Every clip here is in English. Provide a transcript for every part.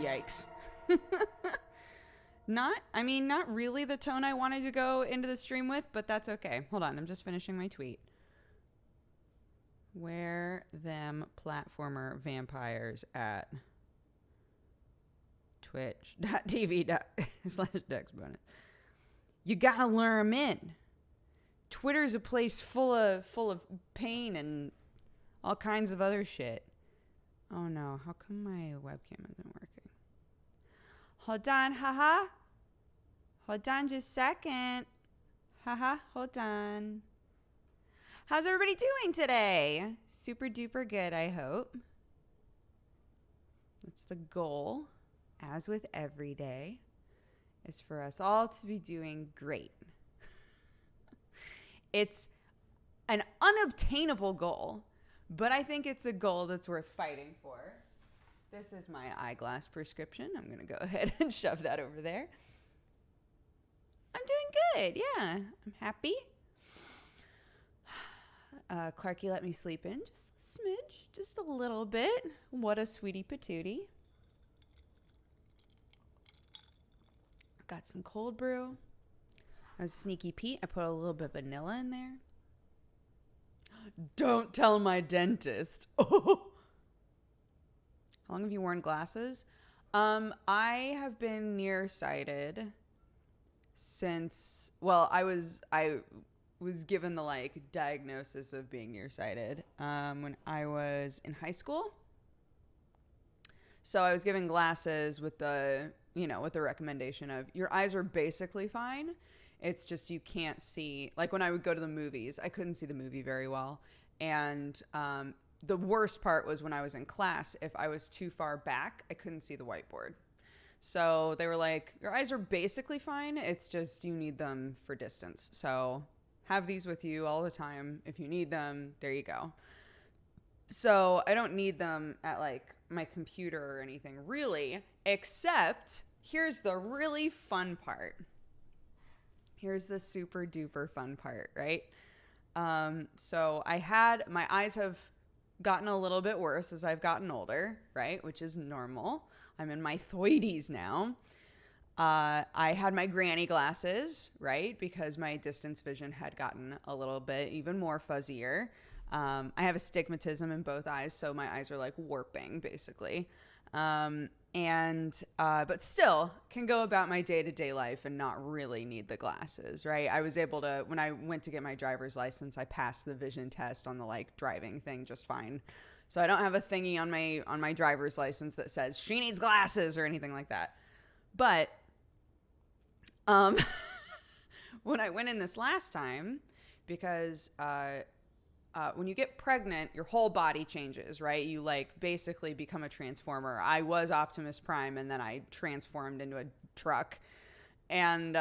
Yikes. Not really the tone I wanted to go into the stream with, but that's okay. Hold on, I'm just finishing my tweet. Where them platformer vampires at? Twitch.tv/DexBonus. You gotta lure them in. Twitter's a place full of pain and all kinds of other shit. Oh no, how come my webcam isn't working? Hold on, haha. Hold on just a second. Haha, hold on. How's everybody doing today? Super duper good, I hope. That's the goal, as with every day, is for us all to be doing great. It's an unobtainable goal, but I think it's a goal that's worth fighting for. This is my eyeglass prescription. I'm going to go ahead and shove that over there. I'm doing good. Yeah, I'm happy. Clarky let me sleep in just a smidge, just a little bit. What a sweetie patootie. Got some cold brew. I was sneaky Pete. I put a little bit of vanilla in there. Don't tell my dentist. How long have you worn glasses? I have been nearsighted since, well, I was given the diagnosis of being nearsighted when I was in high school. So I was given glasses with the recommendation of your eyes are basically fine. It's just you can't see. Like when I would go to the movies, I couldn't see the movie very well. And the worst part was when I was in class, if I was too far back, I couldn't see the whiteboard. So they were like, your eyes are basically fine. It's just you need them for distance. So have these with you all the time. If you need them, there you go. So I don't need them at my computer or anything really, except here's the really fun part. Here's the super duper fun part, right? So my eyes have gotten a little bit worse as I've gotten older, right? Which is normal. I'm in my 30s now. I had my granny glasses, right? Because my distance vision had gotten a little bit even more fuzzier. I have astigmatism in both eyes, so my eyes are warping basically. But still can go about my day-to-day life and not really need the glasses, right? I was able to, when I went to get my driver's license, I passed the vision test on the driving thing just fine. So I don't have a thingy on my driver's license that says she needs glasses or anything like that. But when I went in this last time, because when you get pregnant, your whole body changes, right? You basically become a transformer. I was Optimus Prime, and then I transformed into a truck and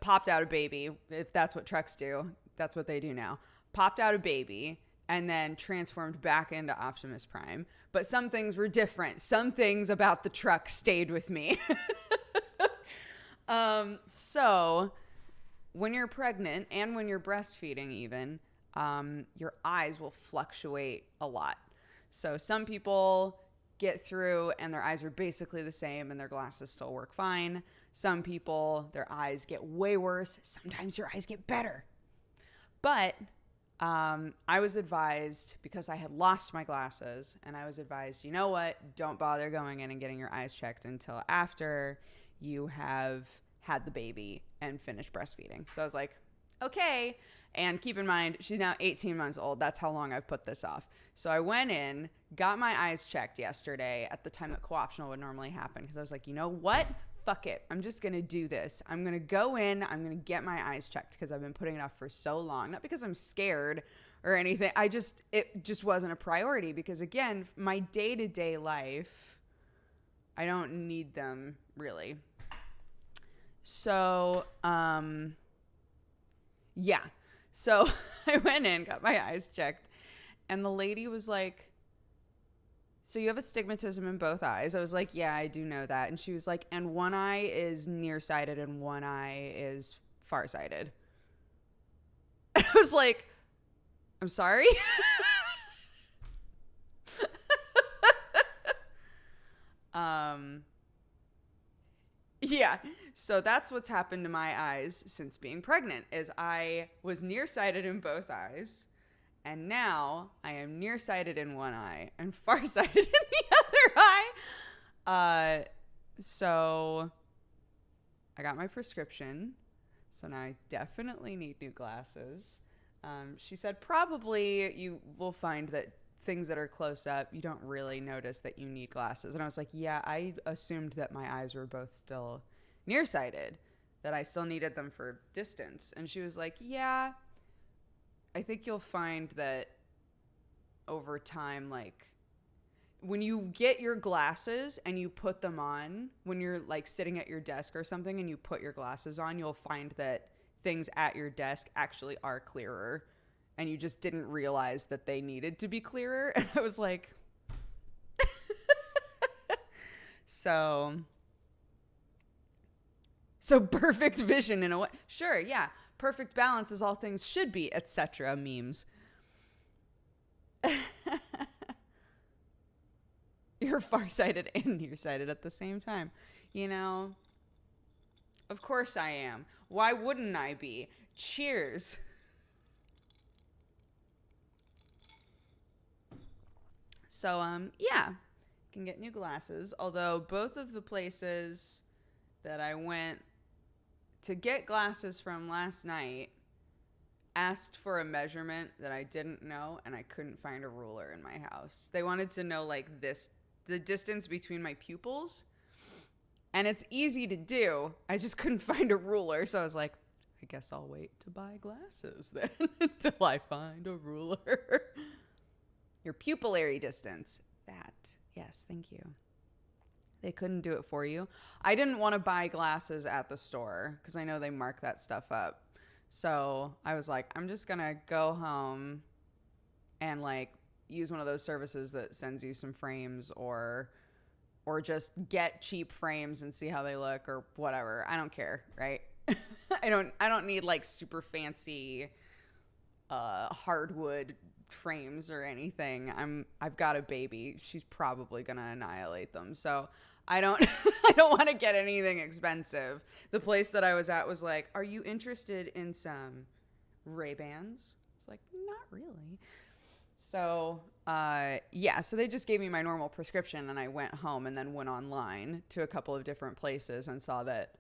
popped out a baby. If that's what trucks do, that's what they do now. Popped out a baby and then transformed back into Optimus Prime. But some things were different. Some things about the truck stayed with me. So when you're pregnant and when you're breastfeeding even, your eyes will fluctuate a lot. So some people get through and their eyes are basically the same and their glasses still work fine. Some people, their eyes get way worse. Sometimes your eyes get better. But I was advised, because I had lost my glasses, and I was advised, you know what? Don't bother going in and getting your eyes checked until after you have had the baby and finished breastfeeding. So I was like, okay. And keep in mind, she's now 18 months old. That's how long I've put this off. So I went in, got my eyes checked yesterday at the time that co-optional would normally happen. Because I was like, you know what? Fuck it. I'm just going to do this. I'm going to go in. I'm going to get my eyes checked because I've been putting it off for so long. Not because I'm scared or anything. It just wasn't a priority because, again, my day-to-day life, I don't need them really. So, yeah. So I went in, got my eyes checked, and the lady was like, so you have astigmatism in both eyes? I was like, yeah, I do know that. And she was like, and one eye is nearsighted and one eye is farsighted. And I was like, I'm sorry? Yeah. So that's what's happened to my eyes since being pregnant is I was nearsighted in both eyes, and now I am nearsighted in one eye and farsighted in the other eye. So I got my prescription. So now I definitely need new glasses. She said probably you will find that things that are close up, you don't really notice that you need glasses. And I was like, yeah, I assumed that my eyes were both still nearsighted, that I still needed them for distance. And she was like, yeah, I think you'll find that over time, like when you get your glasses and you put them on, when you're like sitting at your desk or something and you put your glasses on, you'll find that things at your desk actually are clearer and you just didn't realize that they needed to be clearer. And I was like, so perfect vision in a way. Sure, yeah. Perfect balance is all things should be, etc. memes. You're farsighted and nearsighted at the same time. You know, of course I am. Why wouldn't I be? Cheers. So, yeah, can get new glasses. Although both of the places that I went to get glasses from last night asked for a measurement that I didn't know, and I couldn't find a ruler in my house. They wanted to know like the distance between my pupils, and it's easy to do. I just couldn't find a ruler, so I was like, I guess I'll wait to buy glasses then until I find a ruler. Your pupillary distance. That. Yes, thank you. They couldn't do it for you. I didn't want to buy glasses at the store because I know they mark that stuff up. So I was like, I'm just going to go home and like use one of those services that sends you some frames or just get cheap frames and see how they look or whatever. I don't care, right? I don't need like super fancy hardwood frames or anything. I've got a baby. She's probably going to annihilate them. So I don't I don't want to get anything expensive. The place that I was at was like, "Are you interested in some Ray-Bans?" It's like, "Not really." So, yeah, so they just gave me my normal prescription and I went home and then went online to a couple of different places and saw that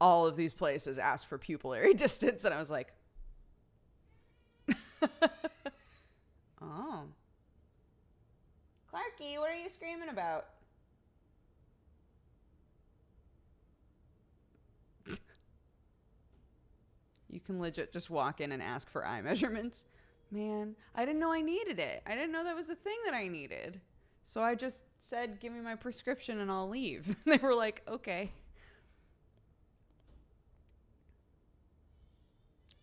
all of these places asked for pupillary distance and I was like, "Oh. Clarky, what are you screaming about?" You can legit just walk in and ask for eye measurements. Man, I didn't know I needed it. I didn't know that was a thing that I needed. So I just said, give me my prescription and I'll leave. They were like, okay.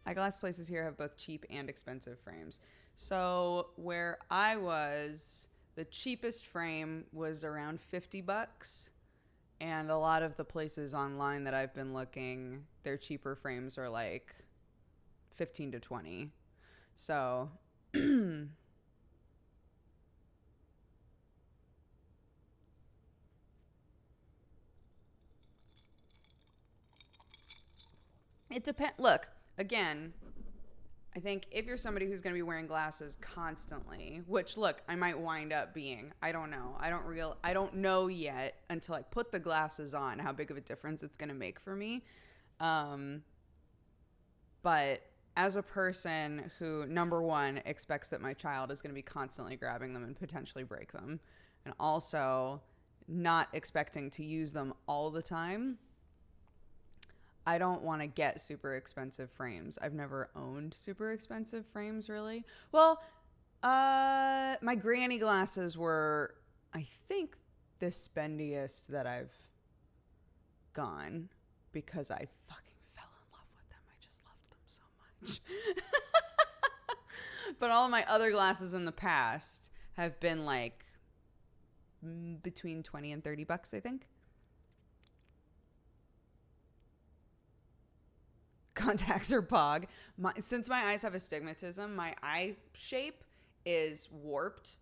Eyeglass places here have both cheap and expensive frames. So where I was, the cheapest frame was around $50. And a lot of the places online that I've been looking, their cheaper frames are like 15 to 20. So it depends. Look, again, I think if you're somebody who's going to be wearing glasses constantly, which look, I might wind up being, I don't know. I don't know yet until I put the glasses on how big of a difference it's going to make for me. But as a person who, number one, expects that my child is going to be constantly grabbing them and potentially break them, and also not expecting to use them all the time, I don't want to get super expensive frames. I've never owned super expensive frames, really. Well, my granny glasses were, I think, the spendiest that I've gone because I fucking fell in love with them. I just loved them so much. But all of my other glasses in the past have been like between 20 and $30, I think. Contacts are pog. Since my eyes have astigmatism, my eye shape is warped.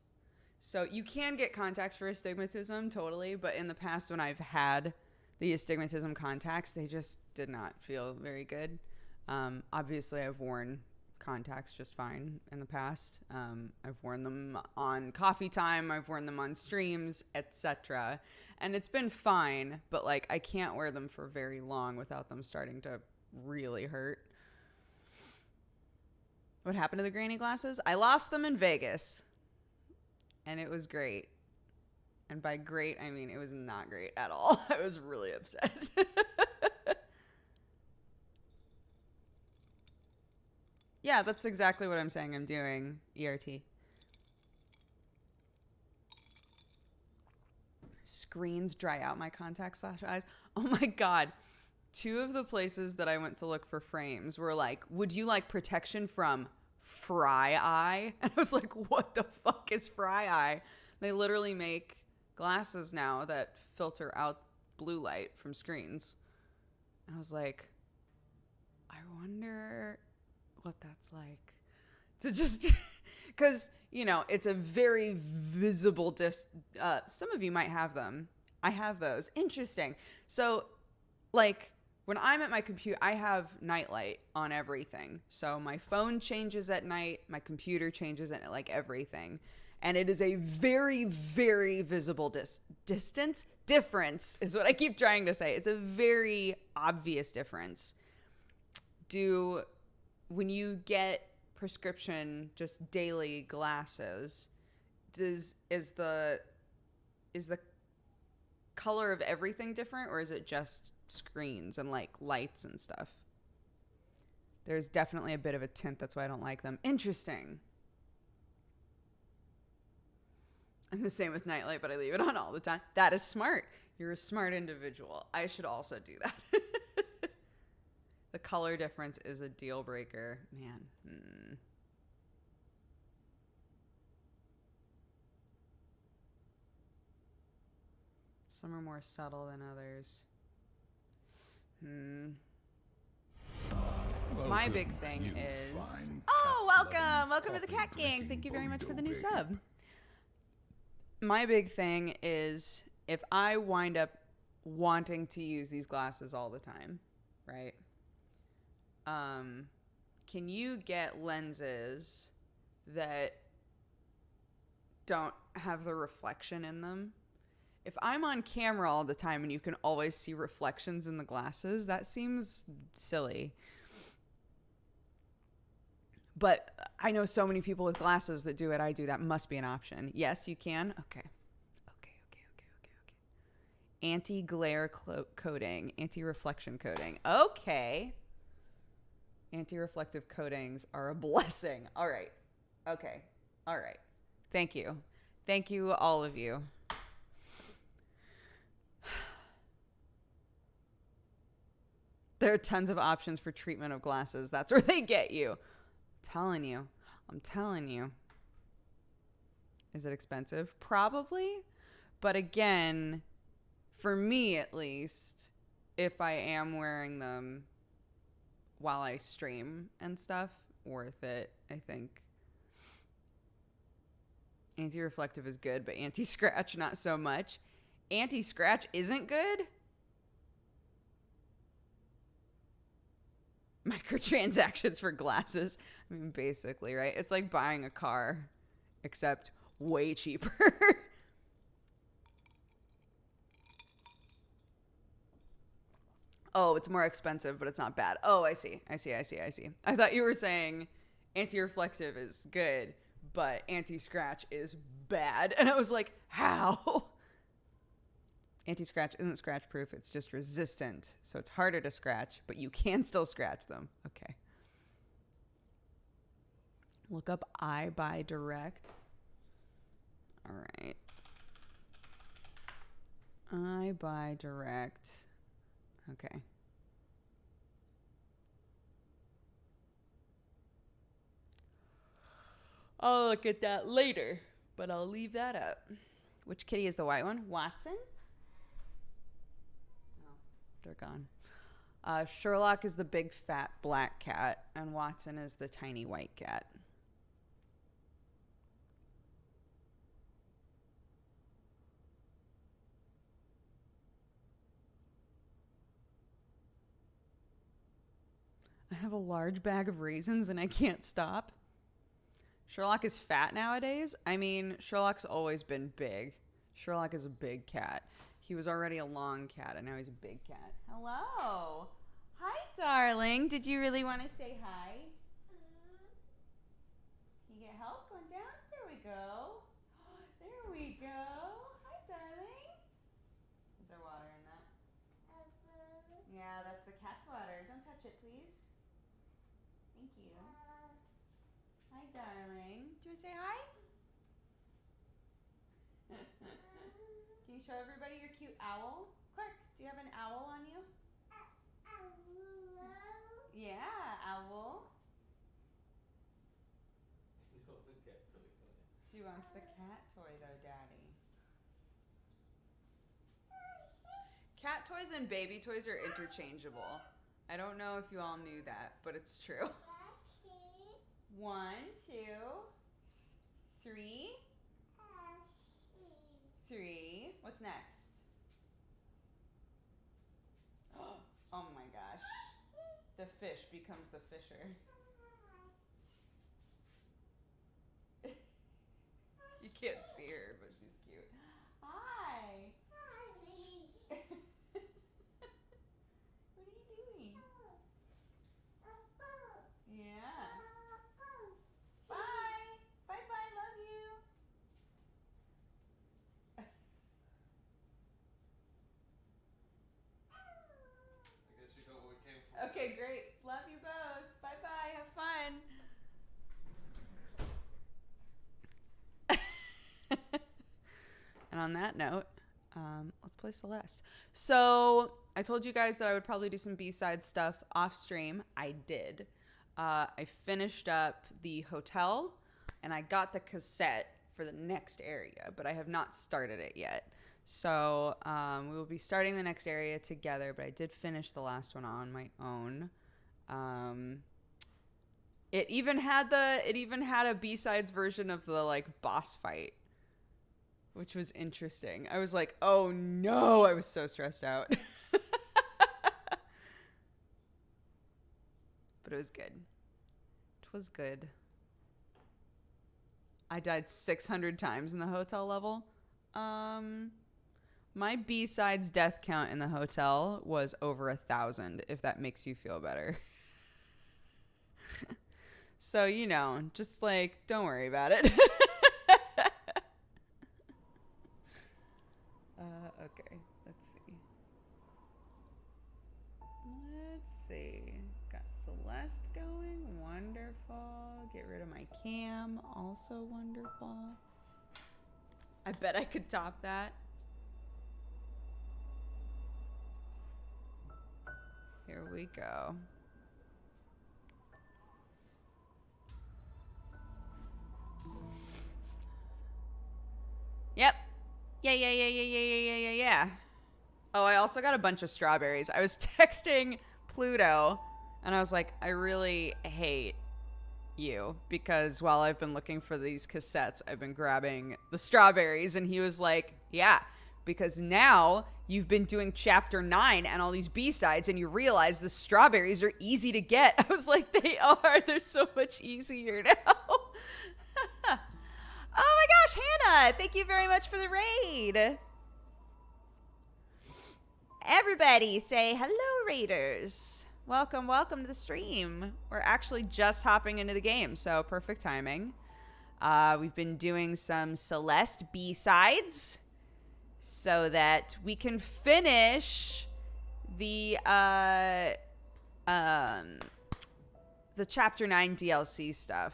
So you can get contacts for astigmatism, totally. But in the past, when I've had the astigmatism contacts, they just did not feel very good. Obviously, I've worn contacts just fine in the past. I've worn them on coffee time. I've worn them on streams, etc. And it's been fine, but like I can't wear them for very long without them starting to really hurt. What happened to the granny glasses? I lost them in Vegas, and it was great. And by great, I mean it was not great at all. I was really upset. Yeah, that's exactly what I'm saying I'm doing, ERT. Screens dry out my contact/eyes. Oh my God. 2 of the places that I went to look for frames were like, would you like protection from fry eye? And I was like, what the fuck is fry eye? They literally make glasses now that filter out blue light from screens. I was like, I wonder what that's like to just because it's a very visible some of you might have them. I have those. Interesting. So like when I'm at my computer, I have nightlight on everything. So my phone changes at night, my computer changes at like everything, and it is a very, very visible difference is what I keep trying to say. It's a very obvious difference. When you get prescription just daily glasses, is the color of everything different, or is it just screens and like lights and stuff? There's definitely a bit of a tint. That's why I don't like them. Interesting. I'm the same with nightlight, but I leave it on all the time. That is smart. You're a smart individual. I should also do that. The color difference is a deal breaker. Man. Some are more subtle than others. My big thing is... Oh, welcome! Welcome to the Cat Gang. Thank you very much for the new sub. My big thing is if I wind up wanting to use these glasses all the time, right? Can you get lenses that don't have the reflection in them? If I'm on camera all the time and you can always see reflections in the glasses, that seems silly. But I know so many people with glasses that do what I do. That must be an option. Yes, you can. Okay. Anti-glare coating, anti-reflection coating. Okay. Anti-reflective coatings are a blessing. All right. Okay. All right. Thank you. Thank you, all of you. There are tons of options for treatment of glasses. That's where they get you. I'm telling you. Is it expensive? Probably. But again, for me at least, if I am wearing them while I stream and stuff, worth it, I think. Anti-reflective is good, but anti-scratch not so much. Anti-scratch isn't good? Microtransactions for glasses. I mean, basically, right? It's like buying a car, except way cheaper. Oh, it's more expensive, but it's not bad. Oh, I see. I thought you were saying anti-reflective is good, but anti-scratch is bad. And I was like, how? Anti-scratch isn't scratch-proof. It's just resistant. So it's harder to scratch, but you can still scratch them. Okay. Look up iBuyDirect. All right. iBuyDirect. Okay. I'll look at that later, but I'll leave that up. Which kitty is the white one? Watson? Oh, they're gone. Sherlock is the big fat black cat, and Watson is the tiny white cat. I have a large bag of raisins and I can't stop. Sherlock is fat nowadays. I mean, Sherlock's always been big. Sherlock is a big cat. He was already a long cat and now he's a big cat. Hello. Hi, darling. Did you really want to say hi? Can you get help going down? There we go. There we go. Hi, darling. Is there water in that? Yeah, that's the cat's water. Don't touch it, please. Thank you. Hi, darling. Do you want to say hi? Can you show everybody your cute owl? Clark, do you have an owl on you? Yeah, owl. She wants the cat toy though, Daddy. Cat toys and baby toys are interchangeable. I don't know if you all knew that, but it's true. 1, 2, 3. 3. What's next? Oh my gosh. The fish becomes the fisher. You can't see her, but she's cute. Hi. What are you doing? Yeah. Bye. Bye-bye. Love you. I guess you got what we came for. Okay, great. Love you both. Bye-bye. Have fun. And on that note, let's play Celeste. So I told you guys that I would probably do some B-side stuff off stream. I did. I finished up the hotel and I got the cassette for the next area, but I have not started it yet. So we will be starting the next area together, but I did finish the last one on my own. It even had a B-sides version of the like boss fight, which was interesting. I was like, oh no, I was so stressed out. But it was good. It was good. I died 600 times in the hotel level. My B-sides death count in the hotel was over 1,000, if that makes you feel better. So, you know, just like, don't worry about it. Okay, let's see. Got Celeste going, wonderful. Get rid of my cam, also wonderful. I bet I could top that. Here we go. Yep. Yeah. Oh, I also got a bunch of strawberries. I was texting Pluto, and I was like, I really hate you, because while I've been looking for these cassettes, I've been grabbing the strawberries, and he was like, yeah, because now you've been doing chapter 9 and all these B-sides, and you realize the strawberries are easy to get. I was like, they are. They're so much easier now. Oh my gosh, Hannah, thank you very much for the raid. Everybody say hello, raiders. Welcome to the stream. We're actually just hopping into the game, so perfect timing. We've been doing some Celeste B-sides so that we can finish the chapter 9 DLC stuff.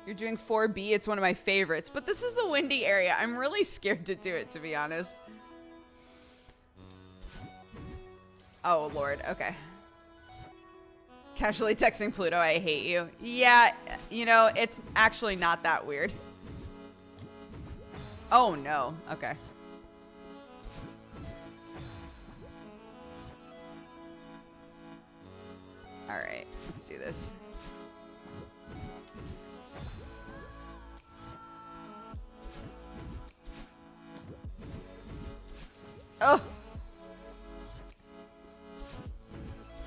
You're doing 4B. It's one of my favorites, but this is the windy area. I'm really scared to do it, to be honest. Oh, Lord. Okay. Casually texting Pluto, I hate you. Yeah, you know, it's actually not that weird. Oh, no. Okay. All right. Let's do this. Oh.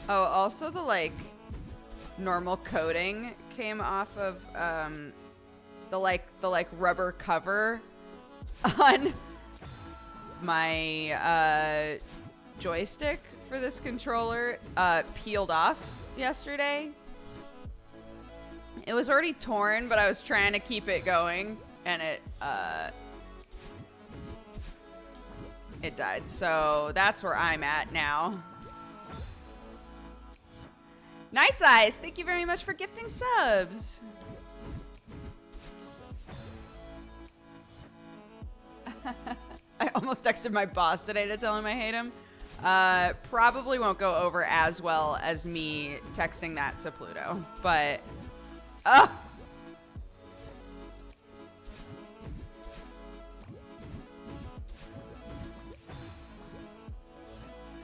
Oh, also the, like, normal coating came off of, the rubber cover on my, joystick for this controller, peeled off yesterday. It was already torn, but I was trying to keep it going, and it died. So that's where I'm at now. Night's Eyes, thank you very much for gifting subs. I almost texted my boss today to tell him I hate him. Probably won't go over as well as me texting that to Pluto, but how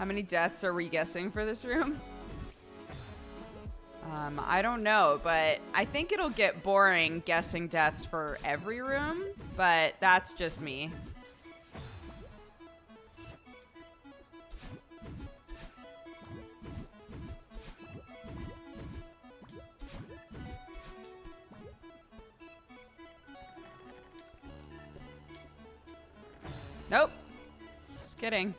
many deaths are we guessing for this room? I don't know, but I think it'll get boring guessing deaths for every room, but that's just me. Nope. Just kidding.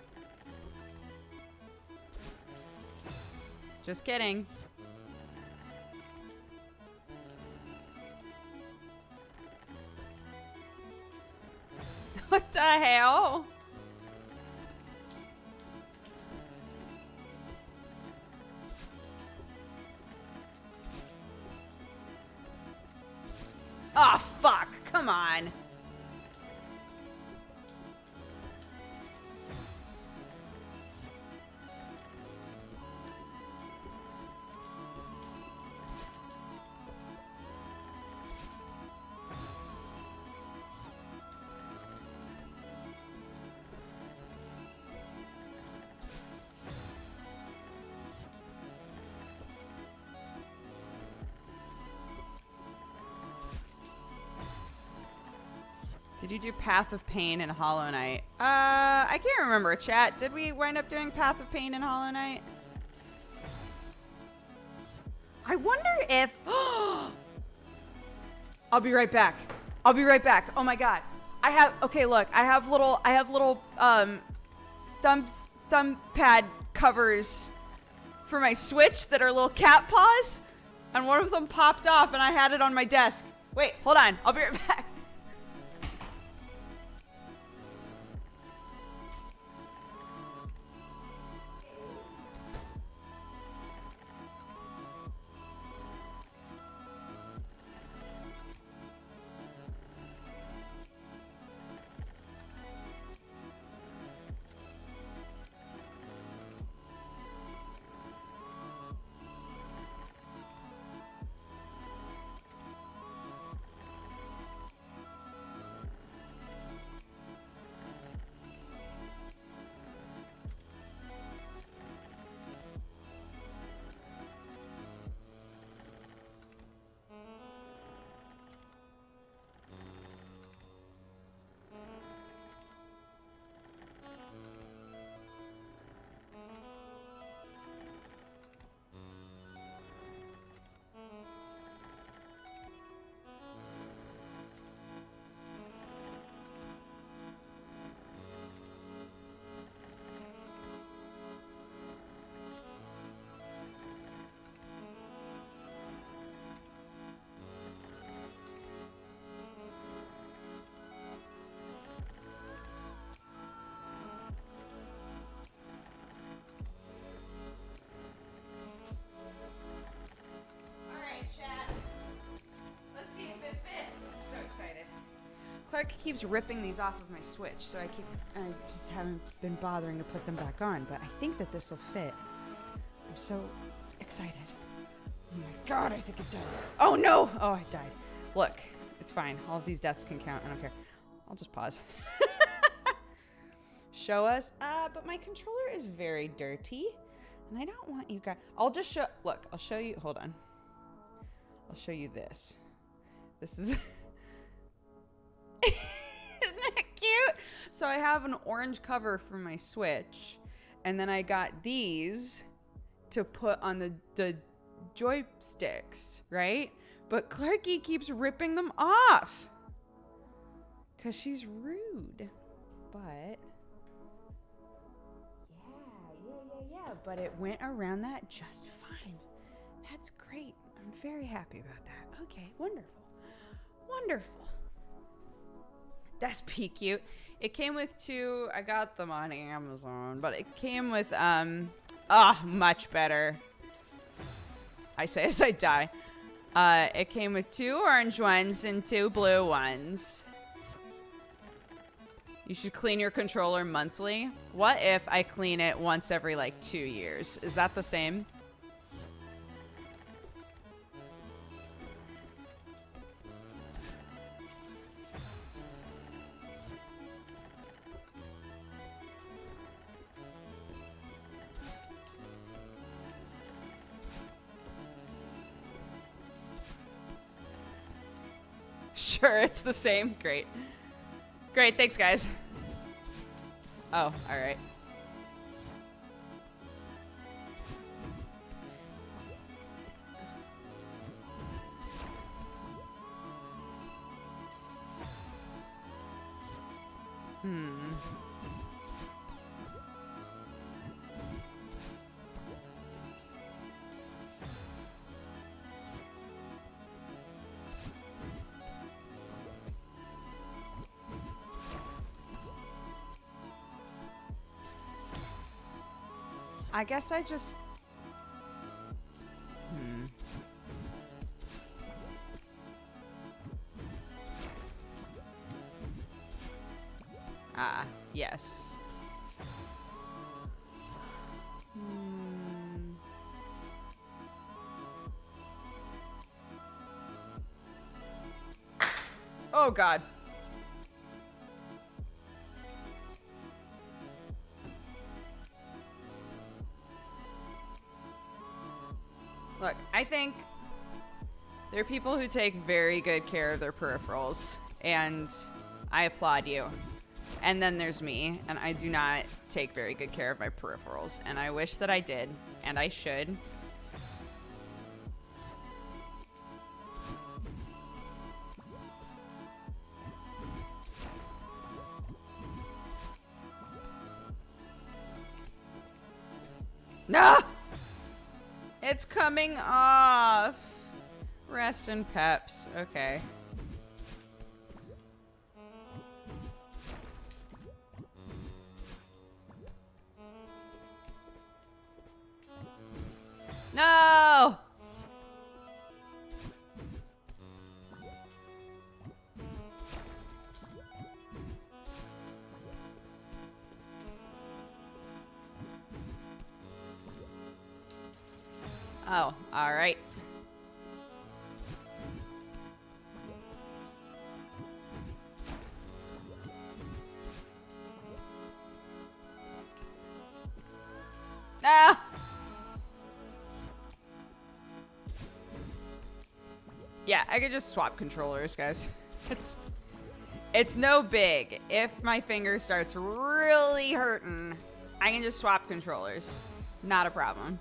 Just kidding. What the hell? Oh, fuck. Come on. Did you do Path of Pain and Hollow Knight? I can't remember, chat. Did we wind up doing Path of Pain and Hollow Knight? I wonder if... I'll be right back. I'll be right back. Oh my god. I have... Okay, look. I have little thumb pad covers for my Switch that are little cat paws. And one of them popped off and I had it on my desk. Wait, hold on. I'll be right back. Clark keeps ripping these off of my Switch, so I just haven't been bothering to put them back on, but I think that this will fit. I'm so excited. Oh my god, I think it does. Oh no! Oh, I died. Look, it's fine. All of these deaths can count. I don't care. I'll just pause. Show us. But my controller is very dirty, and I don't want you guys... I'll just show... Look, I'll show you... Hold on. I'll show you this. This is... Isn't that cute? So I have an orange cover for my Switch, and then I got these to put on the joysticks, right? But Clarky keeps ripping them off because she's rude. But yeah. But it went around that just fine. That's great. I'm very happy about that. Okay, wonderful. That's pretty cute. It came with 2. I got them on Amazon, but it came with much better. I say as I die. It came with 2 orange ones and 2 blue ones. You should clean your controller monthly. What if I clean it once every like 2 years? Is that the same? Sure, it's the same. Great. Great, thanks, guys. Oh, alright. I guess I just... Ah, yes. Oh, God. Look, I think there are people who take very good care of their peripherals, and I applaud you. And then there's me, and I do not take very good care of my peripherals, and I wish that I did, and I should. No! It's coming off. Rest in peps. Okay. No! Oh, all right. Ah! Yeah, I could just swap controllers, guys. It's no big. If my finger starts really hurting, I can just swap controllers. Not a problem.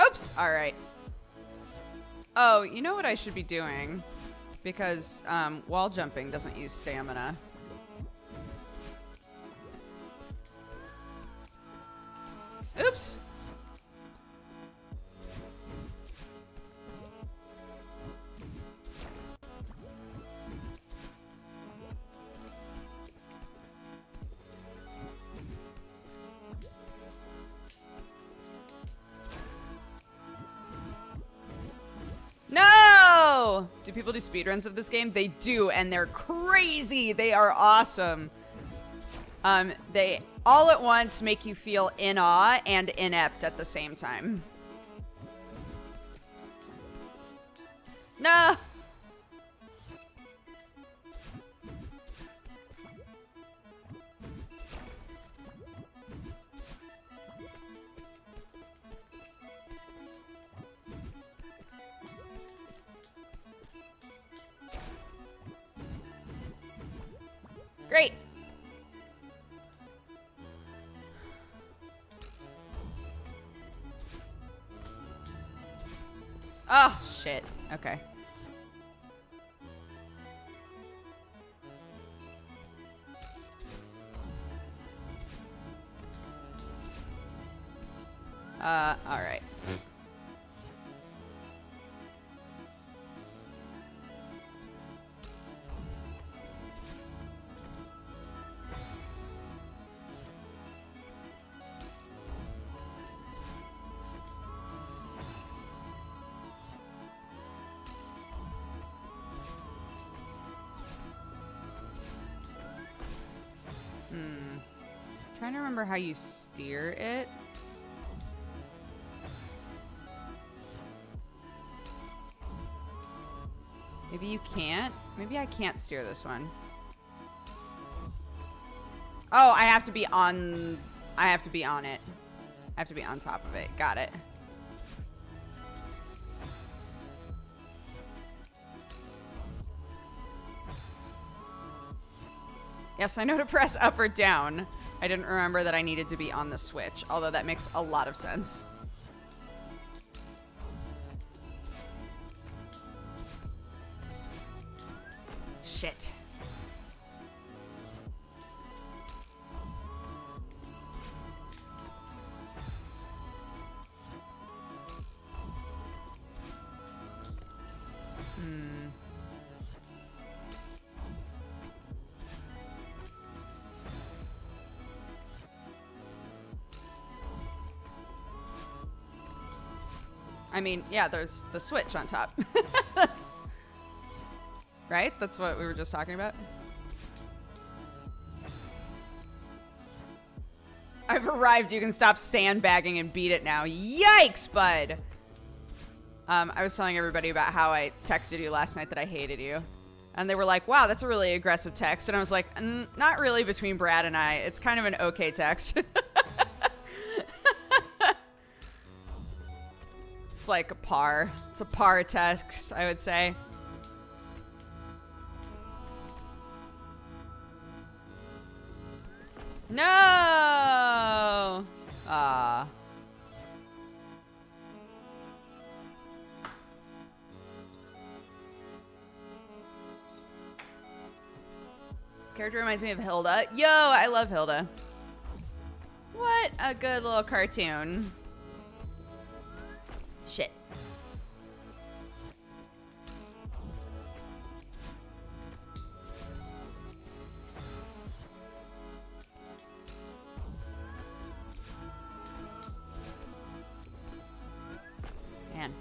Oops! Alright. Oh, you know what I should be doing? Because wall jumping doesn't use stamina. Oops! No! Do people do speedruns of this game? They do, and they're crazy. They are awesome. They all at once make you feel in awe and inept at the same time. No! Oh, shit. Okay. Alright. Trying to remember how you steer it. Maybe you can't? Maybe I can't steer this one. Oh, I have to be on... I have to be on it. I have to be on top of it. Got it. Yes, I know to press up or down. I didn't remember that I needed to be on the switch, although that makes a lot of sense. Shit. I mean, yeah, there's the switch on top. Right? That's what we were just talking about. I've arrived. You can stop sandbagging and beat it now. Yikes, bud. I was telling everybody about how I texted you last night that I hated you. And they were like, wow, that's a really aggressive text. And I was like, not really between Brad and I. It's kind of an okay text. It's like a par. It's a par text, I would say. No! Ah. Character reminds me of Hilda. Yo, I love Hilda. What a good little cartoon. Shit. Man.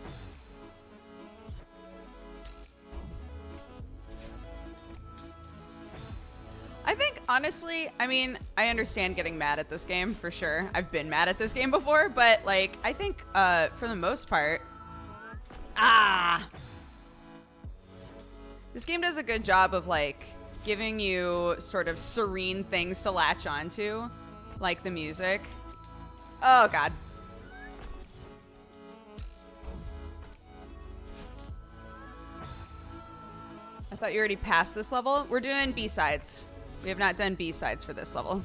I think, honestly, I mean, I understand getting mad at this game, for sure. I've been mad at this game before, but, like, I think, for the most part... This game does a good job of, like, giving you sort of serene things to latch onto, like the music. Oh, God. I thought you already passed this level. We're doing B-sides. We have not done B-sides for this level.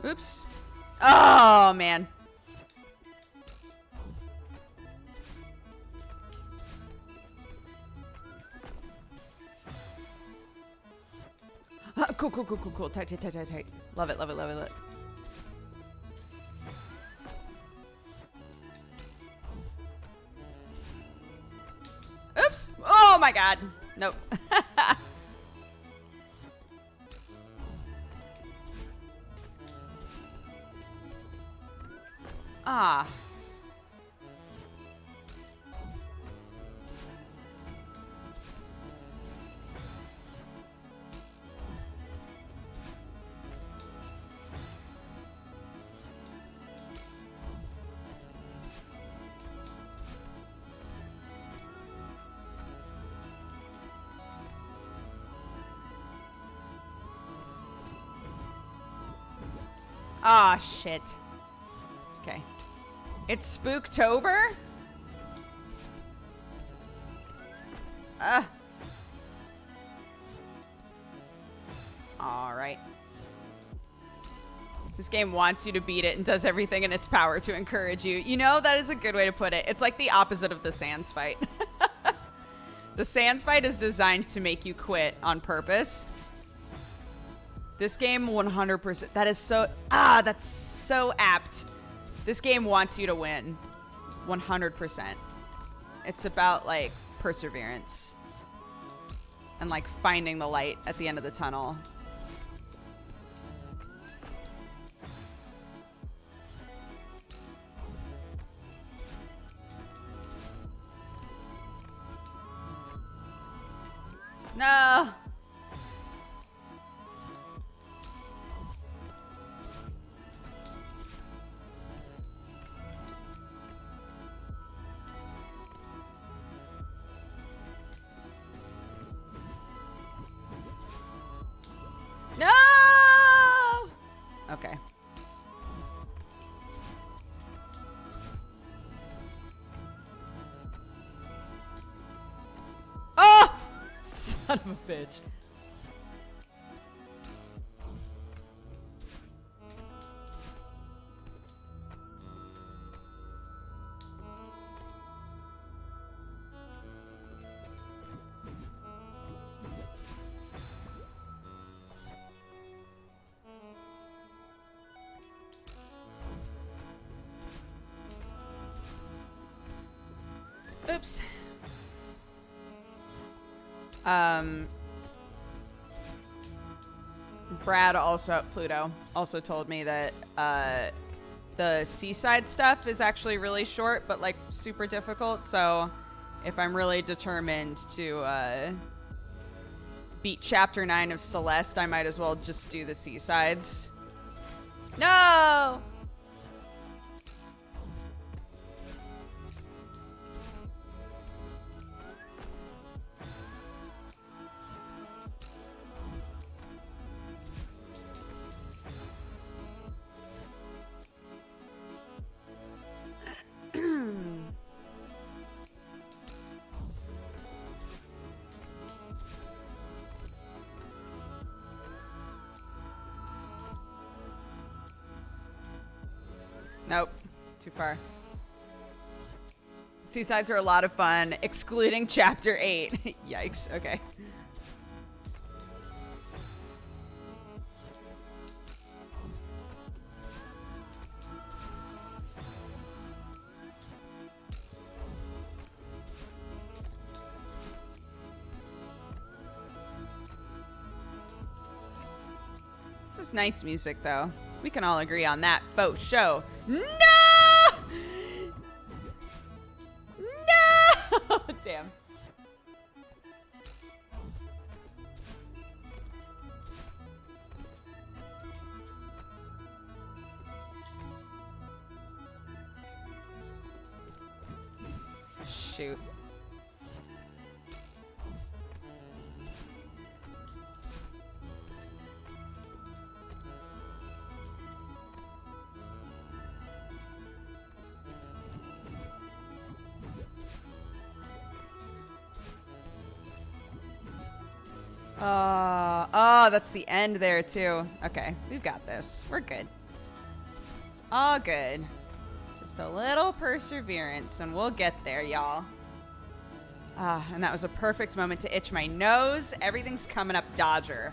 Oops. Oh, man. Cool, cool, cool, cool, cool. Tight, tight, tight, tight, tight. Love it, love it, love it, love it. Oops. Oh, my God. Nope. Ah. Ah, shit. Okay. It's Spooktober? This game wants you to beat it and does everything in its power to encourage you. You know, that is a good way to put it. It's like the opposite of the Sans fight. The Sans fight is designed to make you quit on purpose. This game 100%. That is so... that's so apt. This game wants you to win. 100%. It's about, like, perseverance. And, like, finding the light at the end of the tunnel. No! No! Okay. Oh! Son of a bitch. Oops. Brad Pluto also told me that the seaside stuff is actually really short, but like super difficult. So if I'm really determined to beat Chapter 9 of Celeste, I might as well just do the seasides. No! Nope. Too far. Seasides are a lot of fun, excluding Chapter 8. Yikes. Okay. This is nice music, though. We can all agree on that. Faux show. No! No! Damn. Shoot. Oh, that's the end there, too. Okay, we've got this. We're good. It's all good. Just a little perseverance, and we'll get there, y'all. And that was a perfect moment to itch my nose. Everything's coming up Dodger.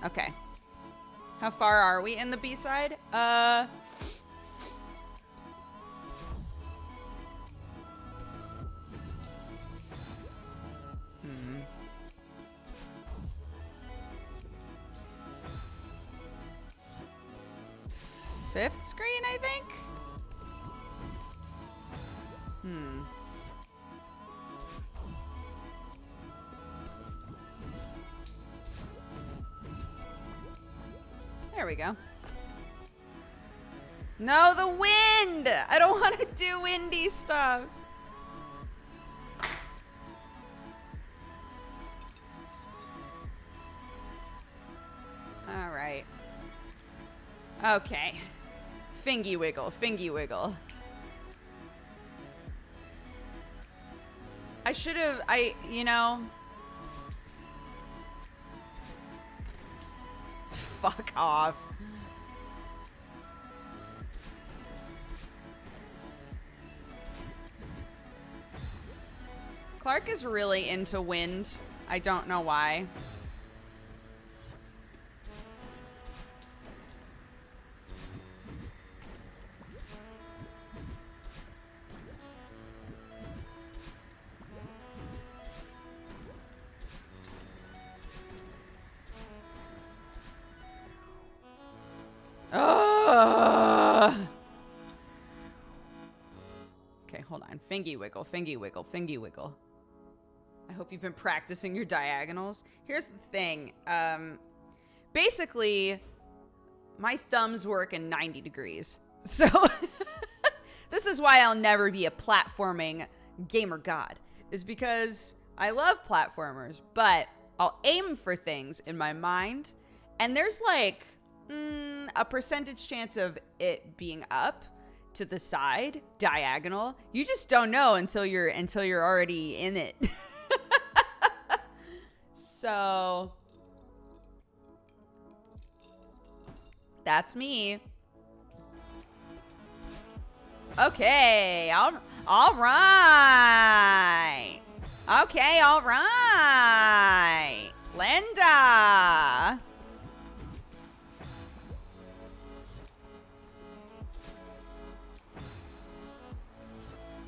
Okay. How far are we in the B-side? Fifth screen, I think? There we go. No, the wind! I don't want to do windy stuff. All right. Okay. Fingy wiggle, fingy wiggle. I should have, you know. Fuck off. Clark is really into wind. I don't know why. Okay, hold on. Fingy wiggle, fingy wiggle, fingy wiggle. I hope you've been practicing your diagonals. Here's the thing. Basically, my thumbs work in 90 degrees. So this is why I'll never be a platforming gamer god. Is because I love platformers, but I'll aim for things in my mind, and there's like a percentage chance of it being up to the side, diagonal. You just don't know until you're already in it. So that's me. Okay, all right. Okay, all right. Linda.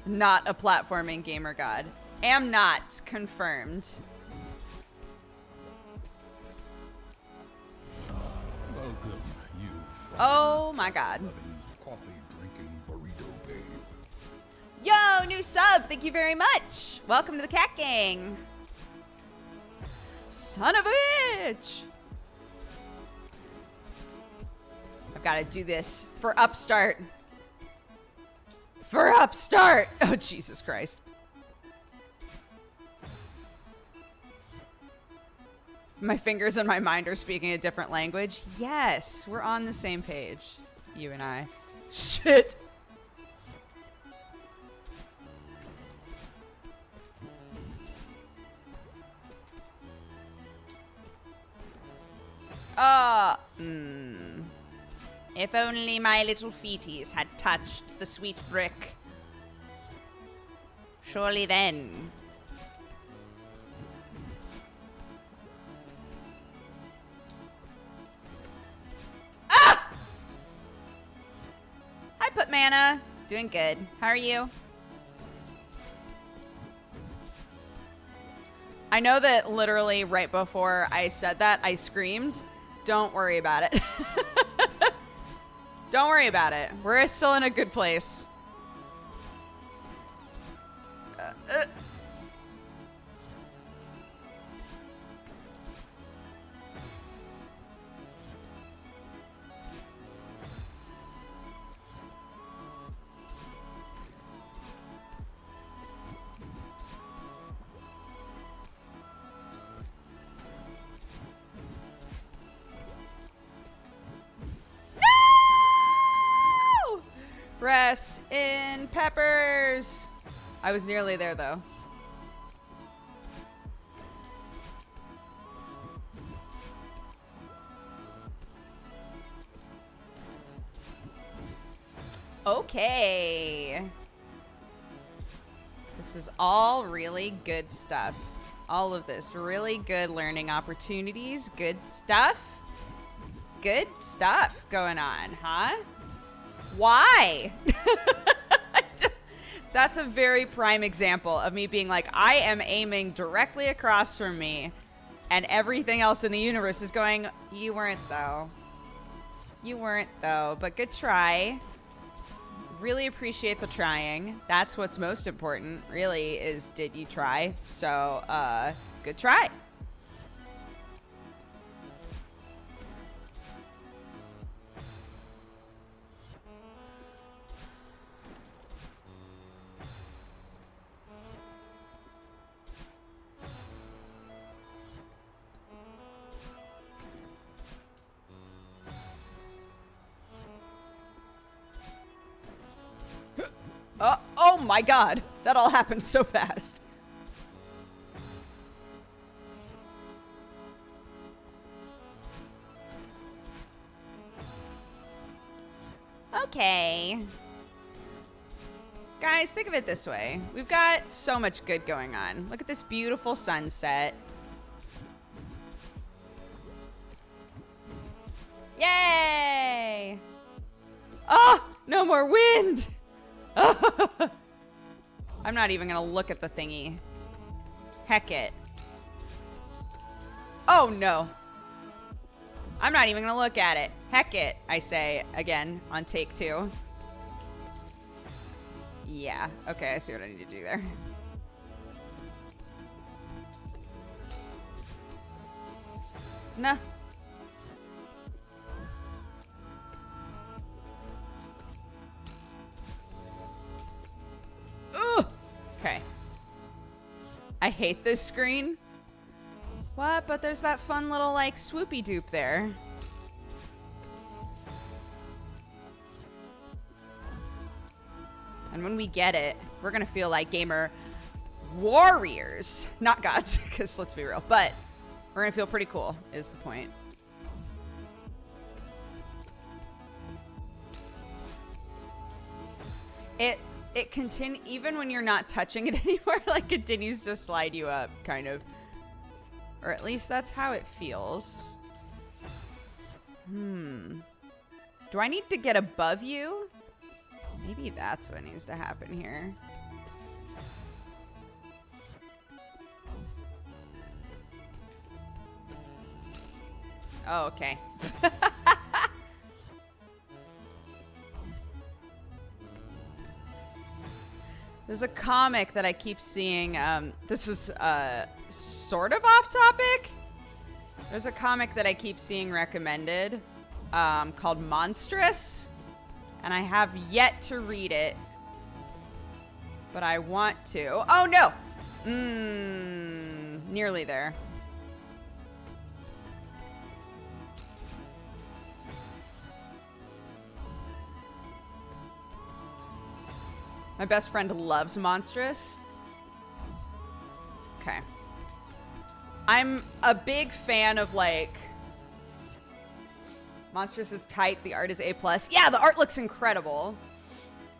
Not a platforming gamer god. Am not confirmed. Welcome, you. Oh my god. Coffee drinking burrito babe. Yo, new sub. Thank you very much. Welcome to the Cat Gang. Son of a bitch. I've got to do this for Upstart. For Upstart. Oh, Jesus Christ. My fingers and my mind are speaking a different language. Yes, we're on the same page. You and I. Shit. If only my little feeties had touched the sweet brick. Surely then. Ah! Hi, Put Mana. Doing good. How are you? I know that literally right before I said that, I screamed. Don't worry about it. Don't worry about it. We're still in a good place. Rest in peppers. I was nearly there, though. Okay. This is all really good stuff. All of this. Really good learning opportunities. Good stuff. Good stuff going on, huh? Why? That's a very prime example of me being like, I am aiming directly across from me, and everything else in the universe is going, you weren't though. You weren't though, but good try. Really appreciate the trying. That's what's most important, really, is did you try? So, good try. my god, that all happened so fast. Okay. Guys, think of it this way. We've got so much good going on. Look at this beautiful sunset. Yay! Oh, no more wind! I'm not even gonna look at the thingy. Heck it. Oh no. I'm not even gonna look at it. Heck it, I say again on take 2. Yeah, okay, I see what I need to do there. Nah. Ugh! Okay. I hate this screen. What? But there's that fun little, like, swoopy dupe there. And when we get it, we're gonna feel like gamer warriors. Not gods, because let's be real. But we're gonna feel pretty cool, is the point. It continue even when you're not touching it anymore, like continues to slide you up, kind of. Or at least that's how it feels. Do I need to get above you? Maybe that's what needs to happen here. Oh, okay. There's a comic that I keep seeing. This is sort of off topic. There's a comic that I keep seeing recommended called Monstrous. And I have yet to read it. But I want to. Oh, no! Nearly there. My best friend loves Monstrous. Okay. I'm a big fan of, like... Monstrous is tight. The art is A+. Yeah, the art looks incredible.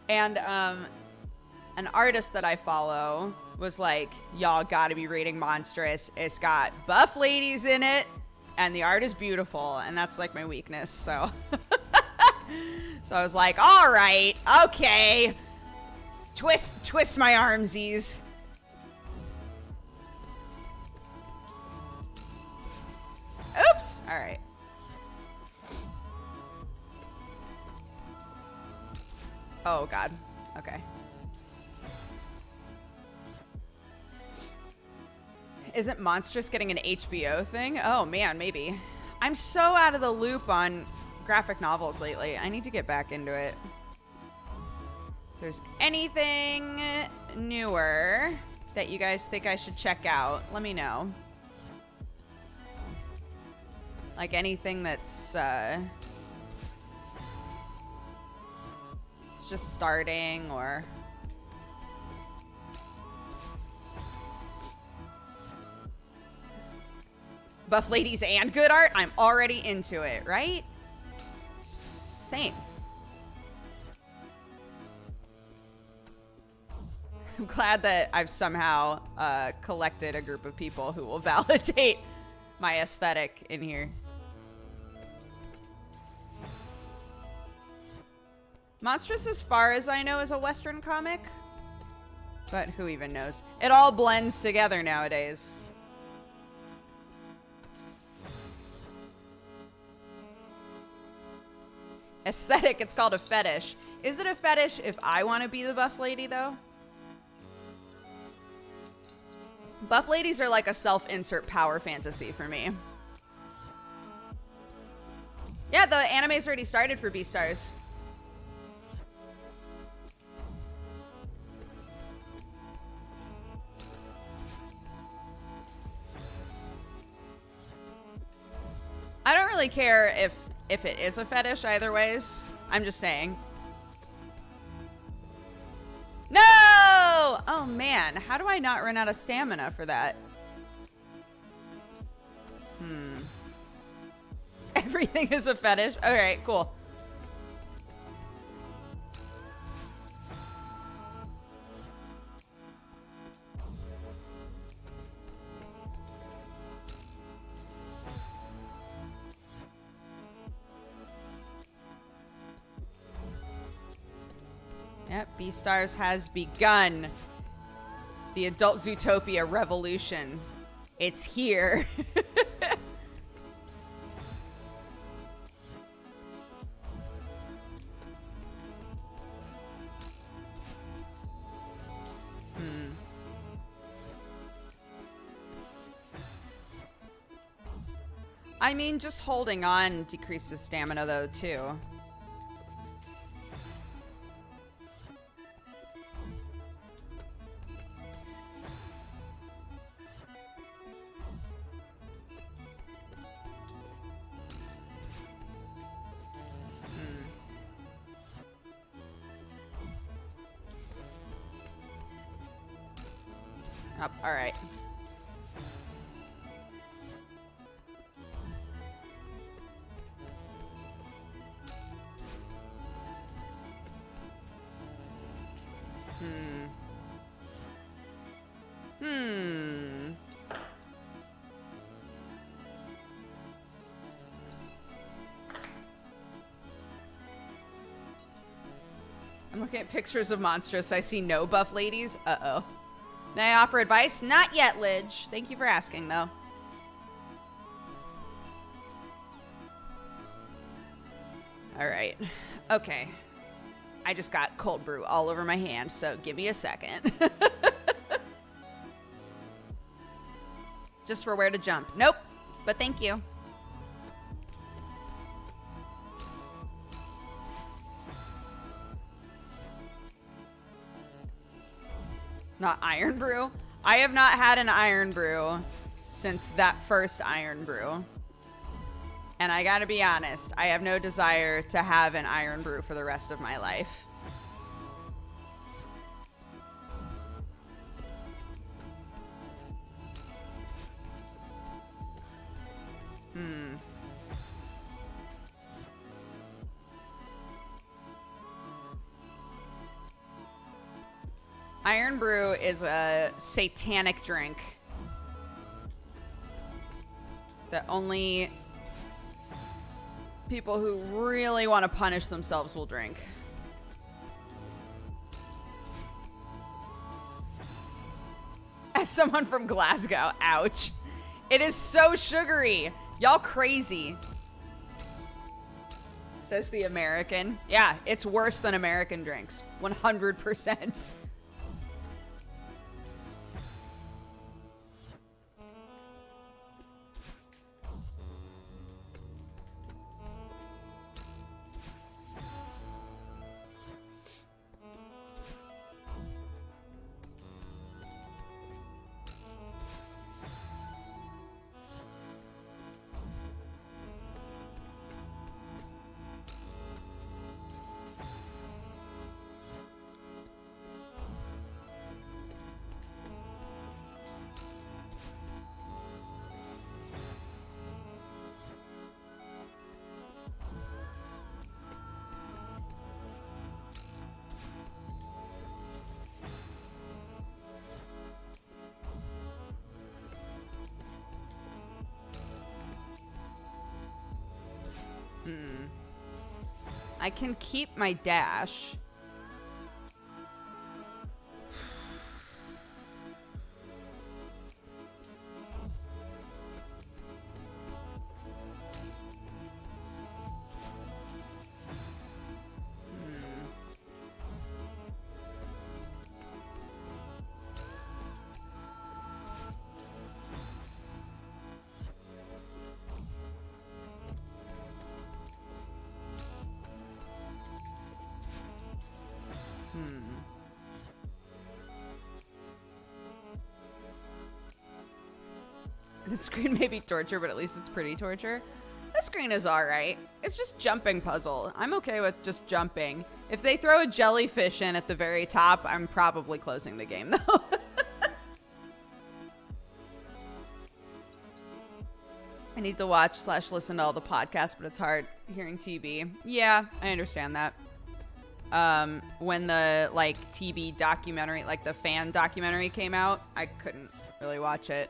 And an artist that I follow was like, y'all gotta be reading Monstrous. It's got buff ladies in it, and the art is beautiful, and that's like my weakness, so. So I was like, all right, okay. Twist my armsies. Oops, all right. Oh, God. Okay. Isn't Monstrous getting an HBO thing? Oh, man, maybe. I'm so out of the loop on graphic novels lately. I need to get back into it. If there's anything newer that you guys think I should check out, let me know. Like anything that's just starting, or buff ladies and good art. I'm already into it, right? Same. I'm glad that I've somehow collected a group of people who will validate my aesthetic in here. Monstrous, as far as I know, is a Western comic. But who even knows? It all blends together nowadays. Aesthetic, it's called a fetish. Is it a fetish if I want to be the buff lady, though? Buff ladies are like a self-insert power fantasy for me. Yeah, the anime's already started for Beastars. I don't really care if it is a fetish either ways. I'm just saying. No! Oh man, how do I not run out of stamina for that? Everything is a fetish. Alright, cool. Yep, Beastars has begun. The adult Zootopia revolution. It's here. I mean, just holding on decreases stamina, though, too. Up, all right. I'm looking at pictures of Monstrous. I see no buff ladies. Uh-oh. May I offer advice? Not yet, Lidge. Thank you for asking, though. Alright. Okay. I just got cold brew all over my hand, so give me a second. Just for where to jump. Nope. But thank you. Not Iron Brew. I have not had an Iron Brew since that first Iron Brew. And I gotta be honest, I have no desire to have an Iron Brew for the rest of my life. Iron Brew is a satanic drink that only people who really want to punish themselves will drink. As someone from Glasgow, ouch. It is so sugary. Y'all crazy. Says the American. Yeah, it's worse than American drinks. 100%. I can keep my dash. The screen may be torture, but at least it's pretty torture. This screen is alright. It's just jumping puzzle. I'm okay with just jumping. If they throw a jellyfish in at the very top, I'm probably closing the game, though. I need to watch/listen to all the podcasts, but it's hard hearing TB. Yeah, I understand that. When the, like, TB documentary, like the fan documentary came out, I couldn't really watch it.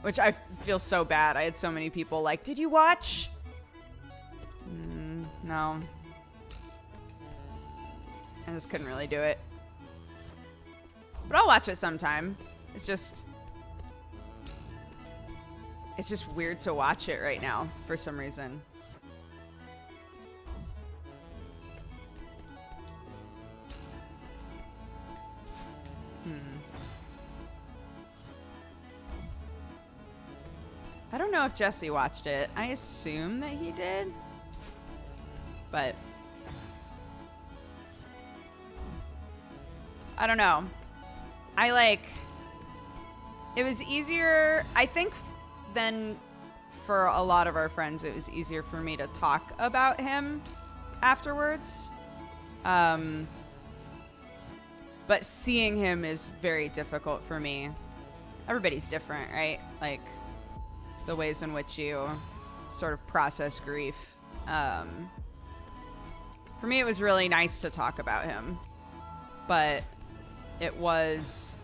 Which I feel so bad. I had so many people like, did you watch? No. I just couldn't really do it. But I'll watch it sometime. It's just weird to watch it right now for some reason. I don't know if Jesse watched it. I assume that he did. But I don't know. It was easier, I think, than for a lot of our friends, it was easier for me to talk about him afterwards. But seeing him is very difficult for me. Everybody's different, right? Like, the ways in which you sort of process grief. For me, it was really nice to talk about him. But it was,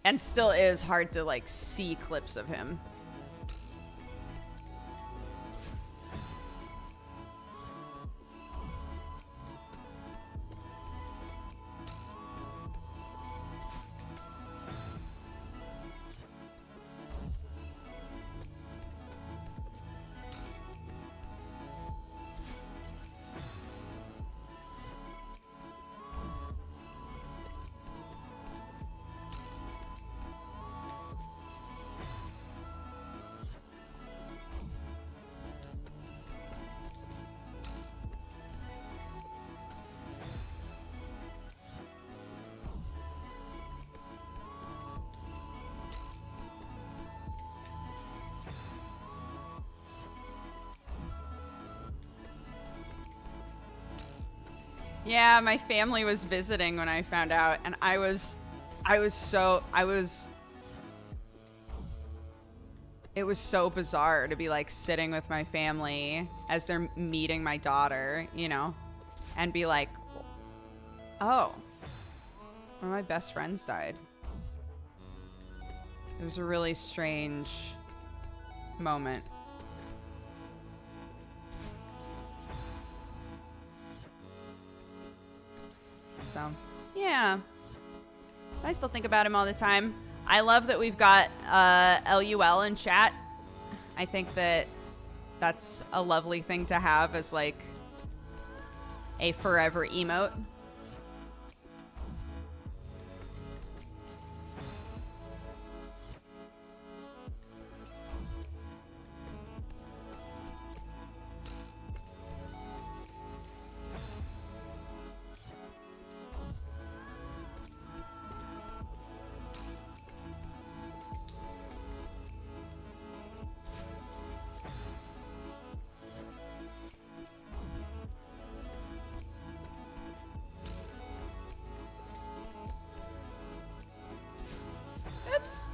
and still is, hard to, like, see clips of him. Yeah, my family was visiting when I found out, and it was so bizarre to be, like, sitting with my family as they're meeting my daughter, you know, and be like, oh, one of my best friends died. It was a really strange moment. So, yeah. I still think about him all the time. I love that we've got LUL in chat. I think that that's a lovely thing to have as, like, a forever emote. Oops.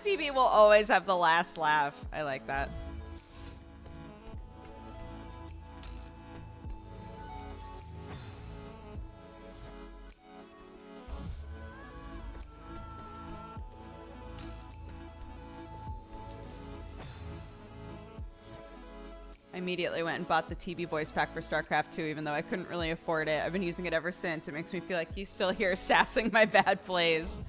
TB will always have the last laugh. I like that. I immediately went and bought the TB voice pack for StarCraft 2, even though I couldn't really afford it. I've been using it ever since. It makes me feel like you still hear sassing my bad plays.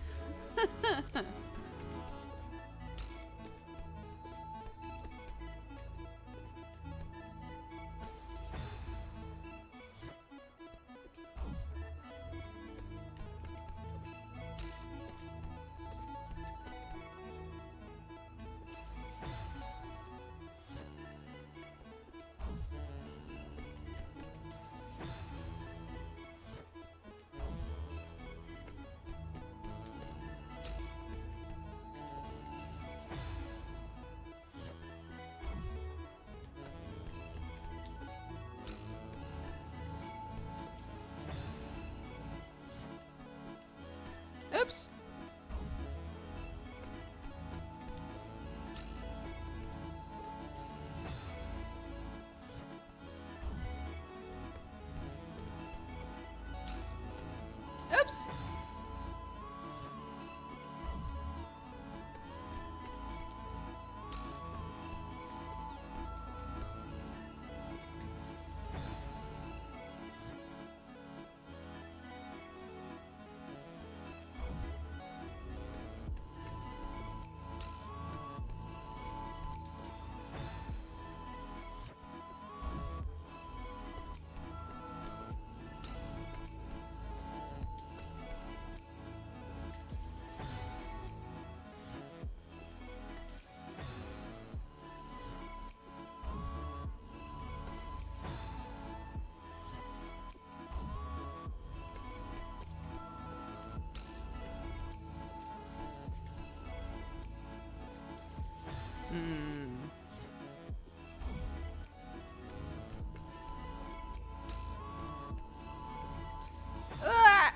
Oops. Oops. Ah!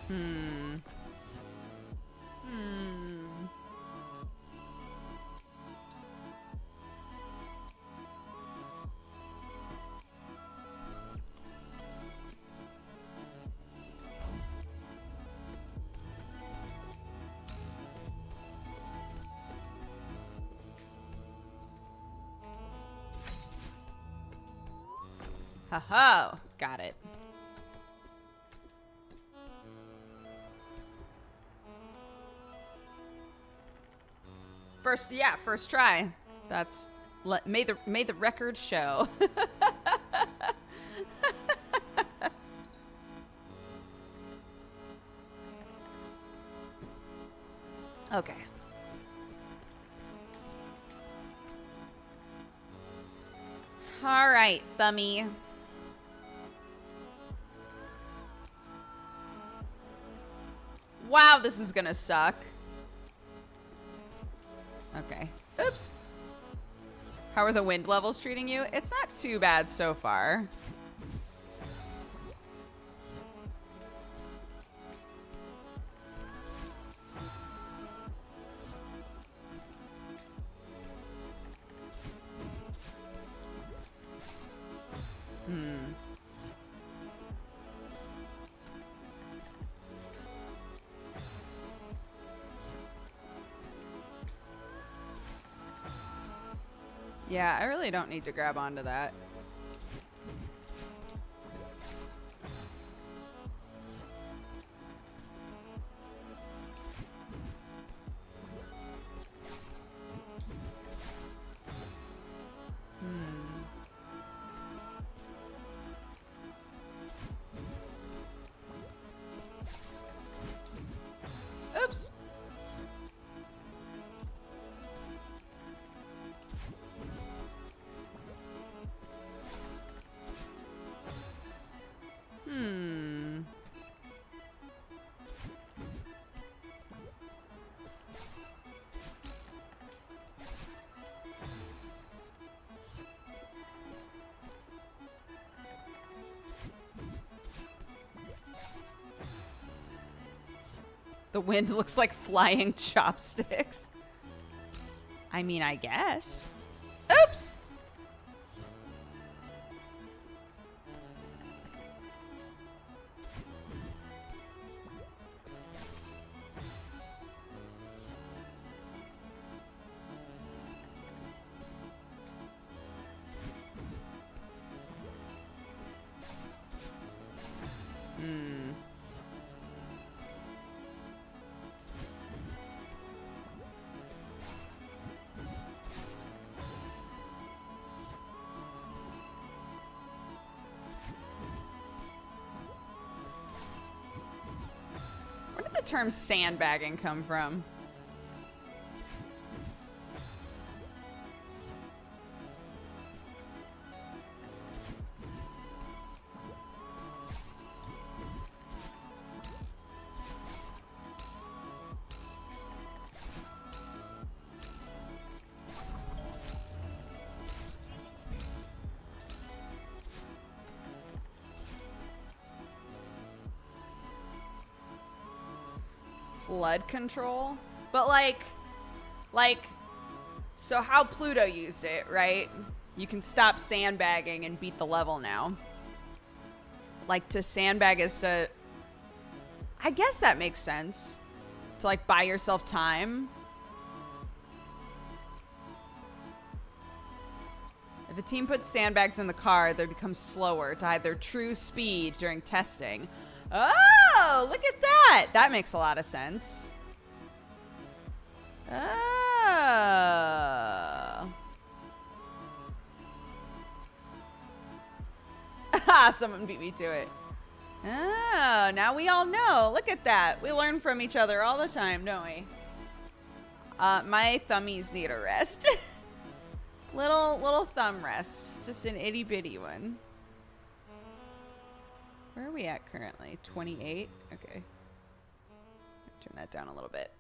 Hmm. Ha-ha! Got it. First try. That's made the record show. Okay. All right, Thummy. Wow, this is gonna suck. Okay. Oops. How are the wind levels treating you? It's not too bad so far. Yeah, I really don't need to grab onto that. Oops. The wind looks like flying chopsticks. I mean, I guess. Oops! Where did the term sandbagging come from? flood control. But so how Pluto used it, right? You can stop sandbagging and beat the level now. Like, to sandbag is to... I guess that makes sense. To, like, buy yourself time. If a team puts sandbags in the car, they become slower to hide their true speed during testing. Oh, look at that! That makes a lot of sense. Oh. Someone beat me to it. Oh, now we all know. Look at that. We learn from each other all the time, don't we? My thummies need a rest. little thumb rest. Just an itty bitty one. Where are we at currently? 28? Okay. Turn that down a little bit.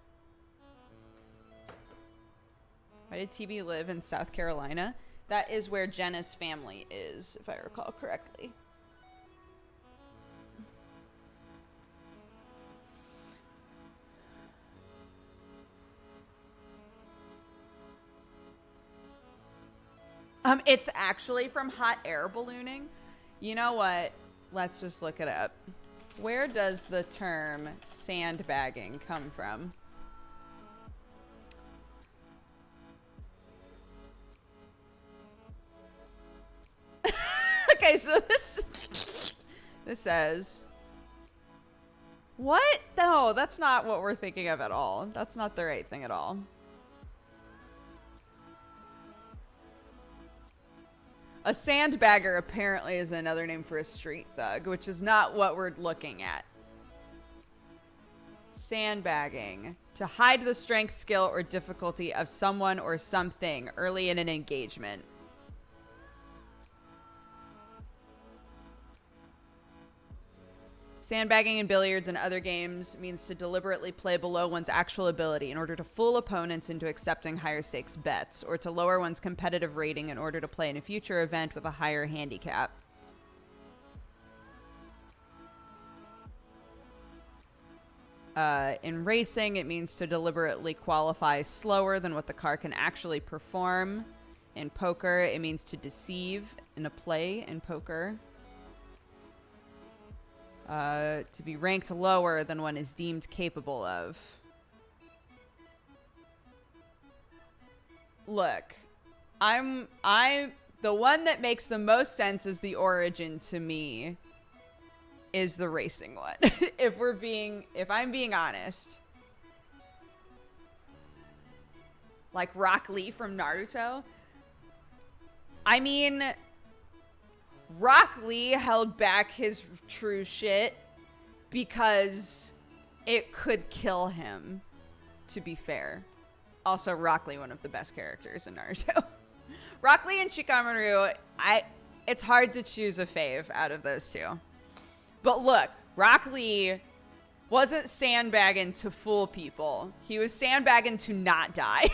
Why did TV live in South Carolina? That is where Jenna's family is, if I recall correctly. It's actually from hot air ballooning. You know what? Let's just look it up. Where does the term sandbagging come from? Okay, so this says... What? No, that's not what we're thinking of at all. That's not the right thing at all. A sandbagger apparently is another name for a street thug, which is not what we're looking at. Sandbagging. To hide the strength, skill, or difficulty of someone or something early in an engagement. Sandbagging in billiards and other games means to deliberately play below one's actual ability in order to fool opponents into accepting higher stakes bets, or to lower one's competitive rating in order to play in a future event with a higher handicap. In racing, it means to deliberately qualify slower than what the car can actually perform. In poker, it means to deceive in a play in poker. To be ranked lower than one is deemed capable of. Look, the one that makes the most sense as the origin to me is the racing one. If I'm being honest. Like Rock Lee from Naruto. I mean, Rock Lee held back his true shit because it could kill him, to be fair. Also, Rock Lee, one of the best characters in Naruto. Rock Lee and Shikamaru, it's hard to choose a fave out of those two. But look, Rock Lee wasn't sandbagging to fool people. He was sandbagging to not die.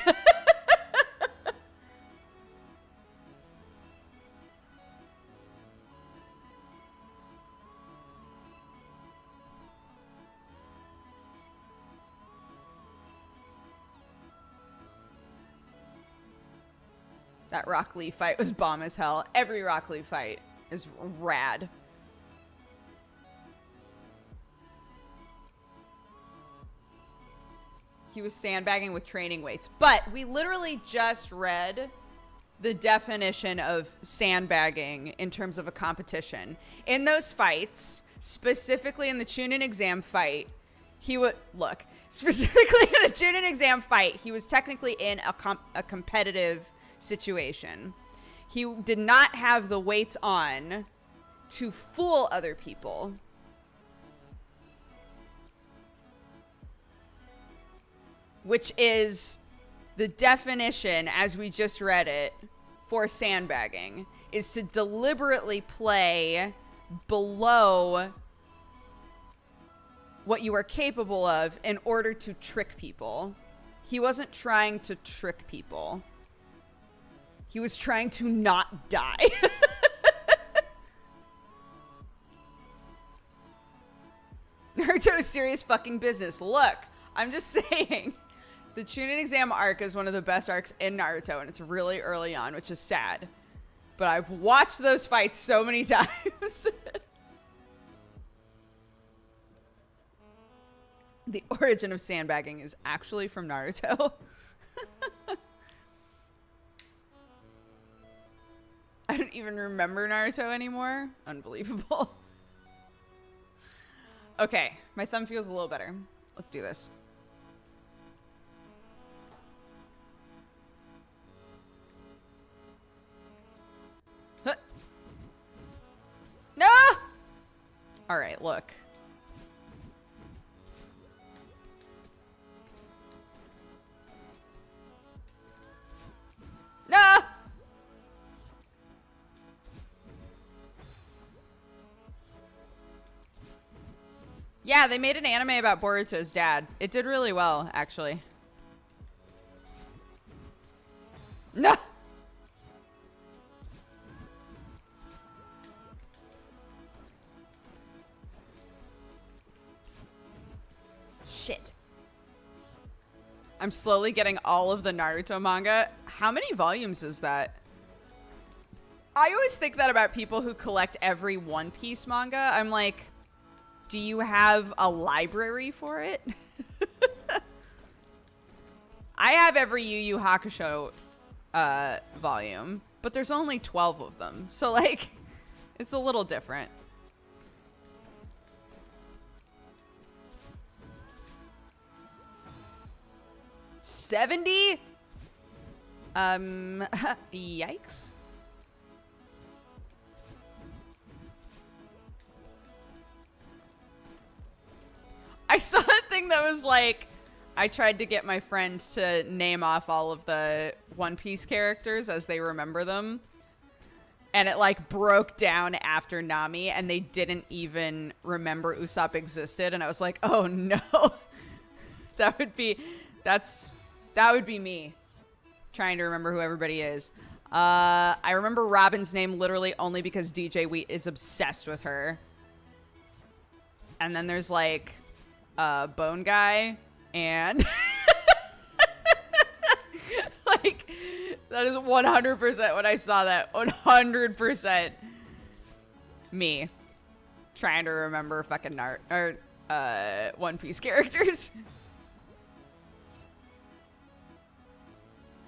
That Rock Lee fight was bomb as hell. Every Rock Lee fight is rad. He was sandbagging with training weights. But we literally just read the definition of sandbagging in terms of a competition. In those fights, specifically in the Chunin exam fight, specifically in the Chunin exam fight, he was technically in a competitive situation. He did not have the weights on to fool other people. Which is the definition, as we just read it, for sandbagging, is to deliberately play below what you are capable of in order to trick people. He wasn't trying to trick people. He was trying to not die. Naruto is serious fucking business. Look, I'm just saying. The Chunin exam arc is one of the best arcs in Naruto, and it's really early on, which is sad. But I've watched those fights so many times. The origin of sandbagging is actually from Naruto. I don't even remember Naruto anymore. Unbelievable. Okay, my thumb feels a little better. Let's do this. Huh. No! All right, look. No! Yeah, they made an anime about Boruto's dad. It did really well, actually. No! Shit. I'm slowly getting all of the Naruto manga. How many volumes is that? I always think that about people who collect every One Piece manga. I'm like, do you have a library for it? I have every Yu Yu Hakusho volume, but there's only 12 of them. So, like, it's a little different. $70? Yikes. I saw a thing that was like, I tried to get my friend to name off all of the One Piece characters as they remember them. And it like broke down after Nami and they didn't even remember Usopp existed. And I was like, oh no. that would be me trying to remember who everybody is. I remember Robin's name literally only because DJ Wheat is obsessed with her. And then there's like Bone Guy and like that is 100% when I saw that. 100% me trying to remember fucking One Piece characters.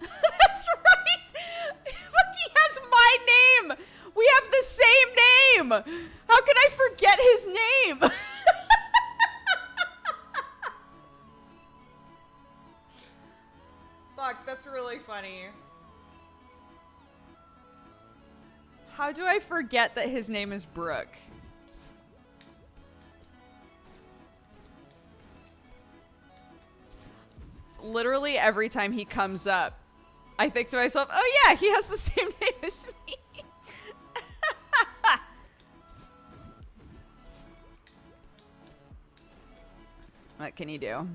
That's right. Look, he has my name. We have the same name. How can I forget his name? Fuck, that's really funny. How do I forget that his name is Brooke? Literally every time he comes up, I think to myself, oh yeah, he has the same name as me. What can you do?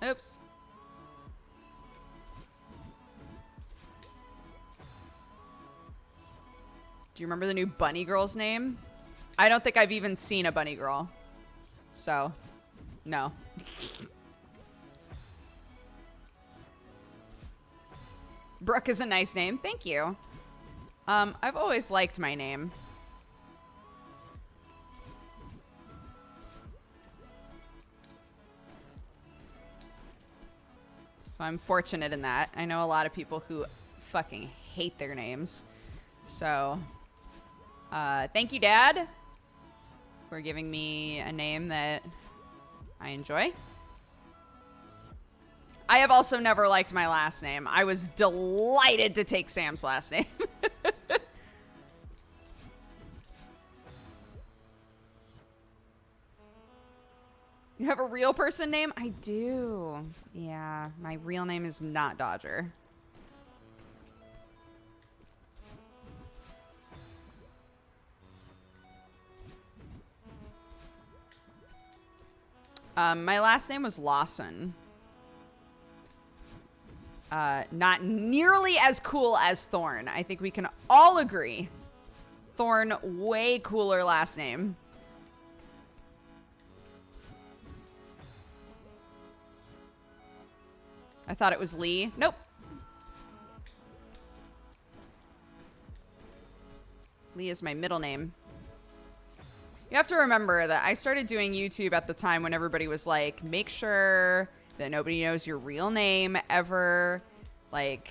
Oops. Do you remember the new bunny girl's name? I don't think I've even seen a bunny girl. So, no. Brooke is a nice name. Thank you. I've always liked my name. So I'm fortunate in that. I know a lot of people who fucking hate their names. So, thank you, Dad, for giving me a name that I enjoy. I have also never liked my last name. I was delighted to take Sam's last name. You have a real person name? I do. Yeah, my real name is not Dodger. My last name was Lawson. Not nearly as cool as Thorn. I think we can all agree Thorn, way cooler last name. I thought it was Lee. Nope. Lee is my middle name. You have to remember that I started doing YouTube at the time when everybody was like, make sure that nobody knows your real name ever. Like,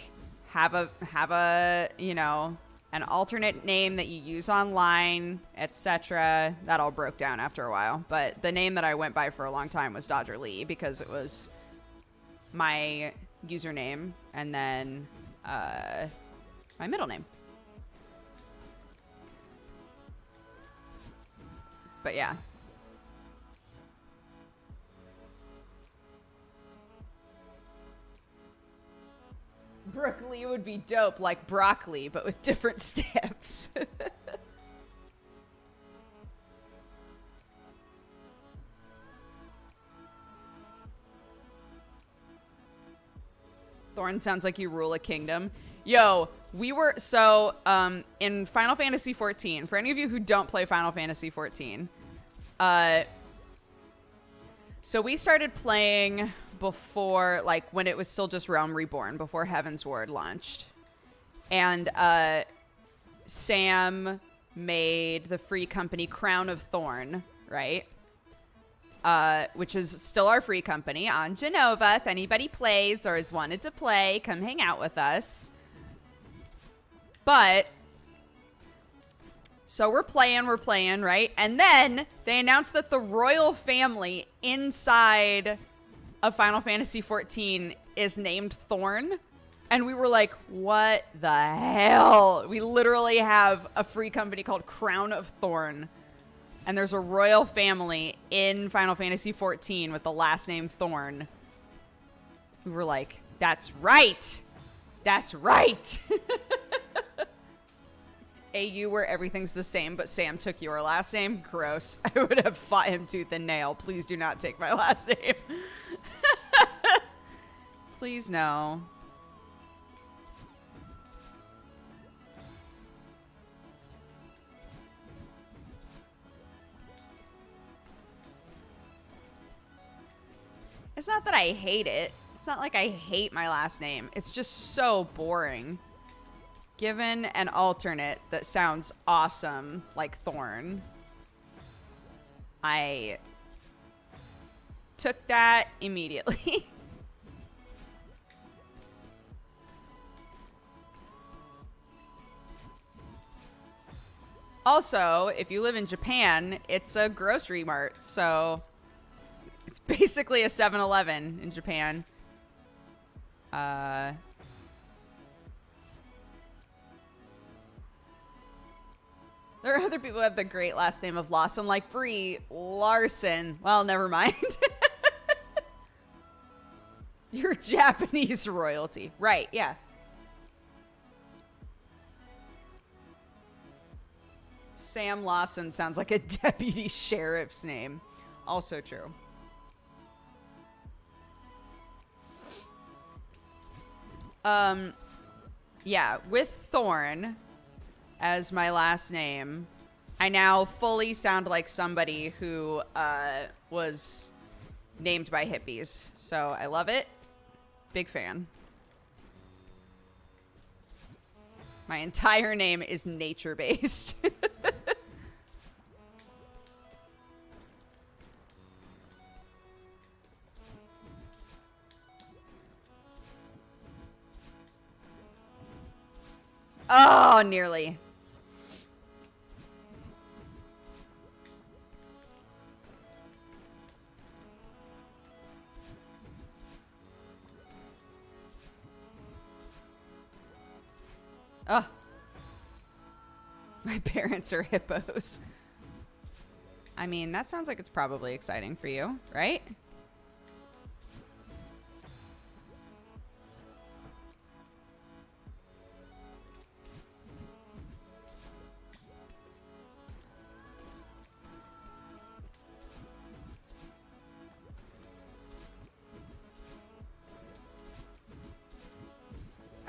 have a, you know, an alternate name that you use online, etc. That all broke down after a while. But the name that I went by for a long time was Dodger Lee because it was my username and then my middle name. But yeah. Broccoli would be dope, like broccoli, but with different steps. Thorn sounds like you rule a kingdom. Yo, we were, so, in Final Fantasy XIV, for any of you who don't play Final Fantasy XIV, so we started playing before, like, when it was still just Realm Reborn, before Heaven's Ward launched. And, Sam made the free company Crown of Thorn, right? Which is still our free company on Genova. If anybody plays or has wanted to play, come hang out with us. But, so we're playing, right? And then they announced that the royal family inside of Final Fantasy XIV is named Thorn. And we were like, what the hell? We literally have a free company called Crown of Thorn. And there's a royal family in Final Fantasy XIV with the last name Thorn. We were like, that's right. That's right. AU where everything's the same, but Sam took your last name? Gross. I would have fought him tooth and nail. Please do not take my last name. Please no. It's not that I hate it. It's not like I hate my last name. It's just so boring. Given an alternate that sounds awesome, like Thorn, I took that immediately. Also, if you live in Japan, it's a grocery mart, so it's basically a 7-Eleven in Japan. There are other people who have the great last name of Lawson, like Brie Larson. Well, never mind. You're Japanese royalty. Right, yeah. Sam Lawson sounds like a deputy sheriff's name. Also true. Yeah, with Thorn as my last name, I now fully sound like somebody who was named by hippies. So I love it. Big fan. My entire name is nature-based. Oh, nearly. Oh. My parents are hippos. I mean, that sounds like it's probably exciting for you, right?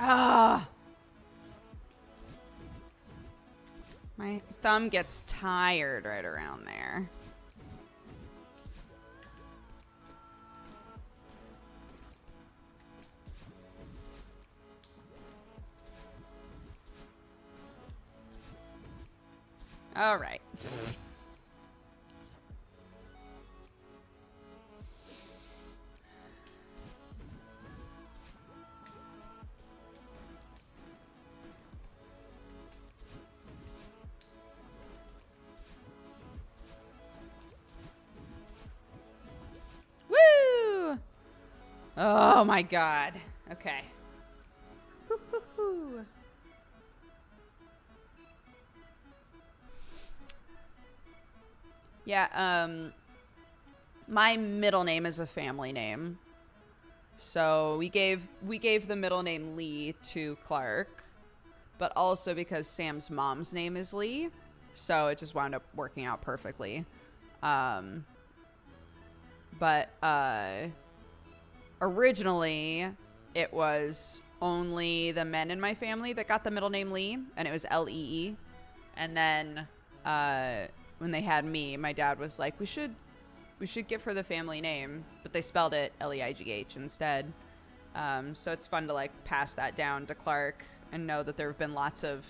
Ah. My thumb gets tired right around there. All right. Woo! Oh my god. Okay. Woo-hoo-hoo. Yeah, my middle name is a family name. So we gave the middle name Lee to Clark, but also because Sam's mom's name is Lee, so it just wound up working out perfectly. But originally it was only the men in my family that got the middle name Lee, and it was Lee. And then when they had me, my dad was like, we should give her the family name, but they spelled it Leigh instead. So it's fun to like pass that down to Clark and know that there have been lots of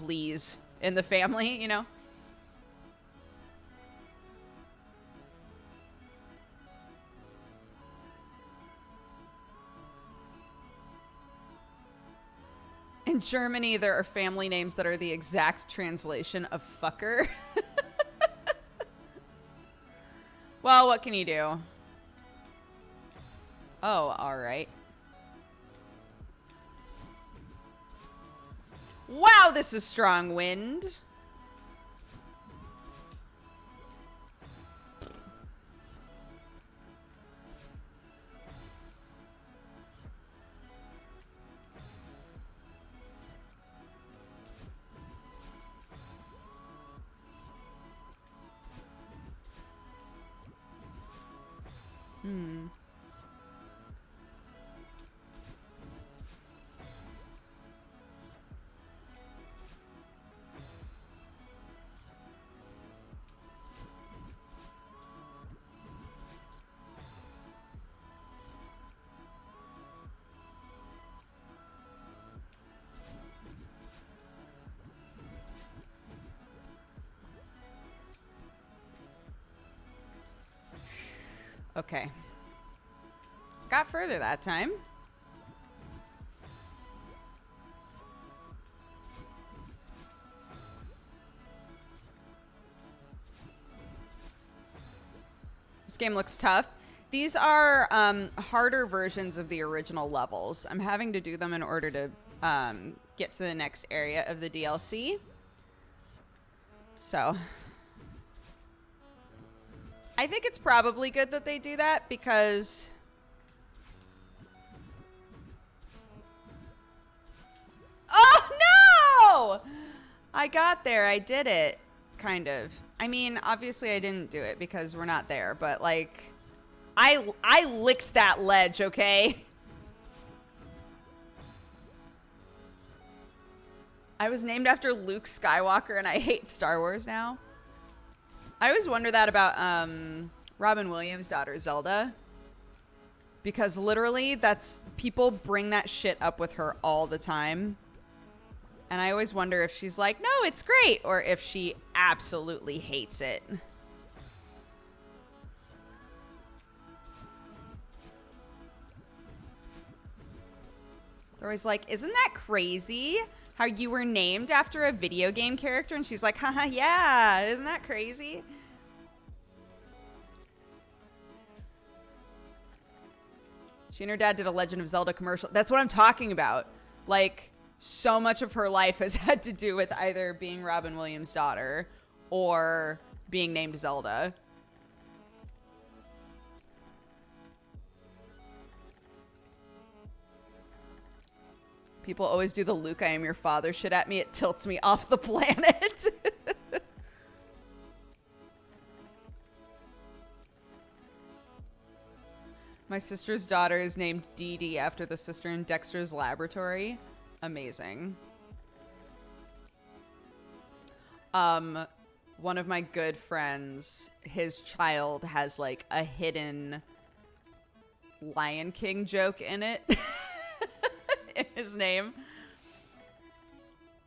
Lees in the family, you know. In Germany, there are family names that are the exact translation of fucker. Well, what can you do? Oh, alright. Wow, this is strong wind. Okay. Got further that time. This game looks tough. These are harder versions of the original levels. I'm having to do them in order to get to the next area of the DLC. So I think it's probably good that they do that because oh no! I got there. I did it. Kind of. I mean, obviously I didn't do it because we're not there, but like I licked that ledge, okay? I was named after Luke Skywalker and I hate Star Wars now. I always wonder that about Robin Williams' daughter Zelda, because literally that's people bring that shit up with her all the time, and I always wonder if she's like, no, it's great, or if she absolutely hates it. They're always like, isn't that crazy? How you were named after a video game character? And she's like, haha, yeah, isn't that crazy? She and her dad did a Legend of Zelda commercial. That's what I'm talking about. Like, so much of her life has had to do with either being Robin Williams' daughter or being named Zelda. People always do the Luke, I am your father shit at me. It tilts me off the planet. My sister's daughter is named Dee Dee after the sister in Dexter's Laboratory. Amazing. Um, one of my good friends, his child has like a hidden Lion King joke in it in his name,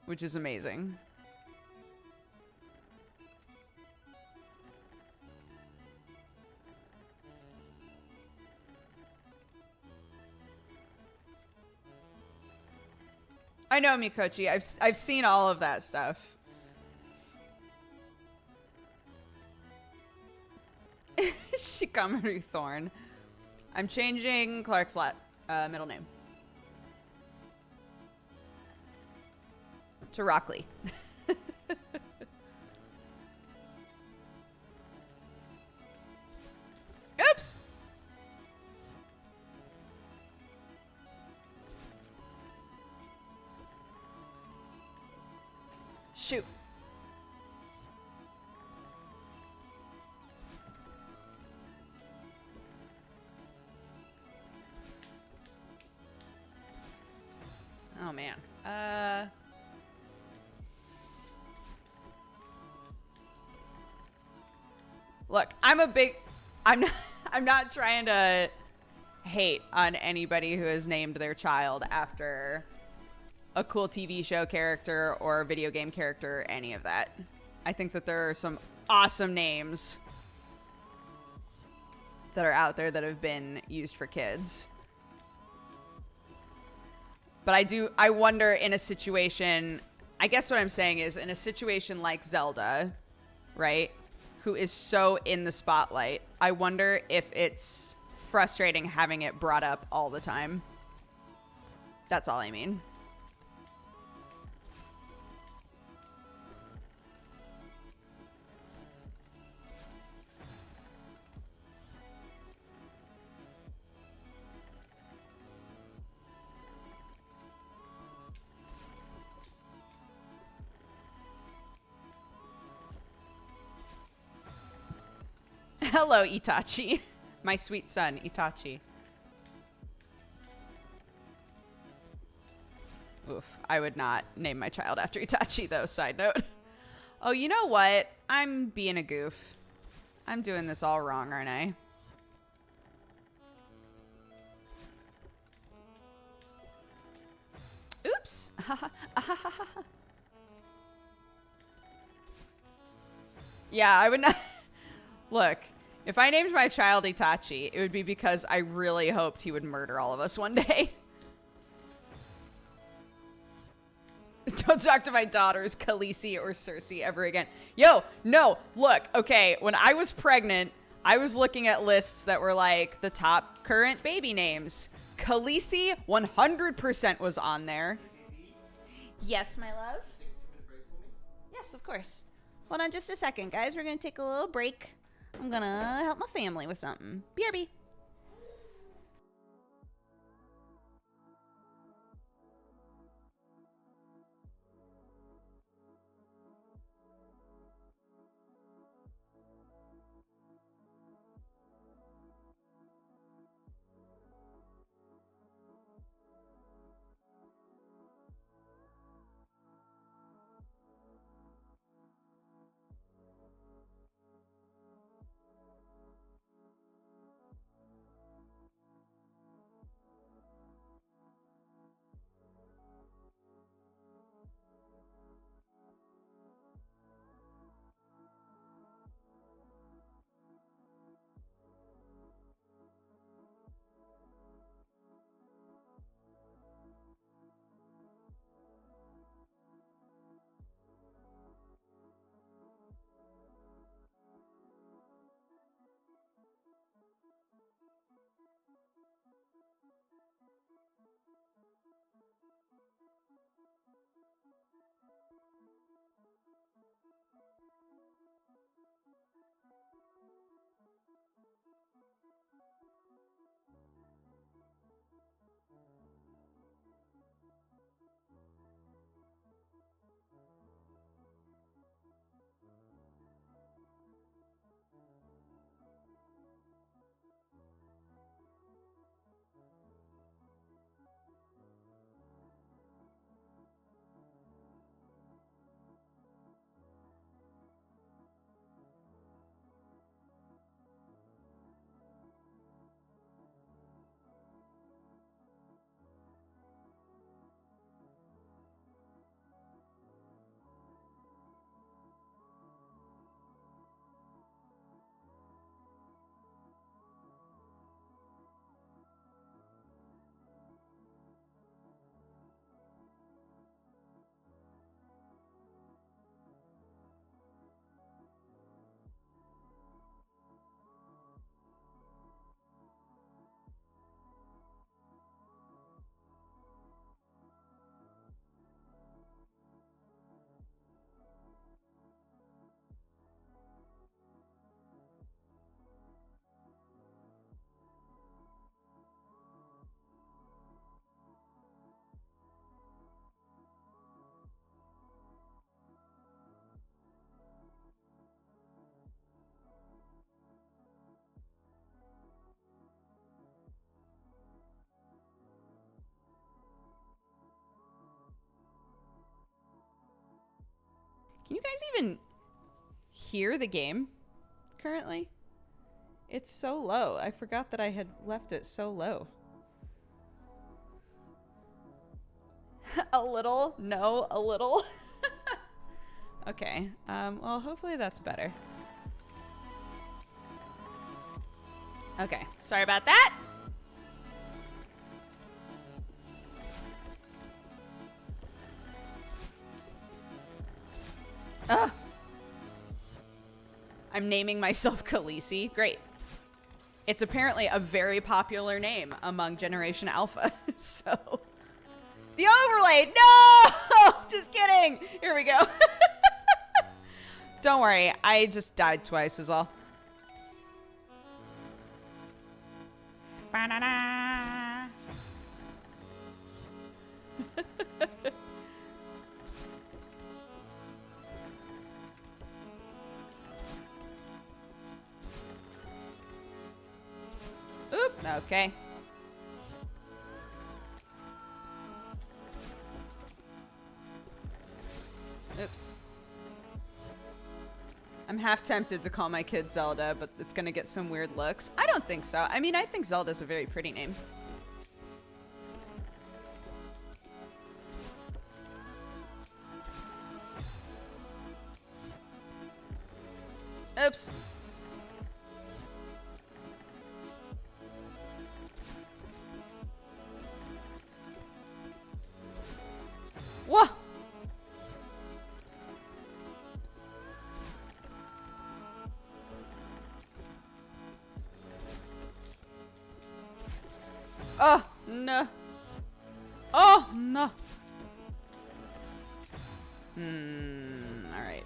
which is amazing. I know, Mikochi. I've seen all of that stuff. Shikamaru Thorn. I'm changing Clark's middle name to Rockley. Oops. Shoot. Oh man. Look, I'm not trying to hate on anybody who has named their child after a cool TV show character or video game character or any of that. I think that there are some awesome names that are out there that have been used for kids. But I wonder in a situation, I guess what I'm saying is in a situation like Zelda, right? Who is so in the spotlight, I wonder if it's frustrating having it brought up all the time. That's all I mean. Hello, Itachi. My sweet son, Itachi. Oof, I would not name my child after Itachi, though, side note. Oh, you know what? I'm being a goof. I'm doing this all wrong, aren't I? Oops. Yeah, I would not... Look, if I named my child Itachi, it would be because I really hoped he would murder all of us one day. Don't talk to my daughters, Khaleesi or Cersei, ever again. Yo, no, look, okay, when I was pregnant, I was looking at lists that were like the top current baby names. Khaleesi 100% was on there. Yes, my love? Take a 2-minute break for me. Yes, of course. Hold on just a second, guys. We're going to take a little break. I'm going to help my family with something. BRB. Can you guys even hear the game currently? It's so low. I forgot that I had left it so low. A little? No, a little. Okay. Well, hopefully that's better. Okay. Sorry about that. Ugh. I'm naming myself Khaleesi. Great. It's apparently a very popular name among Generation Alpha. So, the overlay. No! Just kidding. Here we go. Don't worry. I just died twice is all. Ba-da-da. Oop, okay. Oops. I'm half tempted to call my kid Zelda, but it's gonna get some weird looks. I don't think so. I mean, I think Zelda's a very pretty name. Oops. Whoa! Oh, no. Oh, no. All right.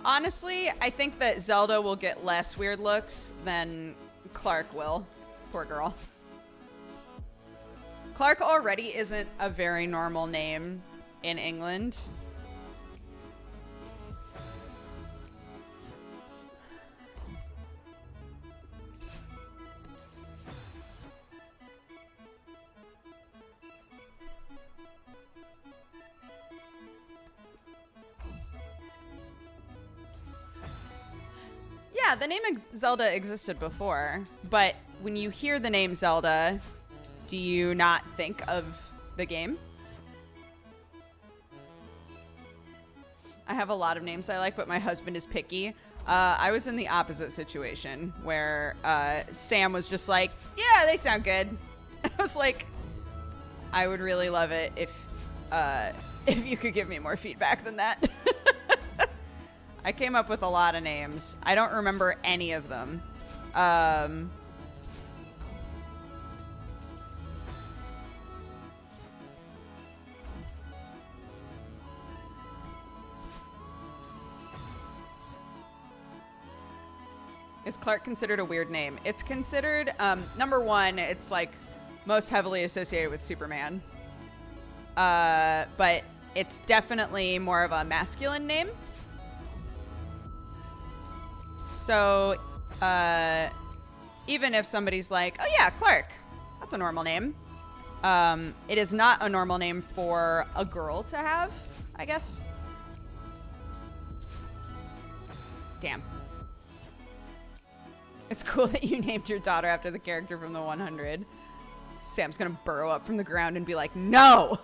Honestly, I think that Zelda will get less weird looks than Clark will. Poor girl. Clark already isn't a very normal name in England. Yeah, the name Zelda existed before, but when you hear the name Zelda, do you not think of the game? I have a lot of names I like, but my husband is picky. I was in the opposite situation where Sam was just like, yeah, they sound good. I was like, I would really love it if you could give me more feedback than that. I came up with a lot of names. I don't remember any of them. Is Clark considered a weird name? It's considered, number one, it's like most heavily associated with Superman. But it's definitely more of a masculine name. So, even if somebody's like, oh yeah, Clark, that's a normal name. It is not a normal name for a girl to have, I guess. Damn. It's cool that you named your daughter after the character from the 100. Sam's gonna burrow up from the ground and be like, no!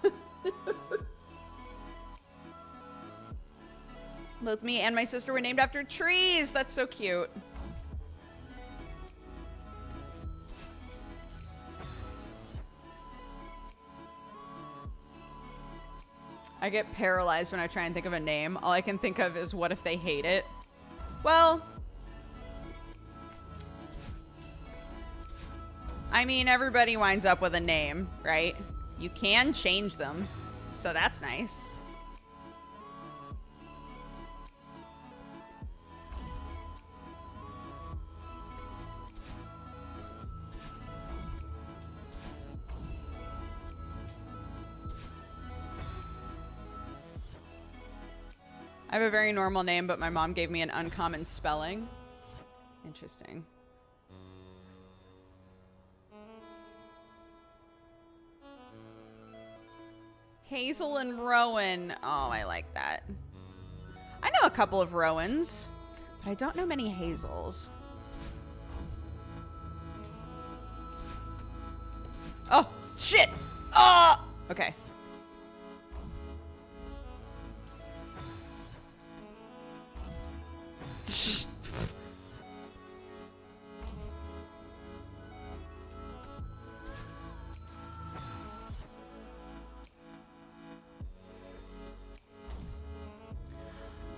Both me and my sister were named after trees. That's so cute. I get paralyzed when I try and think of a name. All I can think of is what if they hate it? Well, I mean, everybody winds up with a name, right? You can change them, so that's nice. I have a very normal name, but my mom gave me an uncommon spelling. Interesting. Hazel and Rowan. Oh, I like that. I know a couple of Rowans, but I don't know many Hazels. Oh, shit! Ah! Okay.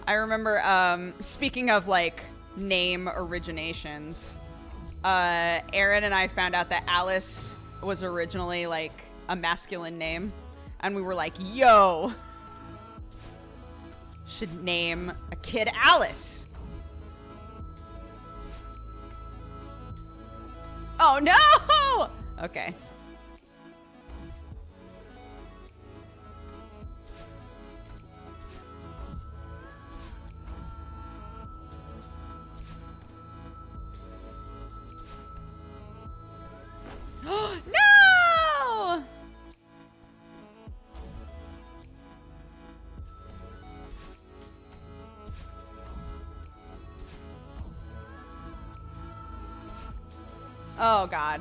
I remember, speaking of, like, name originations, Aaron and I found out that Alice was originally, like, a masculine name. And we were like, yo! Should name a kid Alice! Oh, no! Okay. No! Oh, God.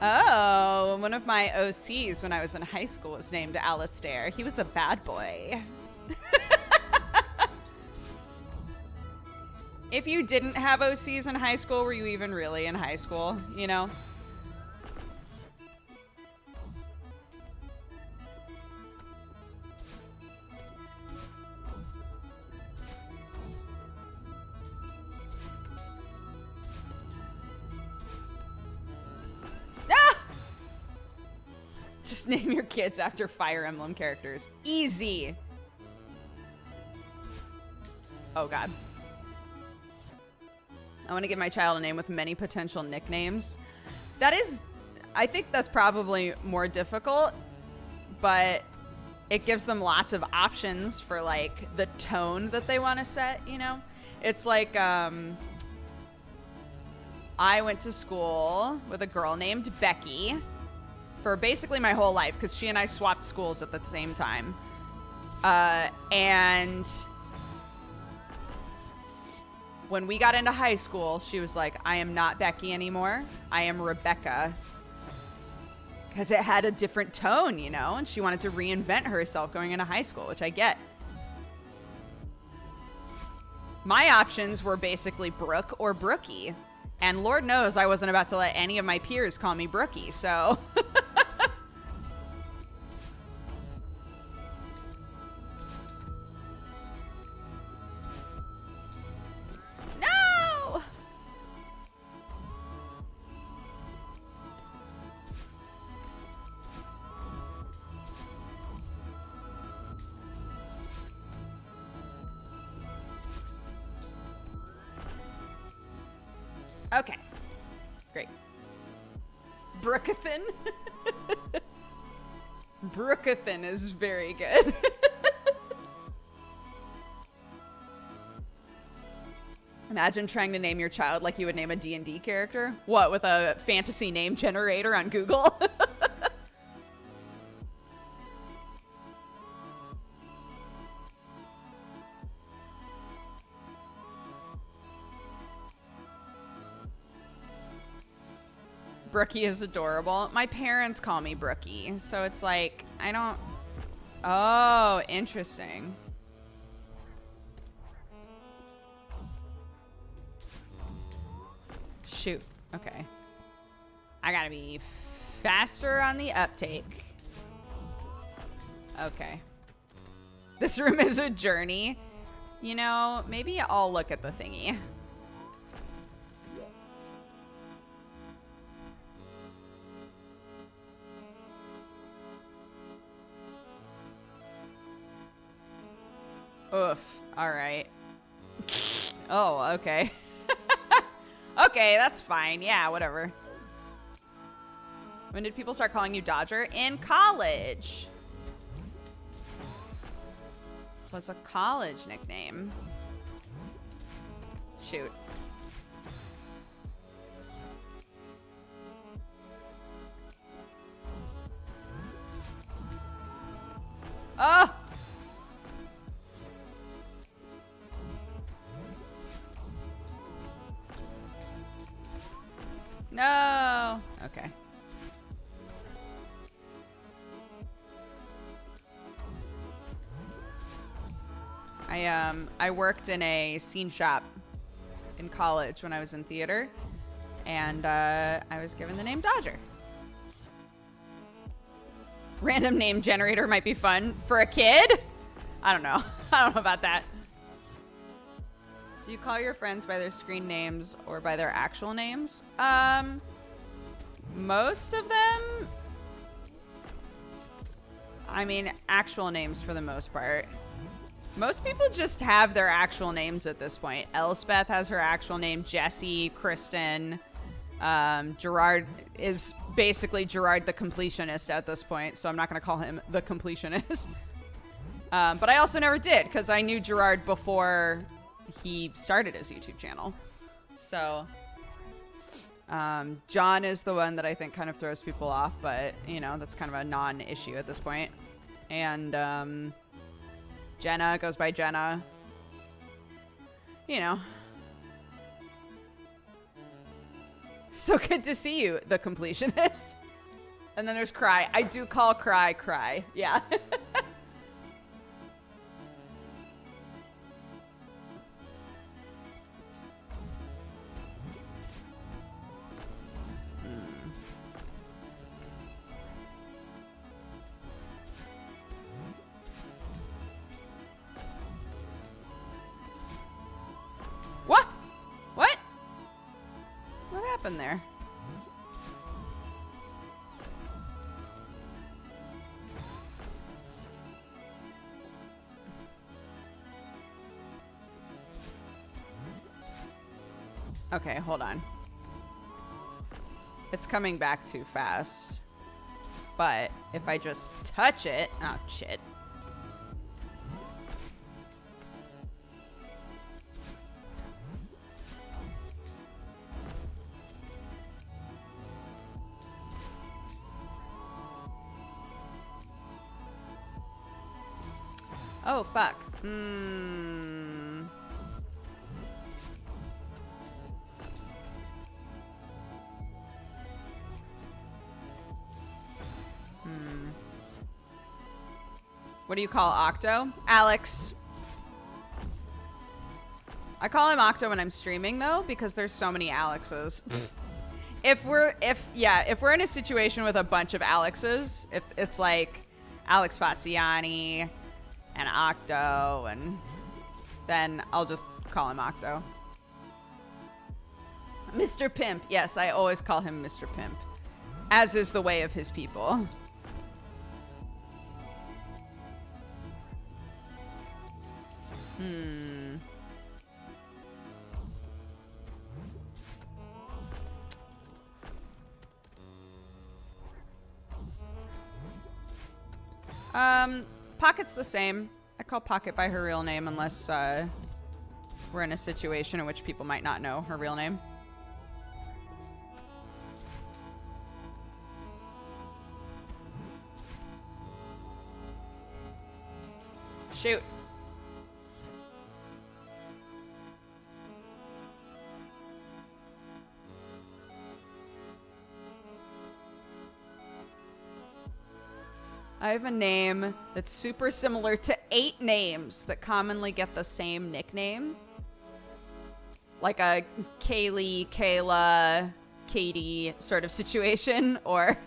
Oh, one of my OCs when I was in high school was named Alistair. He was a bad boy. If you didn't have OCs in high school, were you even really in high school, you know? Ah! Just name your kids after Fire Emblem characters. Easy. Oh, God. I want to give my child a name with many potential nicknames. That is, I think that's probably more difficult, but it gives them lots of options for, like, the tone that they want to set, you know? It's like, I went to school with a girl named Becky for basically my whole life, because she and I swapped schools at the same time. And when we got into high school, she was like, I am not Becky anymore. I am Rebecca. Because it had a different tone, you know? And she wanted to reinvent herself going into high school, which I get. My options were basically Brooke or Brookie. And Lord knows I wasn't about to let any of my peers call me Brookie, so... No! Okay. Great. Brookathan? Brookathan is very good. Imagine trying to name your child like you would name a D&D character. What, with a fantasy name generator on Google? Brookie is adorable. My parents call me Brookie, so it's like, I don't... Oh, interesting. Shoot. Okay. I gotta be faster on the uptake. Okay. This room is a journey. You know, maybe I'll look at the thingy. Oof. All right. Oh, okay. Okay, that's fine. Yeah, whatever. When did people start calling you Dodger? In college. Was a college nickname. Shoot. Oh! No! Okay. I worked in a scene shop in college when I was in theater, and I was given the name Dodger. Random name generator might be fun for a kid. I don't know. I don't know about that. Do you call your friends by their screen names or by their actual names? Most of them, I mean, actual names for the most part. Most people just have their actual names at this point. Elspeth has her actual name. Jessie, Kristen, Gerard is basically Gerard the completionist at this point, so I'm not going to call him the completionist. But I also never did, because I knew Gerard before he started his YouTube channel. So John is the one that I think kind of throws people off, but, you know, that's kind of a non-issue at this point. And Jenna goes by Jenna. You know. So good to see you, the completionist. And then there's Cry. I do call Cry Cry. Yeah. What? What? What happened there? Okay, hold on. It's coming back too fast. But if I just touch it... Oh, shit. Oh, fuck. What do you call Octo? Alex. I call him Octo when I'm streaming, though, because there's so many Alexes. If we're in a situation with a bunch of Alexes, if it's like Alex Faziani and Octo, and then I'll just call him Octo. Mr. Pimp. Yes, I always call him Mr. Pimp, as is the way of his people. Pocket's the same. I call Pocket by her real name unless we're in a situation in which people might not know her real name. Shoot. I have a name that's super similar to 8 names that commonly get the same nickname. Like a Kaylee, Kayla, Katie sort of situation, or...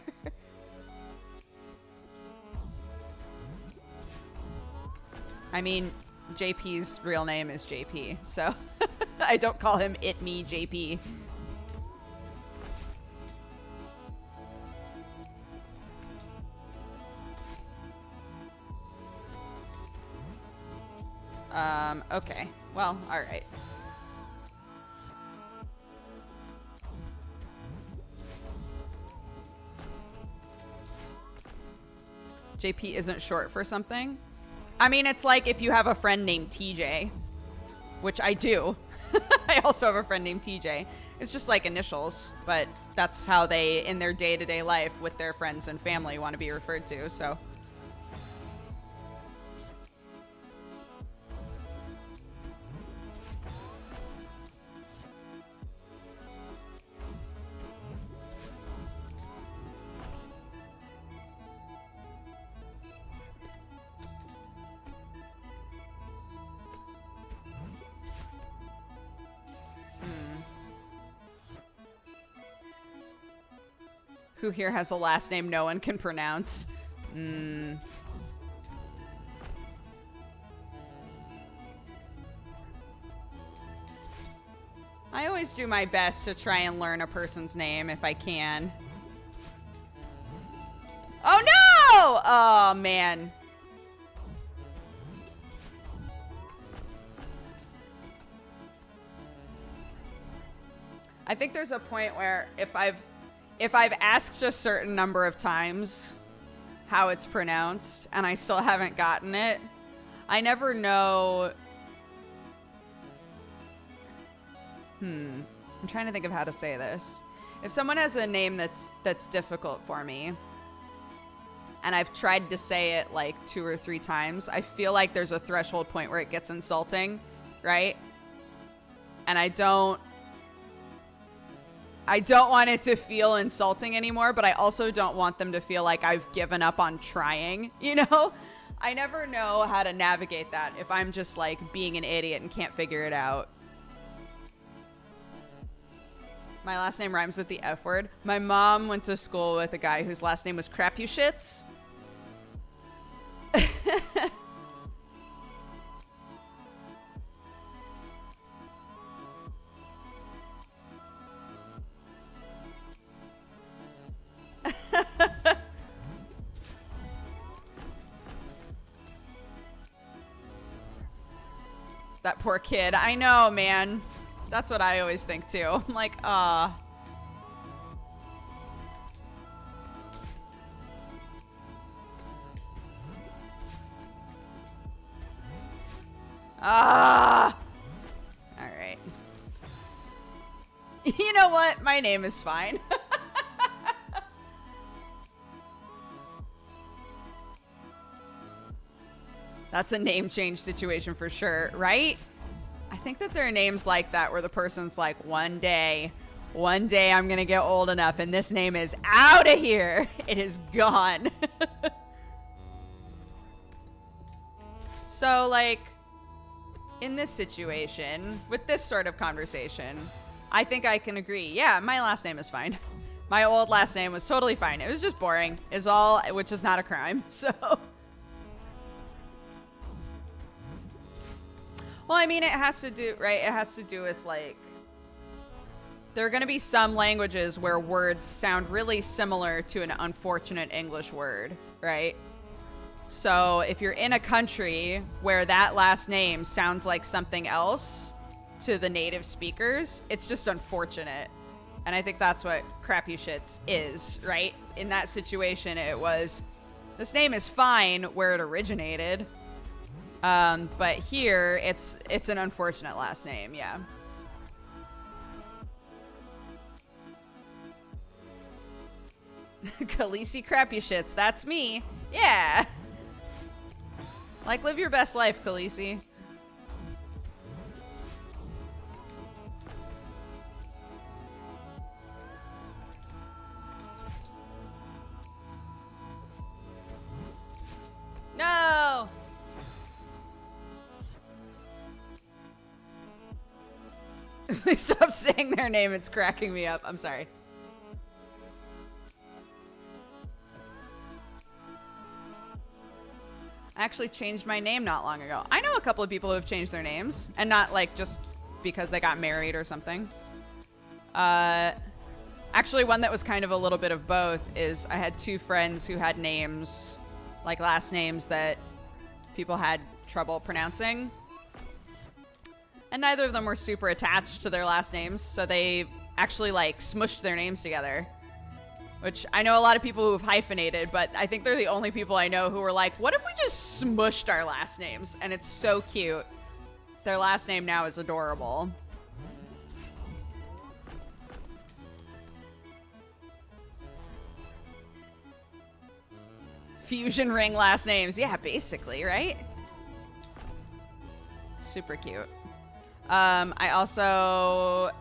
I mean, JP's real name is JP, so I don't call him It Me JP. Okay. Well, alright. JP isn't short for something? I mean, it's like if you have a friend named TJ, which I do. I also have a friend named TJ. It's just like initials, but that's how they, in their day-to-day life with their friends and family, want to be referred to, so... Who here has a last name no one can pronounce? I always do my best to try and learn a person's name if I can. Oh no! Oh man. I think there's a point where if I've asked a certain number of times how it's pronounced and I still haven't gotten it, I never know. I'm trying to think of how to say this. If someone has a name that's difficult for me and I've tried to say it like 2 or 3 times, I feel like there's a threshold point where it gets insulting, right? And I don't want it to feel insulting anymore, but I also don't want them to feel like I've given up on trying, you know? I never know how to navigate that if I'm just like being an idiot and can't figure it out. My last name rhymes with the F word. My mom went to school with a guy whose last name was Crap You Shits. That poor kid. I know, man. That's what I always think too. I'm like, ah. Ah. All right. You know what? My name is fine. That's a name change situation for sure, right? I think that there are names like that where the person's like, one day I'm going to get old enough and this name is out of here. It is gone. So, like, in this situation, with this sort of conversation, I think I can agree. Yeah, my last name is fine. My old last name was totally fine. It was just boring, is all, which is not a crime. So... Well, I mean, it has to do, right? It has to do with, like, there are going to be some languages where words sound really similar to an unfortunate English word, right? So if you're in a country where that last name sounds like something else to the native speakers, it's just unfortunate. And I think that's what Crap You Shits is, right? In that situation, it was, this name is fine where it originated. But here, it's an unfortunate last name, yeah. Khaleesi Crap You Shits, that's me. Yeah! Like, live your best life, Khaleesi. No! Please stop saying their name. It's cracking me up. I'm sorry. I actually changed my name not long ago. I know a couple of people who have changed their names. And not, like, just because they got married or something. Actually, one that was kind of a little bit of both is I had 2 friends who had names, like last names that people had trouble pronouncing. And neither of them were super attached to their last names, so they actually, like, smushed their names together. Which, I know a lot of people who have hyphenated, but I think they're the only people I know who were like, what if we just smushed our last names? And it's so cute. Their last name now is adorable. Fusion ring last names. Yeah, basically, right? Super cute. I also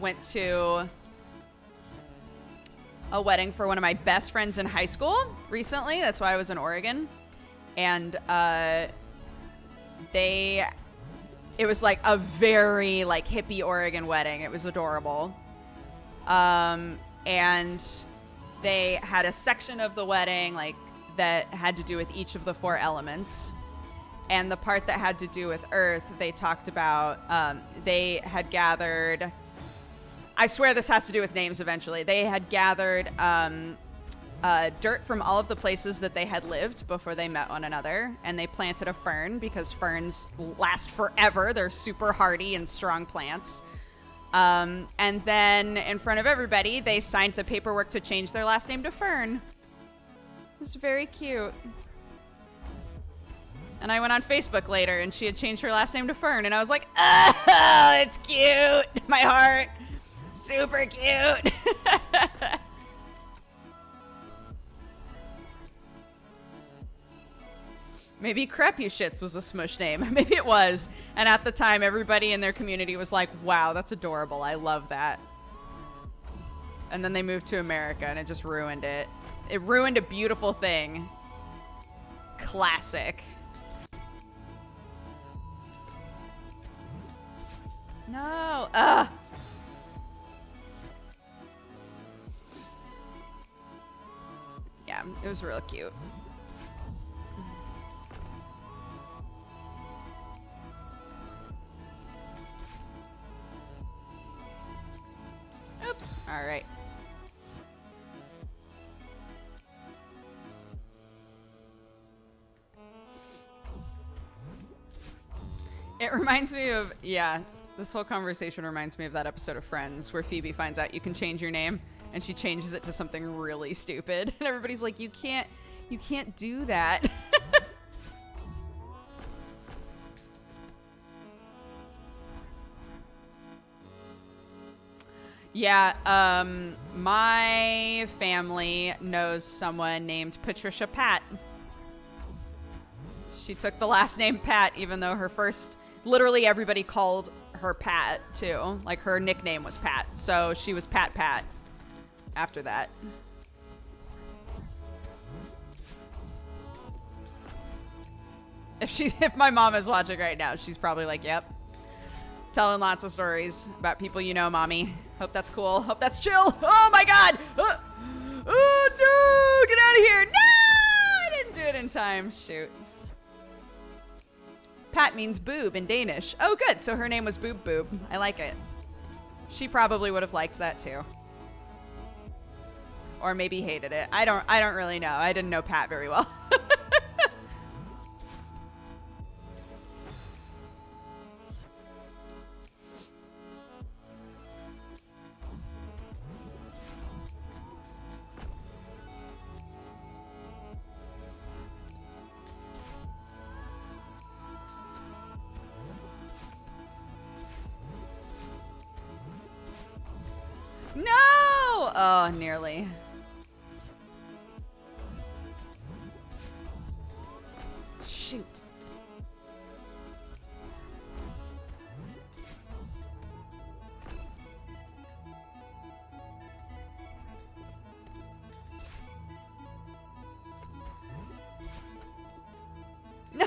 went to a wedding for one of my best friends in high school recently. That's why I was in Oregon. And it was like a very like hippie Oregon wedding. It was adorable. And they had a section of the wedding like that had to do with each of the 4 elements. And the part that had to do with earth, they talked about, they had gathered, I swear this has to do with names eventually. They had gathered dirt from all of the places that they had lived before they met one another. And they planted a fern because ferns last forever. They're super hardy and strong plants. And then in front of everybody, they signed the paperwork to change their last name to Fern. It was very cute. And I went on Facebook later, and she had changed her last name to Fern, and I was like, oh, it's cute. My heart. Super cute. Maybe Crepushitt's was a smush name. Maybe it was. And at the time, everybody in their community was like, wow, that's adorable. I love that. And then they moved to America, and it just ruined it. It ruined a beautiful thing. Classic. No. Ugh. Yeah, it was real cute. Oops. All right. It reminds me of, yeah, this whole conversation reminds me of that episode of Friends where Phoebe finds out you can change your name and she changes it to something really stupid. And everybody's like, you can't do that. Yeah, my family knows someone named Patricia Pat. She took the last name Pat, even though her first, literally everybody called her Pat too. Like her nickname was Pat, so she was Pat after that. If my mom is watching right now, she's probably like, yep. Telling lots of stories about people you know, mommy. Hope that's cool. Hope that's chill. Oh my god! Oh no! Get out of here! No! I didn't do it in time. Shoot. Pat means boob in Danish. Oh good, so her name was Boob Boob. I like it. She probably would have liked that too. Or maybe hated it. I don't really know. I didn't know Pat very well. No! Oh, nearly. Shoot. No,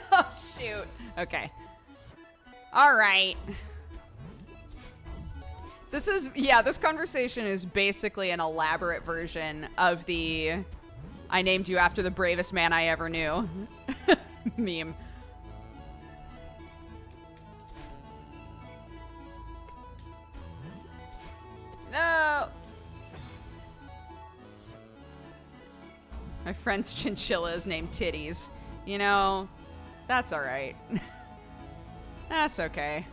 shoot. Okay. All right. This conversation is basically an elaborate version of the I named you after the bravest man I ever knew meme. No! My friend's chinchilla is named Titties. You know, that's alright. That's okay.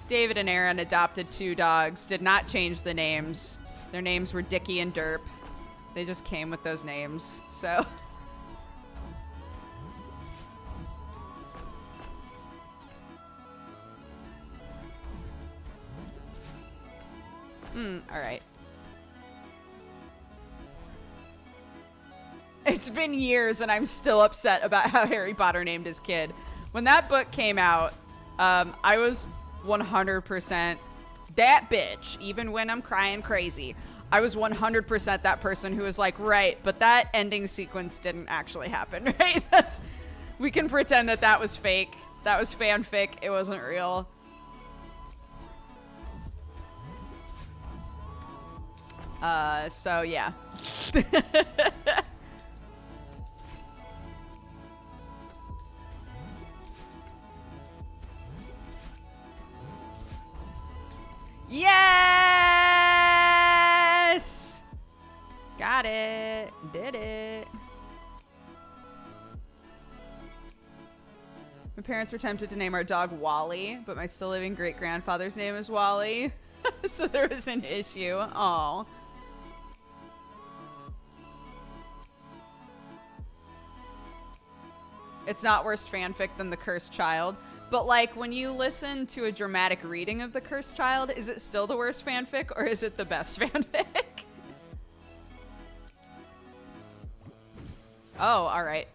David and Aaron adopted 2 dogs, did not change the names. Their names were Dickie and Derp. They just came with those names, so. Alright. It's been years and I'm still upset about how Harry Potter named his kid. When that book came out, I was 100% that bitch, even when I'm crying crazy. I was 100% that person who was like, right, but that ending sequence didn't actually happen, right? We can pretend that was fake. That was fanfic. It wasn't real. So yeah. Yes! Got it. Did it. My parents were tempted to name our dog Wally, but my still living great-grandfather's name is Wally. So there was an issue. Aw. It's not worse fanfic than The Cursed Child. But, like, when you listen to a dramatic reading of The Cursed Child, is it still the worst fanfic, or is it the best fanfic? Oh, alright.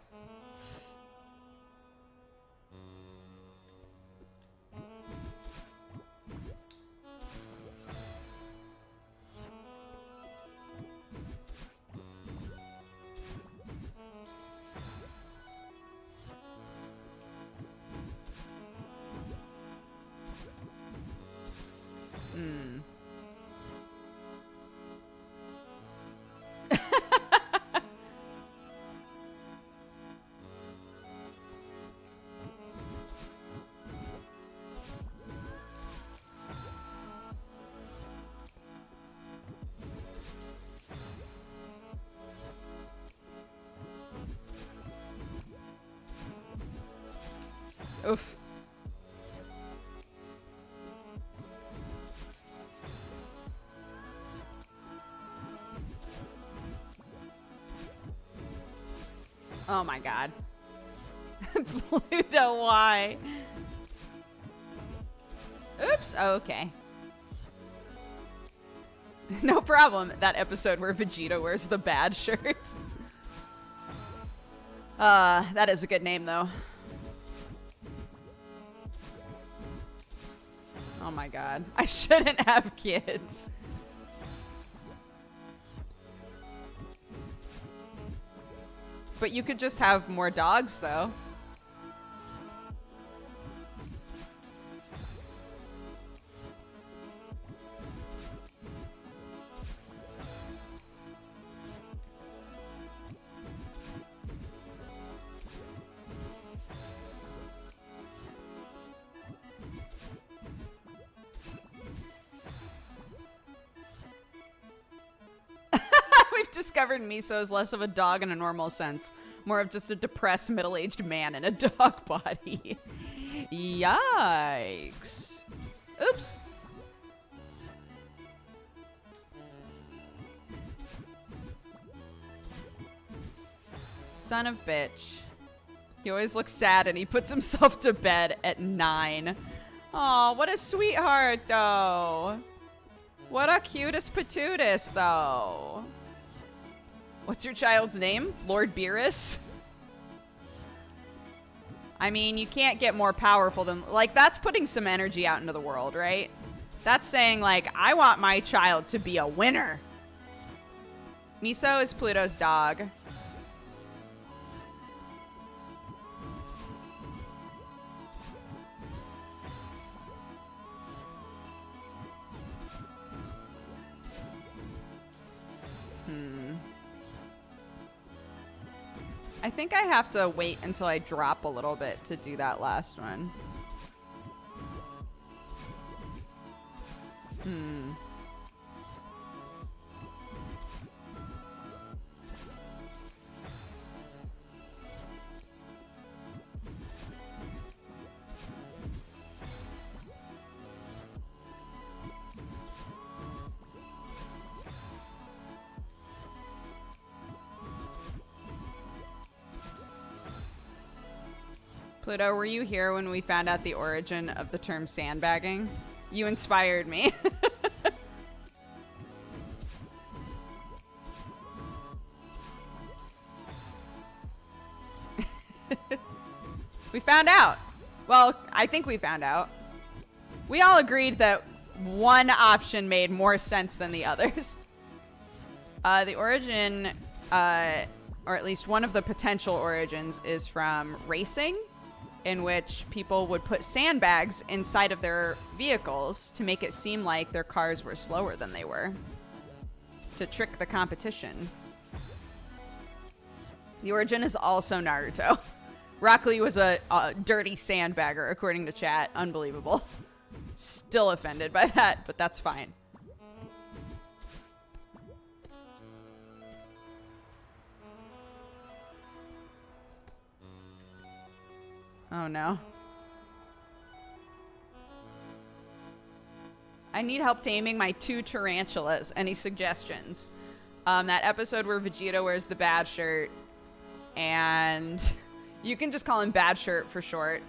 Oof. Oh my god. Pluto, why? Oops, okay. No problem. That episode where Vegeta wears the bad shirt. That is a good name though. Oh my god. I shouldn't have kids. But you could just have more dogs, though. We've discovered Miso is less of a dog in a normal sense. More of just a depressed middle-aged man in a dog body. Yikes. Oops. Son of bitch. He always looks sad and he puts himself to bed at 9. Aw, what a sweetheart, though. What a cutest patootus, though. What's your child's name? Lord Beerus? I mean, you can't get more powerful than... Like, that's putting some energy out into the world, right? That's saying, like, I want my child to be a winner. Miso is Pluto's dog. I think I have to wait until I drop a little bit to do that last one. Pluto, were you here when we found out the origin of the term sandbagging? You inspired me. We found out. Well, I think we found out. We all agreed that one option made more sense than the others. The origin, or at least one of the potential origins, is from racing, in which people would put sandbags inside of their vehicles to make it seem like their cars were slower than they were. to trick the competition. The origin is also Naruto. Rock Lee was a dirty sandbagger, according to chat. Unbelievable. Still offended by that, but that's fine. Oh no. I need help taming my 2 tarantulas. Any suggestions? That episode where Vegeta wears the bad shirt, and you can just call him Bad Shirt for short.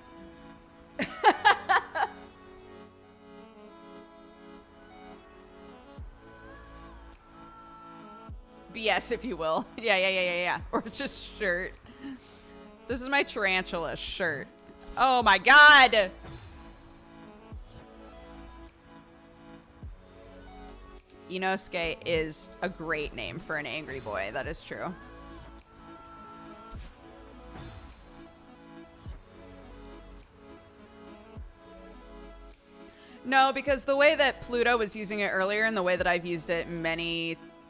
BS, if you will. Yeah. Or just shirt. This is my tarantula shirt. Oh my god! Inosuke is a great name for an angry boy. That is true. No, because the way that Pluto was using it earlier and the way that I've used it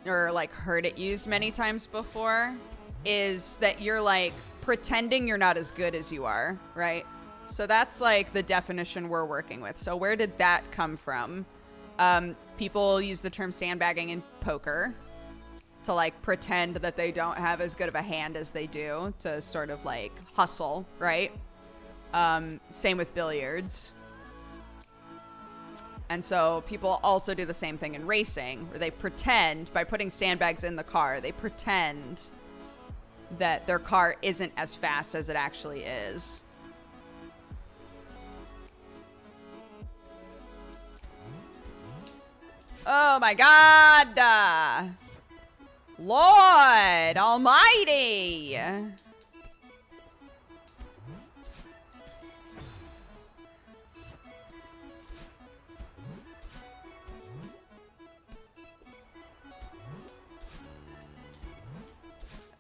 like heard it used many times before is that you're like pretending you're not as good as you are, right? So that's like the definition we're working with. So where did that come from? People use the term sandbagging in poker to like pretend that they don't have as good of a hand as they do to sort of like hustle, right? Same with billiards. And so people also do the same thing in racing, where they pretend, by putting sandbags in the car, they pretend that their car isn't as fast as it actually is. Oh my god! Lord Almighty!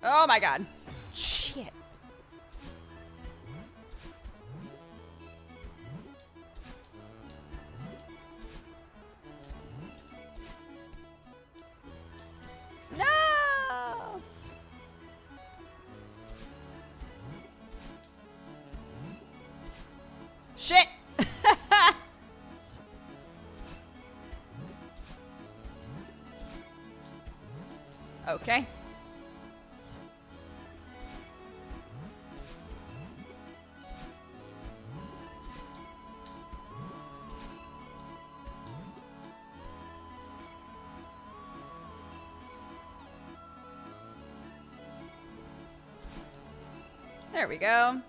Oh my god. Shit. No! Shit! Okay. There we go.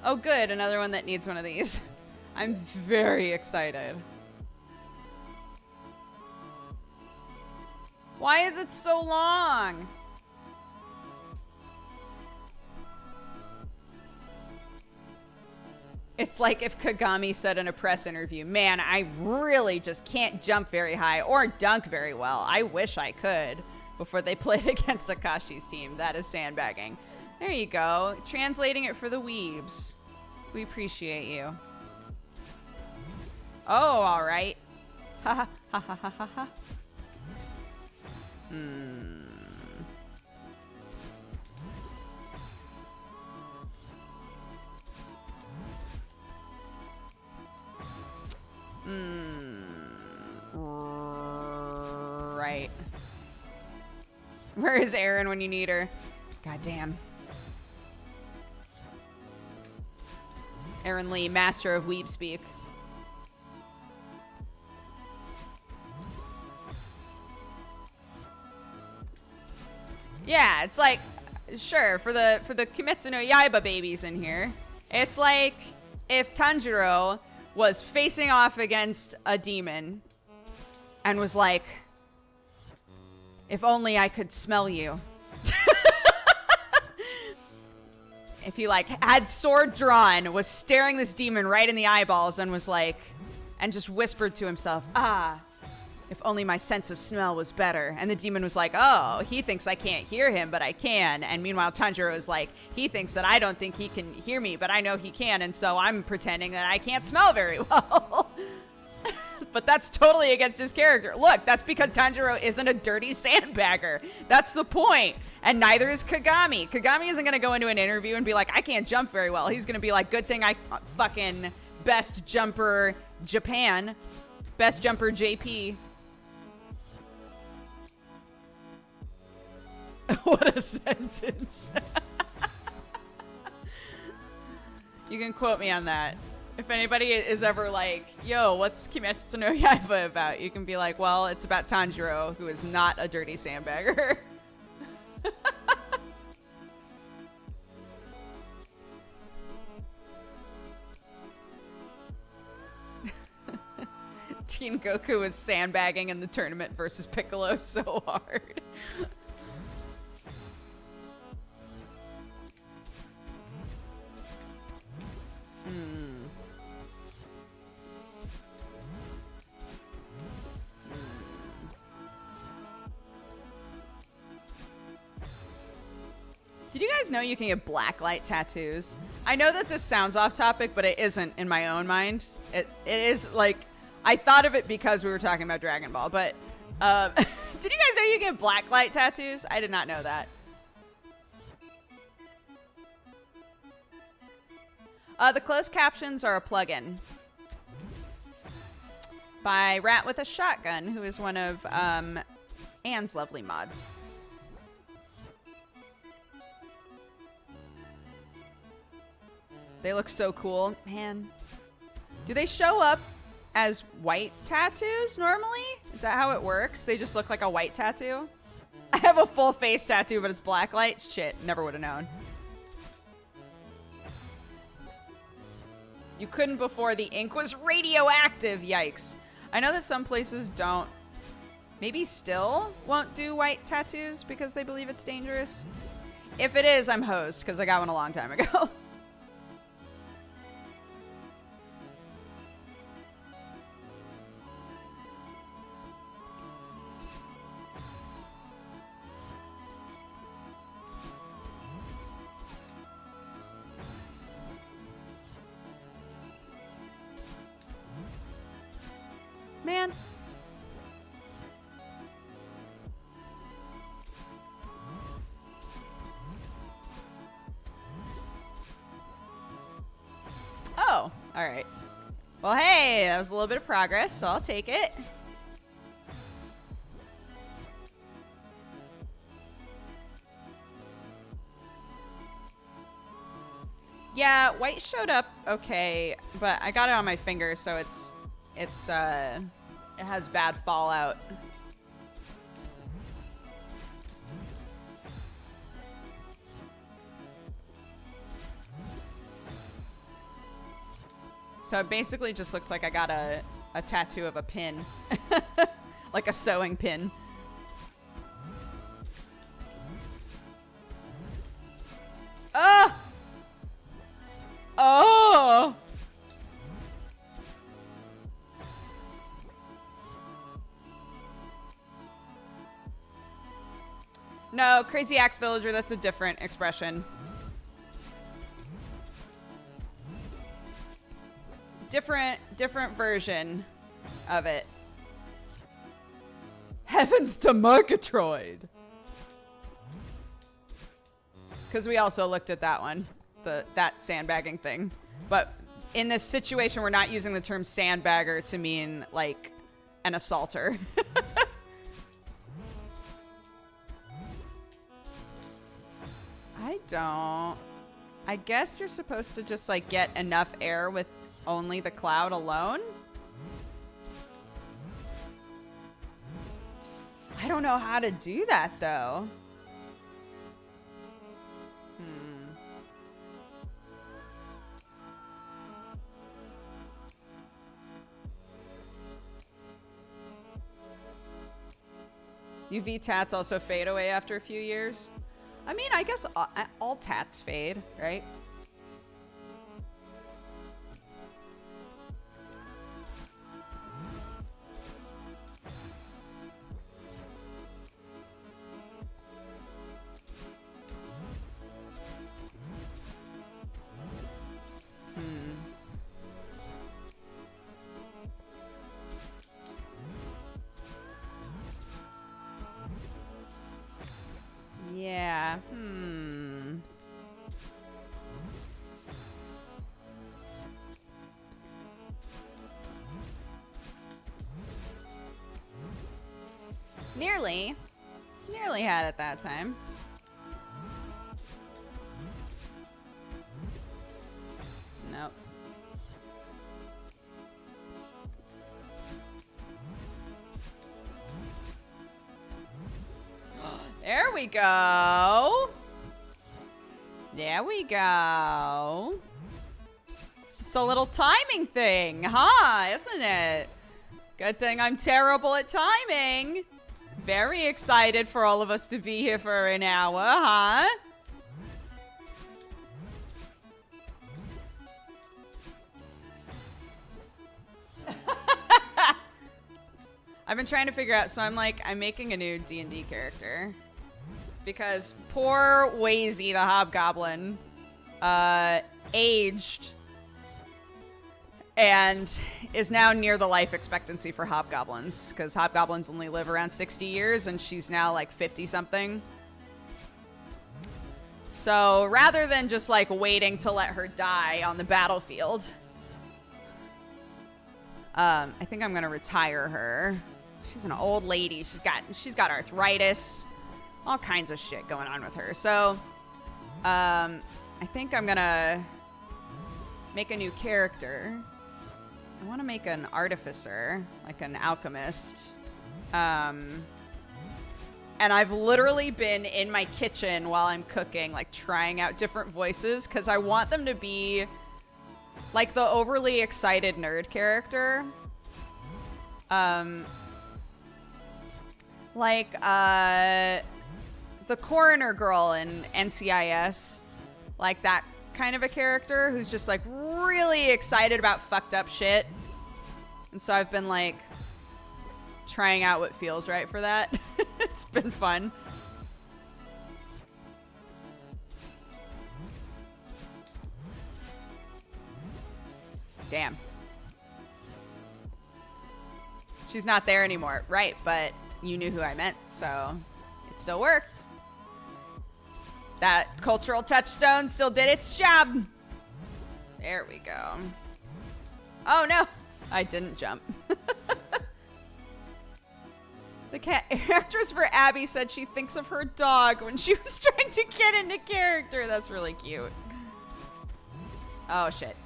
Oh, good. Another one that needs one of these. I'm very excited. Why is it so long? It's like if Kagami said in a press interview, man, I really just can't jump very high or dunk very well. I wish I could, before they played against Akashi's team. That is sandbagging. There you go. Translating it for the weebs. We appreciate you. Oh, all right. Ha ha ha ha ha ha ha. Right. Where is Erin when you need her? God damn. Erin Lee, master of weeb speak. Yeah, it's like, sure, for the Kimetsu no Yaiba babies in here, it's like if Tanjiro was facing off against a demon and was like, if only I could smell you. If he like had sword drawn, was staring this demon right in the eyeballs and was like, and just whispered to himself, if only my sense of smell was better. And the demon was like, oh, he thinks I can't hear him, but I can. And meanwhile, Tanjiro was like, he thinks that I don't think he can hear me, but I know he can. And so I'm pretending that I can't smell very well. But that's totally against his character. Look, that's because Tanjiro isn't a dirty sandbagger. That's the point. And neither is Kagami. Kagami isn't going to go into an interview and be like, I can't jump very well. He's going to be like, good thing I fucking best jumper Japan. Best jumper JP. What a sentence. You can quote me on that. If anybody is ever like, yo, what's Kimetsu no Yaiba about? You can be like, well, it's about Tanjiro, who is not a dirty sandbagger. Teen Goku is sandbagging in the tournament versus Piccolo so hard. Did you guys know you can get blacklight tattoos? I know that this sounds off topic, but it isn't in my own mind. It is like, I thought of it because we were talking about Dragon Ball, but did you guys know you can get blacklight tattoos? I did not know that. The closed captions are a plugin by Rat with a Shotgun, who is one of Anne's lovely mods. They look so cool. Man. Do they show up as white tattoos normally? Is that how it works? They just look like a white tattoo? I have a full face tattoo, but it's blacklight? Shit, never would have known. You couldn't before the ink was radioactive. Yikes. I know that some places don't, maybe still won't do white tattoos because they believe it's dangerous. If it is, I'm hosed because I got one a long time ago. Man. Oh, all right. Well, hey, that was a little bit of progress, so I'll take it. Yeah, white showed up okay, but I got it on my finger, so it has bad fallout. So it basically just looks like I got a tattoo of a pin. Like a sewing pin. Ah! Oh! No, Crazy Axe Villager, that's a different expression. Different version of it. Heavens to Murgatroyd! Because we also looked at that one. That sandbagging thing. But in this situation, we're not using the term sandbagger to mean, like, an assaulter. I guess you're supposed to just, like, get enough air with only the cloud alone? I don't know how to do that, though. UV tats also fade away after a few years. I mean, I guess all tats fade, right? Nearly. Nearly had it that time. Nope. There we go. There we go. It's just a little timing thing, huh? Isn't it? Good thing I'm terrible at timing. Very excited for all of us to be here for an hour, huh? I've been trying to figure out, so I'm making a new D&D character. Because poor Wazy, the hobgoblin, aged and is now near the life expectancy for hobgoblins. Because hobgoblins only live around 60 years, and she's now like 50-something. So rather than just like waiting to let her die on the battlefield, I think I'm gonna retire her. She's an old lady. She's got arthritis, all kinds of shit going on with her. So, I think I'm gonna make a new character. I want to make an artificer, like an alchemist. And I've literally been in my kitchen while I'm cooking, like trying out different voices because I want them to be like the overly excited nerd character. Like the coroner girl in NCIS, like that kind of a character who's just like really excited about fucked up shit. And so I've been like trying out what feels right for that. It's been fun. Damn. She's not there anymore. Right, but you knew who I meant, so it still worked. That cultural touchstone still did its job. There we go. Oh no, I didn't jump. The actress for Abby said she thinks of her dog when she was trying to get into character. That's really cute. Oh shit.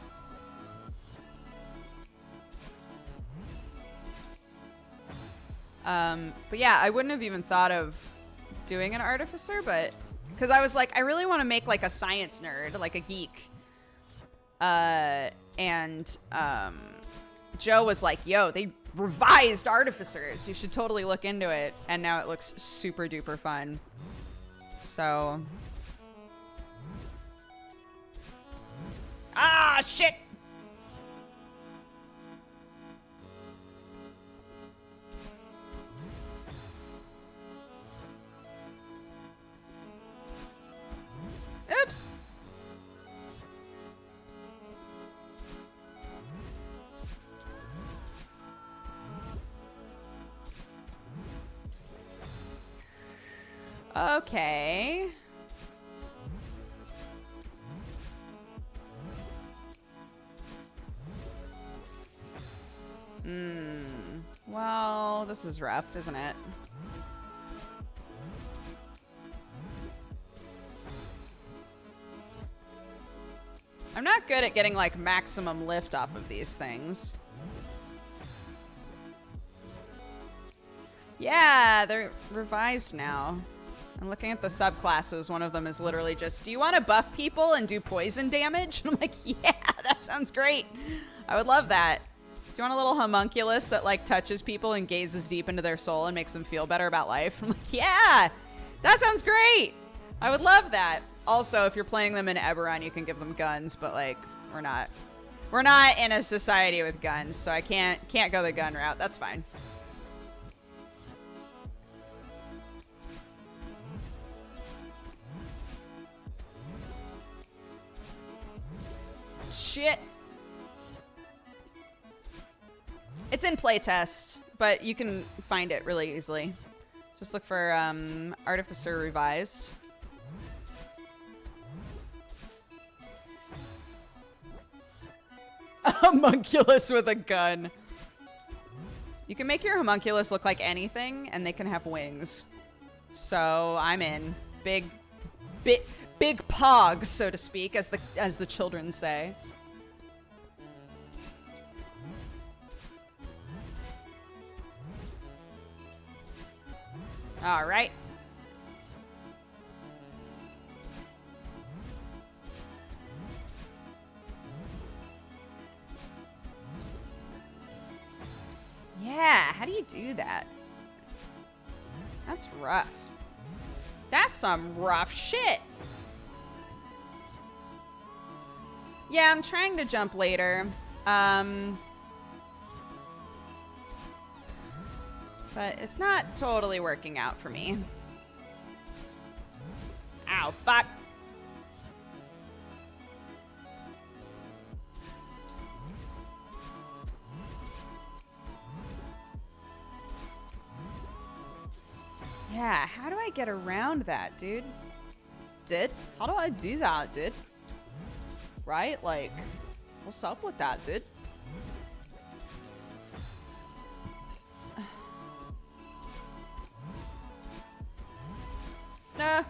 But yeah, I wouldn't have even thought of doing an artificer, but because I was like, I really want to make like a science nerd, like a geek. And Joe was like, yo, they revised artificers. You should totally look into it. And now it looks super duper fun. So. Ah, shit. Oops. Okay. Well, this is rough, isn't it? I'm not good at getting, like, maximum lift off of these things. Yeah, they're revised now. I'm looking at the subclasses. One of them is literally just, do you want to buff people and do poison damage? And I'm like, yeah, that sounds great. I would love that. Do you want a little homunculus that, like, touches people and gazes deep into their soul and makes them feel better about life? I'm like, yeah, that sounds great. I would love that. Also, if you're playing them in Eberron, you can give them guns, but like we're not in a society with guns, so I can't go the gun route. That's fine. Shit. It's in playtest, but you can find it really easily. Just look for Artificer Revised. A homunculus with a gun. You can make your homunculus look like anything, and they can have wings. So I'm in. Big pogs, so to speak, as the children say. All right. Yeah, how do you do that? That's rough. That's some rough shit. Yeah, I'm trying to jump later. But it's not totally working out for me. Ow, fuck. Yeah, how do I get around that, dude? How do I do that, dude? Right? Like, what's up with that, dude? Nah.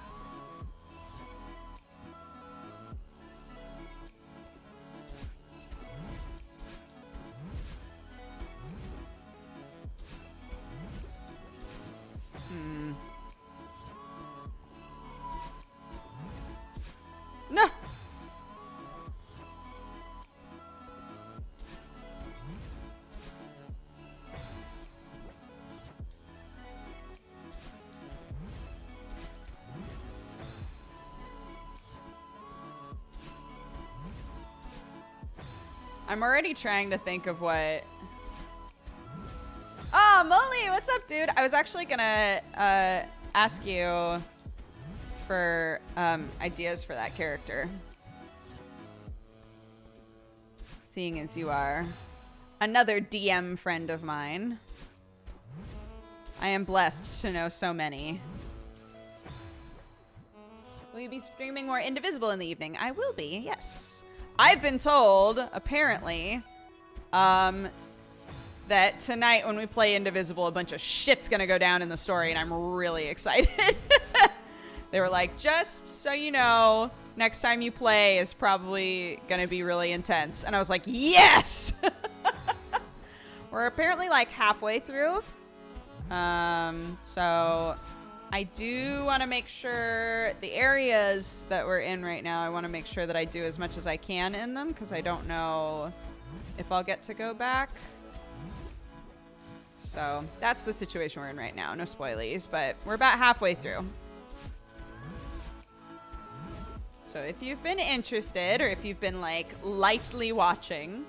No. I'm already trying to think of what... Oh, Molly, what's up, dude? I was actually gonna ask you for ideas for that character. Seeing as you are another DM friend of mine. I am blessed to know so many. Will you be streaming more Indivisible in the evening? I will be, yes. I've been told, apparently, that tonight when we play Indivisible, a bunch of shit's gonna go down in the story, and I'm really excited. They were like, just so you know, next time you play is probably gonna be really intense. And I was like, yes! We're apparently like halfway through. So I do want to make sure the areas that we're in right now, I want to make sure that I do as much as I can in them, because I don't know if I'll get to go back. So that's the situation we're in right now. No spoilies, but we're about halfway through. So if you've been interested, or if you've been like lightly watching,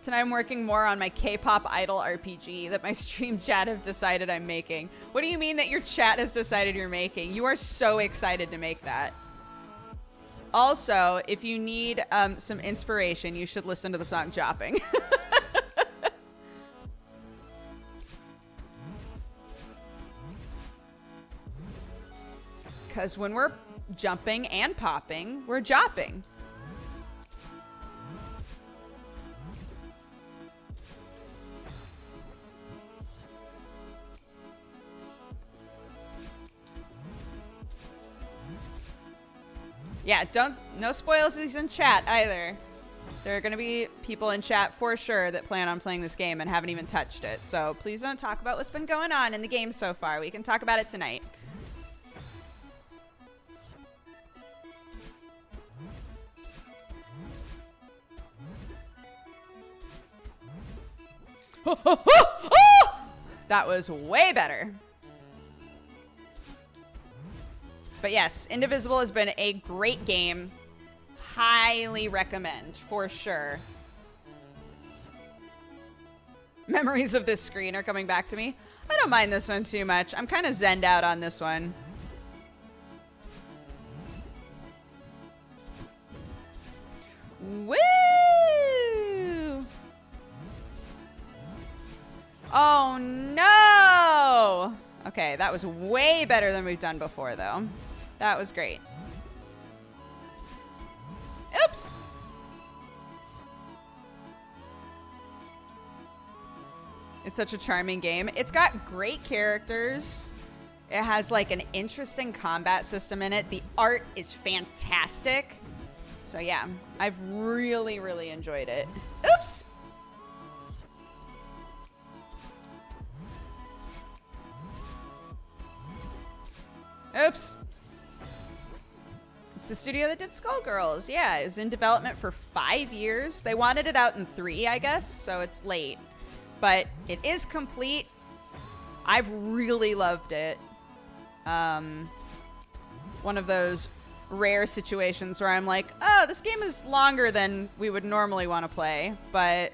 tonight I'm working more on my K-pop idol RPG that my stream chat have decided I'm making. What do you mean that your chat has decided you're making? You are so excited to make that. Also, if you need some inspiration, you should listen to the song Jopping. Because when we're jumping and popping, we're jopping. Yeah, no spoils in chat either. There are going to be people in chat for sure that plan on playing this game and haven't even touched it. So please don't talk about what's been going on in the game so far. We can talk about it tonight. That was way better. But yes, Indivisible has been a great game. Highly recommend, for sure. Memories of this screen are coming back to me. I don't mind this one too much. I'm kind of zenned out on this one. Woo! Oh no! Okay, that was way better than we've done before, though. That was great. Oops! It's such a charming game. It's got great characters. It has like an interesting combat system in it. The art is fantastic. So yeah, I've really, really enjoyed it. Oops! Oops. It's the studio that did Skullgirls. Yeah, it was in development for 5 years. They wanted it out in 3, I guess, so it's late. But it is complete. I've really loved it. One of those rare situations where I'm like, oh, this game is longer than we would normally want to play, but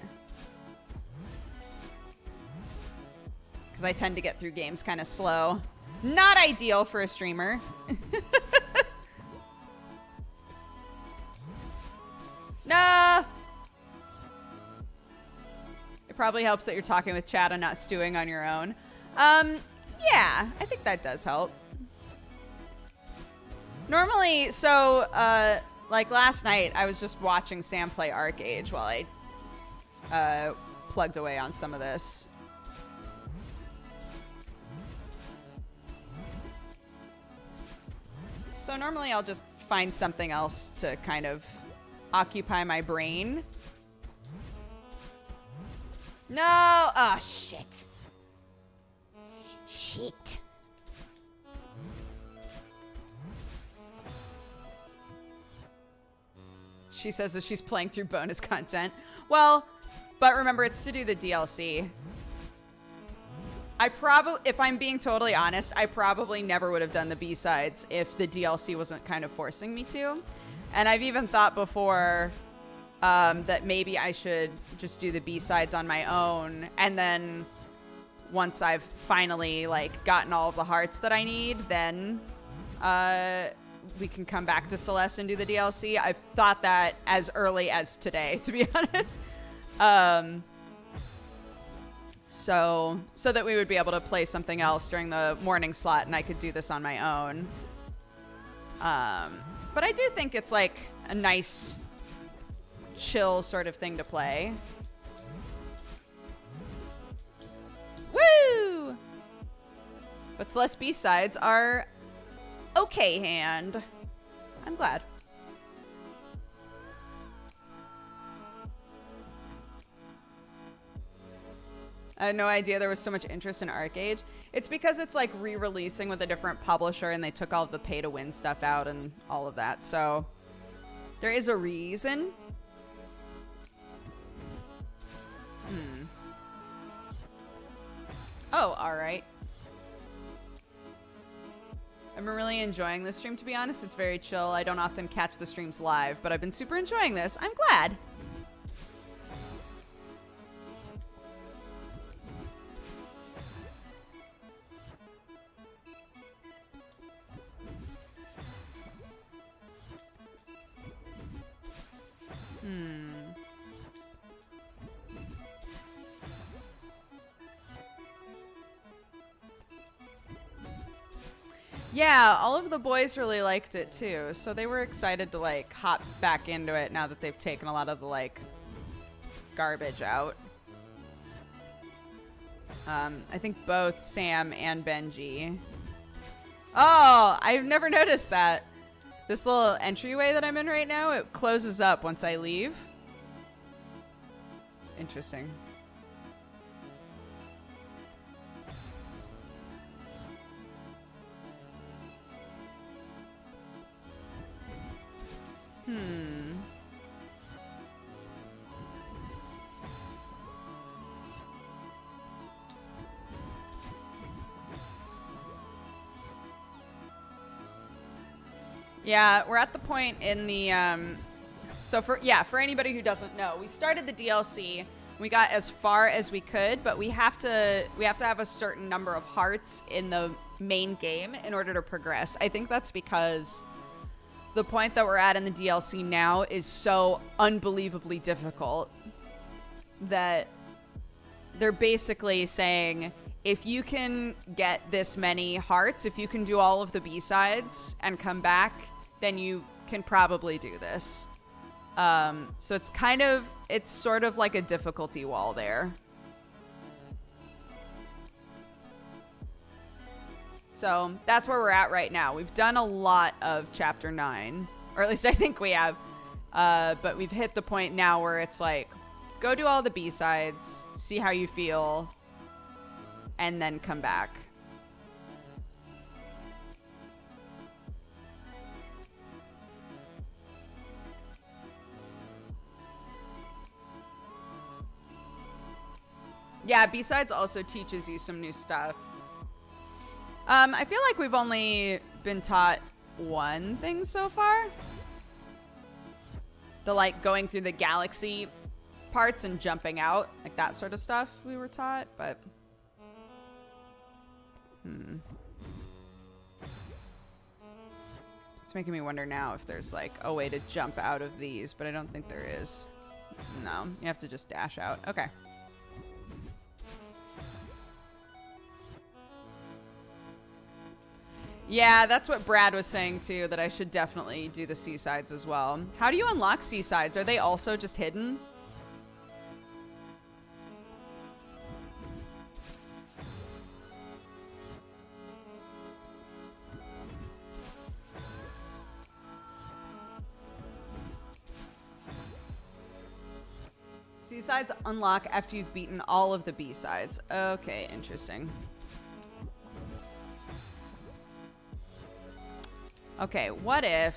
because I tend to get through games kind of slow. Not ideal for a streamer. Nah. It probably helps that you're talking with chat and not stewing on your own. Yeah, I think that does help. Normally, so, like last night, I was just watching Sam play Arcade while I plugged away on some of this. So normally I'll just find something else to kind of occupy my brain. No! Oh, shit. Shit. She says that she's playing through bonus content. Well, but remember, it's to do the DLC. If I'm being totally honest, I probably never would have done the B-sides if the DLC wasn't kind of forcing me to. And I've even thought before that maybe I should just do the B-sides on my own, and then once I've finally like gotten all of the hearts that I need, then we can come back to Celeste and do the DLC. I've thought that as early as today, to be honest. So that we would be able to play something else during the morning slot, and I could do this on my own. But I do think it's like a nice, chill sort of thing to play. Woo! But Celeste B-sides are okay hand. I'm glad. I had no idea there was so much interest in Arcade. It's because it's like re-releasing with a different publisher, and they took all of the pay-to-win stuff out and all of that. So there is a reason. Oh, all right. I've been really enjoying this stream, to be honest. It's very chill. I don't often catch the streams live, but I've been super enjoying this. I'm glad. Yeah, all of the boys really liked it too, so they were excited to like hop back into it now that they've taken a lot of the like garbage out. I think both Sam and Benji. Oh, I've never noticed that. This little entryway that I'm in right now, it closes up once I leave. It's interesting. Yeah, we're at the point in the so for anybody who doesn't know, we started the DLC. We got as far as we could, but we have to have a certain number of hearts in the main game in order to progress. I think that's because the point that we're at in the DLC now is so unbelievably difficult that they're basically saying, if you can get this many hearts, if you can do all of the B-sides and come back, then you can probably do this. So it's sort of like a difficulty wall there. So that's where we're at right now. We've done a lot of chapter 9, or at least I think we have. But we've hit the point now where it's like, go do all the B-sides, see how you feel, and then come back. Yeah, B-sides also teaches you some new stuff. I feel like we've only been taught one thing so far. The, like, going through the galaxy parts and jumping out. Like, that sort of stuff we were taught, but... It's making me wonder now if there's, like, a way to jump out of these, but I don't think there is. No, you have to just dash out. Okay. Yeah, that's what Brad was saying too, that I should definitely do the seasides as well. How do you unlock seasides? Are they also just hidden? Seasides unlock after you've beaten all of the B-sides. Okay, interesting. Okay, what if...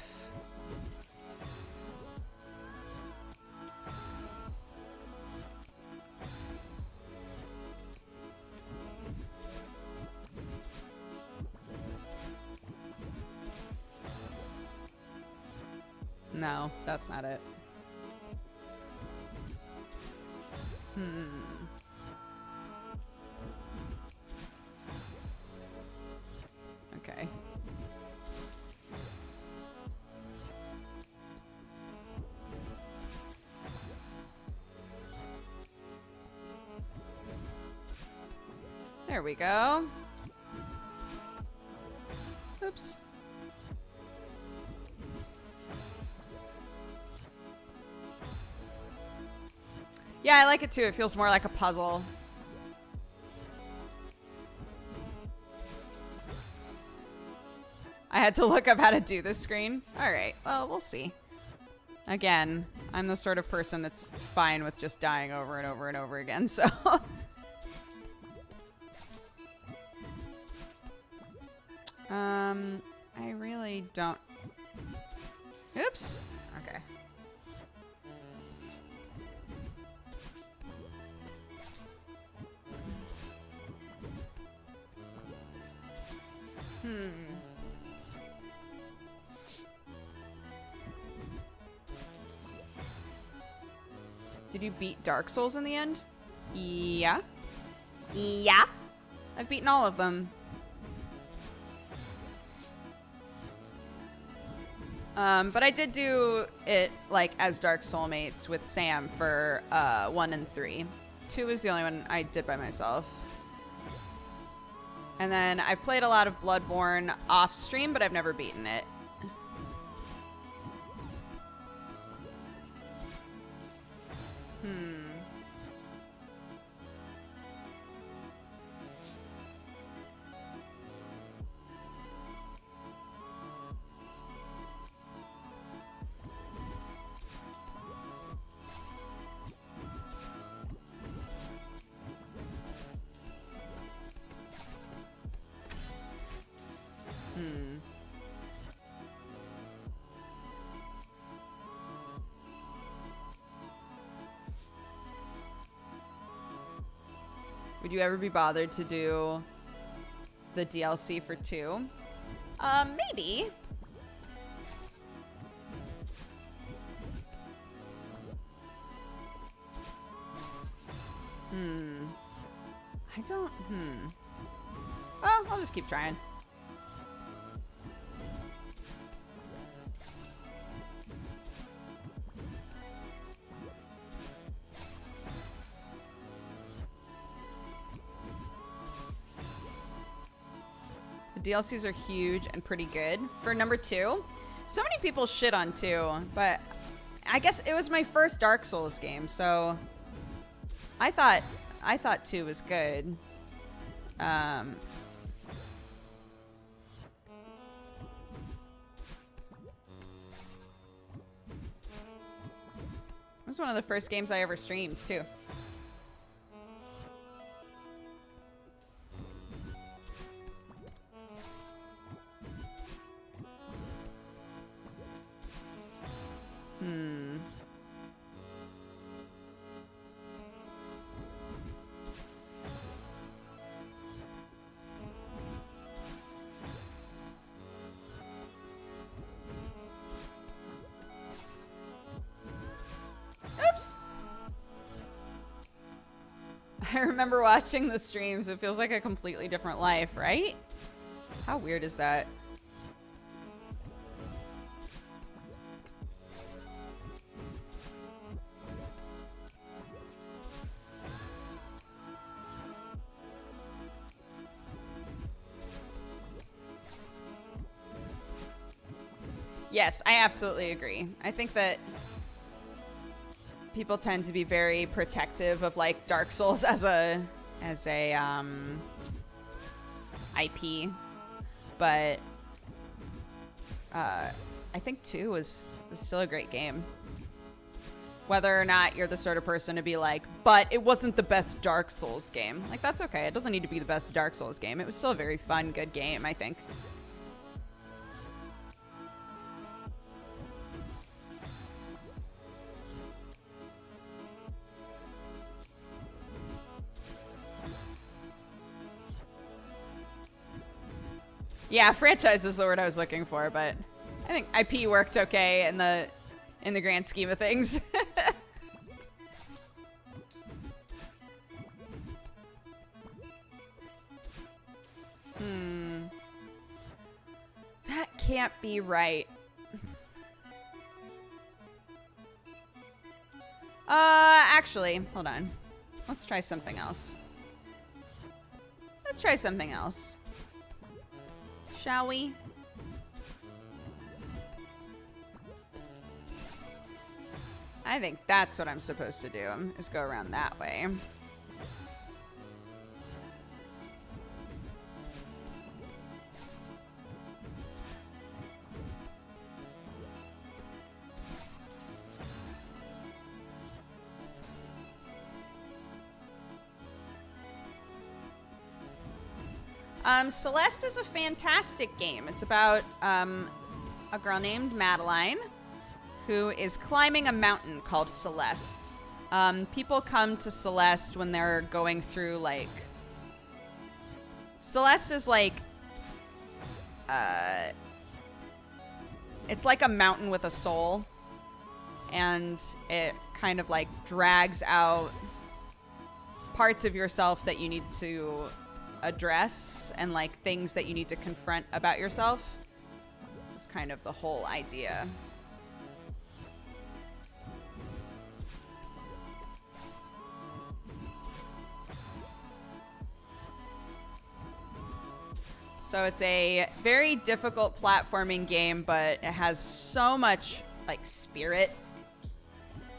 No, that's not it. Okay. There we go. Oops. Yeah, I like it too. It feels more like a puzzle. I had to look up how to do this screen. All right, well, we'll see. Again, I'm the sort of person that's fine with just dying over and over and over again, so... I really don't... Oops. Okay. Did you beat Dark Souls in the end? Yeah. Yeah. I've beaten all of them. But I did do it, like, as Dark Soulmates with Sam for 1 and 3. 2 was the only one I did by myself. And then I've played a lot of Bloodborne off stream, but I've never beaten it. Would you ever be bothered to do the DLC for 2? Maybe. I don't, Well, I'll just keep trying. DLCs are huge and pretty good. For number 2, so many people shit on 2, but I guess it was my first Dark Souls game, so I thought 2 was good. was one of the first games I ever streamed, too. Oops. I remember watching the streams. It feels like a completely different life, right? How weird is that? Yes, I absolutely agree. I think that people tend to be very protective of like Dark Souls as a IP, but I think 2 was still a great game. Whether or not you're the sort of person to be like, but it wasn't the best Dark Souls game. Like, that's okay. It doesn't need to be the best Dark Souls game. It was still a very fun, good game, I think. Yeah, franchise is the word I was looking for, but I think IP worked okay in the grand scheme of things. That can't be right. Actually, hold on. Let's try something else. Let's try something else. Shall we? I think that's what I'm supposed to do, is go around that way. Celeste is a fantastic game. It's about a girl named Madeline who is climbing a mountain called Celeste. People come to Celeste when they're going through, like... Celeste is like... it's like a mountain with a soul. And it kind of, like, drags out parts of yourself that you need to address and, like, things that you need to confront about yourself. It's kind of the whole idea. So it's a very difficult platforming game, but it has so much, like, spirit.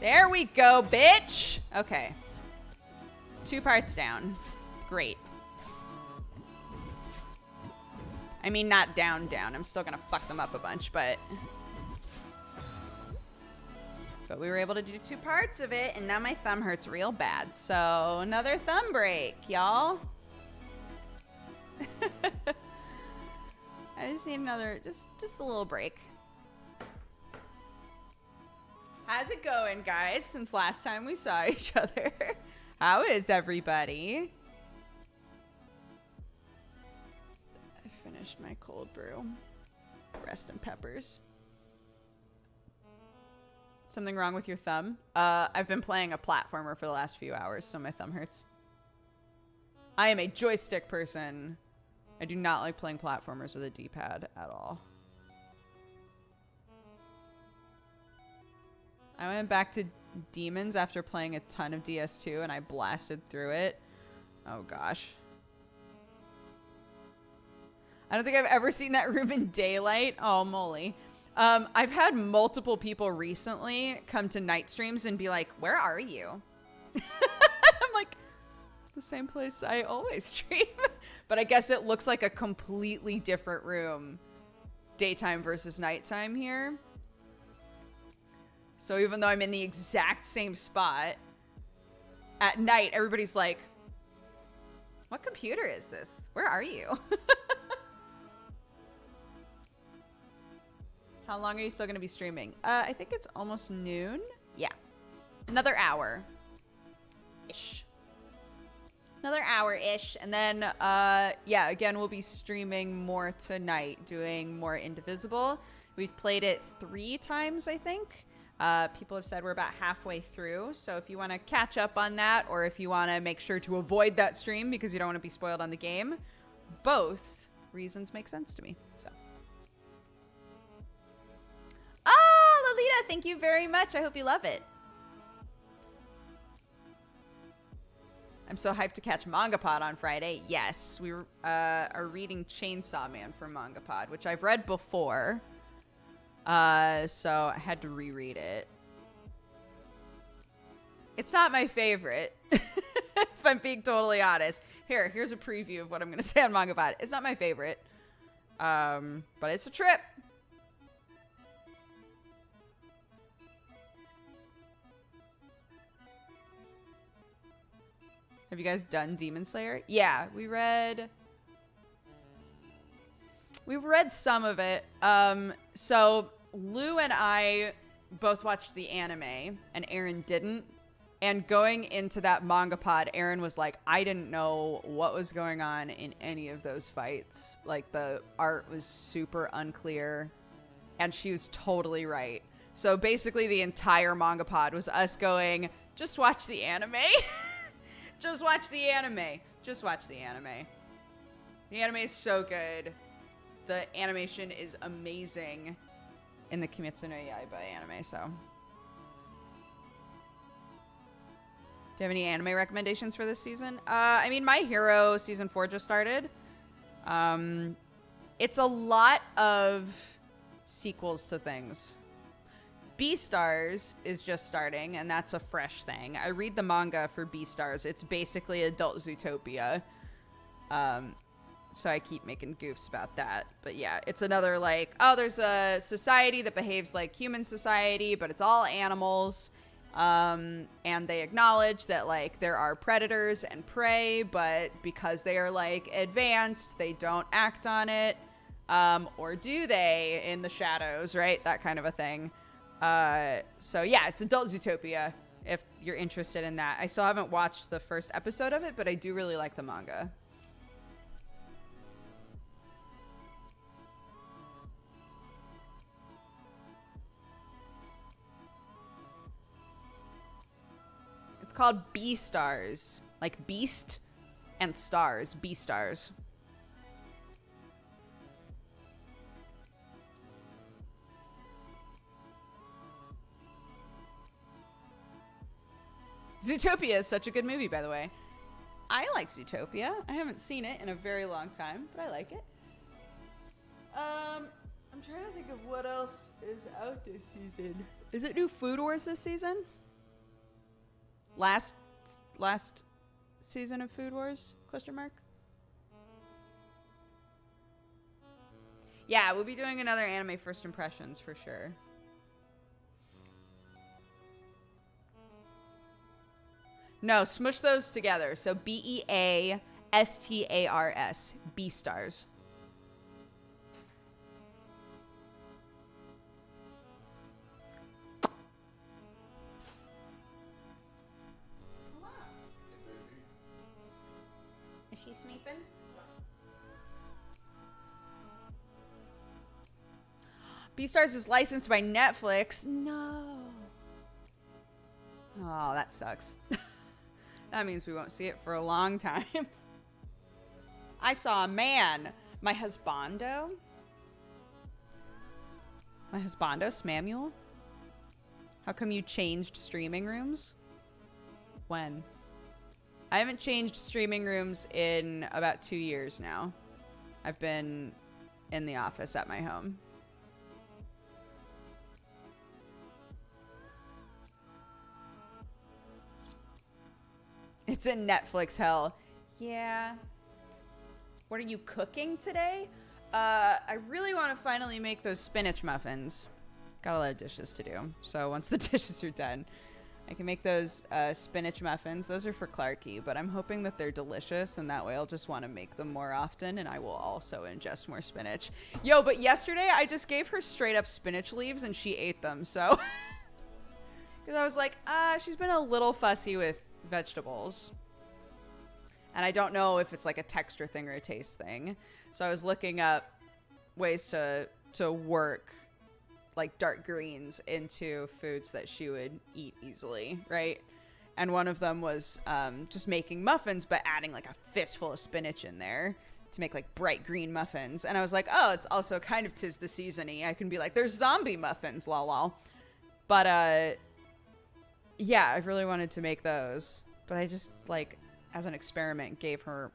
There we go, bitch! Okay. 2 parts down. Great. I mean, not down. I'm still gonna fuck them up a bunch, but we were able to do 2 parts of it, and now my thumb hurts real bad. So, another thumb break, y'all. I just need another, just a little break. How's it going, guys, since last time we saw each other? How is everybody? I finished my cold brew. Rest in peppers. Something wrong with your thumb? I've been playing a platformer for the last few hours, so my thumb hurts. I am a joystick person. I do not like playing platformers with a D-pad at all. I went back to Demons after playing a ton of DS2 and I blasted through it. Oh gosh. I don't think I've ever seen that room in daylight. Oh, moly. I've had multiple people recently come to night streams and be like, where are you? I'm like, the same place I always stream. But I guess it looks like a completely different room. Daytime versus nighttime here. So even though I'm in the exact same spot, at night, everybody's like, what computer is this? Where are you? How long are you still going to be streaming? I think it's almost noon. Yeah. Another hour-ish. Another hour-ish. And then, yeah, again, we'll be streaming more tonight, doing more Indivisible. We've played it 3 times, I think. People have said we're about halfway through. So if you want to catch up on that, or if you want to make sure to avoid that stream because you don't want to be spoiled on the game, both reasons make sense to me. So. Oh, Lolita, thank you very much. I hope you love it. I'm so hyped to catch MangaPod on Friday. Yes, we are reading Chainsaw Man for MangaPod, which I've read before. So I had to reread it. It's not my favorite, if I'm being totally honest. Here's a preview of what I'm going to say on MangaPod. It's not my favorite, but it's a trip. Have you guys done Demon Slayer? Yeah, we read some of it. So Lou and I both watched the anime, and Aaron didn't. And going into that MangaPod, Aaron was like, I didn't know what was going on in any of those fights. Like, the art was super unclear, and she was totally right. So basically the entire MangaPod was us going, just watch the anime. Just watch the anime. Just watch the anime. The anime is so good. The animation is amazing in the Kimetsu no Yaiba anime, so. Do you have any anime recommendations for this season? I mean, My Hero Season 4 just started. It's a lot of sequels to things. Beastars is just starting, and that's a fresh thing. I read the manga for Beastars. It's basically adult Zootopia. So I keep making goofs about that. But yeah, it's another like, oh, there's a society that behaves like human society, but it's all animals. And they acknowledge that like there are predators and prey, but because they are like advanced, they don't act on it. Or do they in the shadows, right? That kind of a thing. So yeah, it's adult Zootopia if you're interested in that. I still haven't watched the first episode of it, but I do really like the manga. It's called Beastars, like beast and stars, Beastars. Zootopia is such a good movie, by the way. I like Zootopia. I haven't seen it in a very long time, but I like it. I'm trying to think of what else is out this season. Is it new Food Wars this season? Last season of Food Wars? Question mark. Yeah, we'll be doing another anime first impressions for sure. No, smush those together. So Beastars. Beastars. Is she sleeping? Beastars is licensed by Netflix. No. Oh, that sucks. That means we won't see it for a long time. I saw a man. My husbando? My husbando, Smamuel? How come you changed streaming rooms? When? I haven't changed streaming rooms in about 2 years now. I've been in the office at my home. It's in Netflix hell. Yeah. What are you cooking today? I really want to finally make those spinach muffins. Got a lot of dishes to do. So once the dishes are done, I can make those spinach muffins. Those are for Clarky, but I'm hoping that they're delicious, and that way I'll just want to make them more often, and I will also ingest more spinach. Yo, but yesterday I just gave her straight up spinach leaves, and she ate them, so... Because I was like, she's been a little fussy with vegetables. And I don't know if it's like a texture thing or a taste thing. So I was looking up ways to work like dark greens into foods that she would eat easily, right? And one of them was just making muffins, but adding like a fistful of spinach in there to make like bright green muffins. And I was like, oh, it's also kind of 'tis the season-y. I can be like, there's zombie muffins, lol. But yeah, I really wanted to make those. But I just like, as an experiment, gave her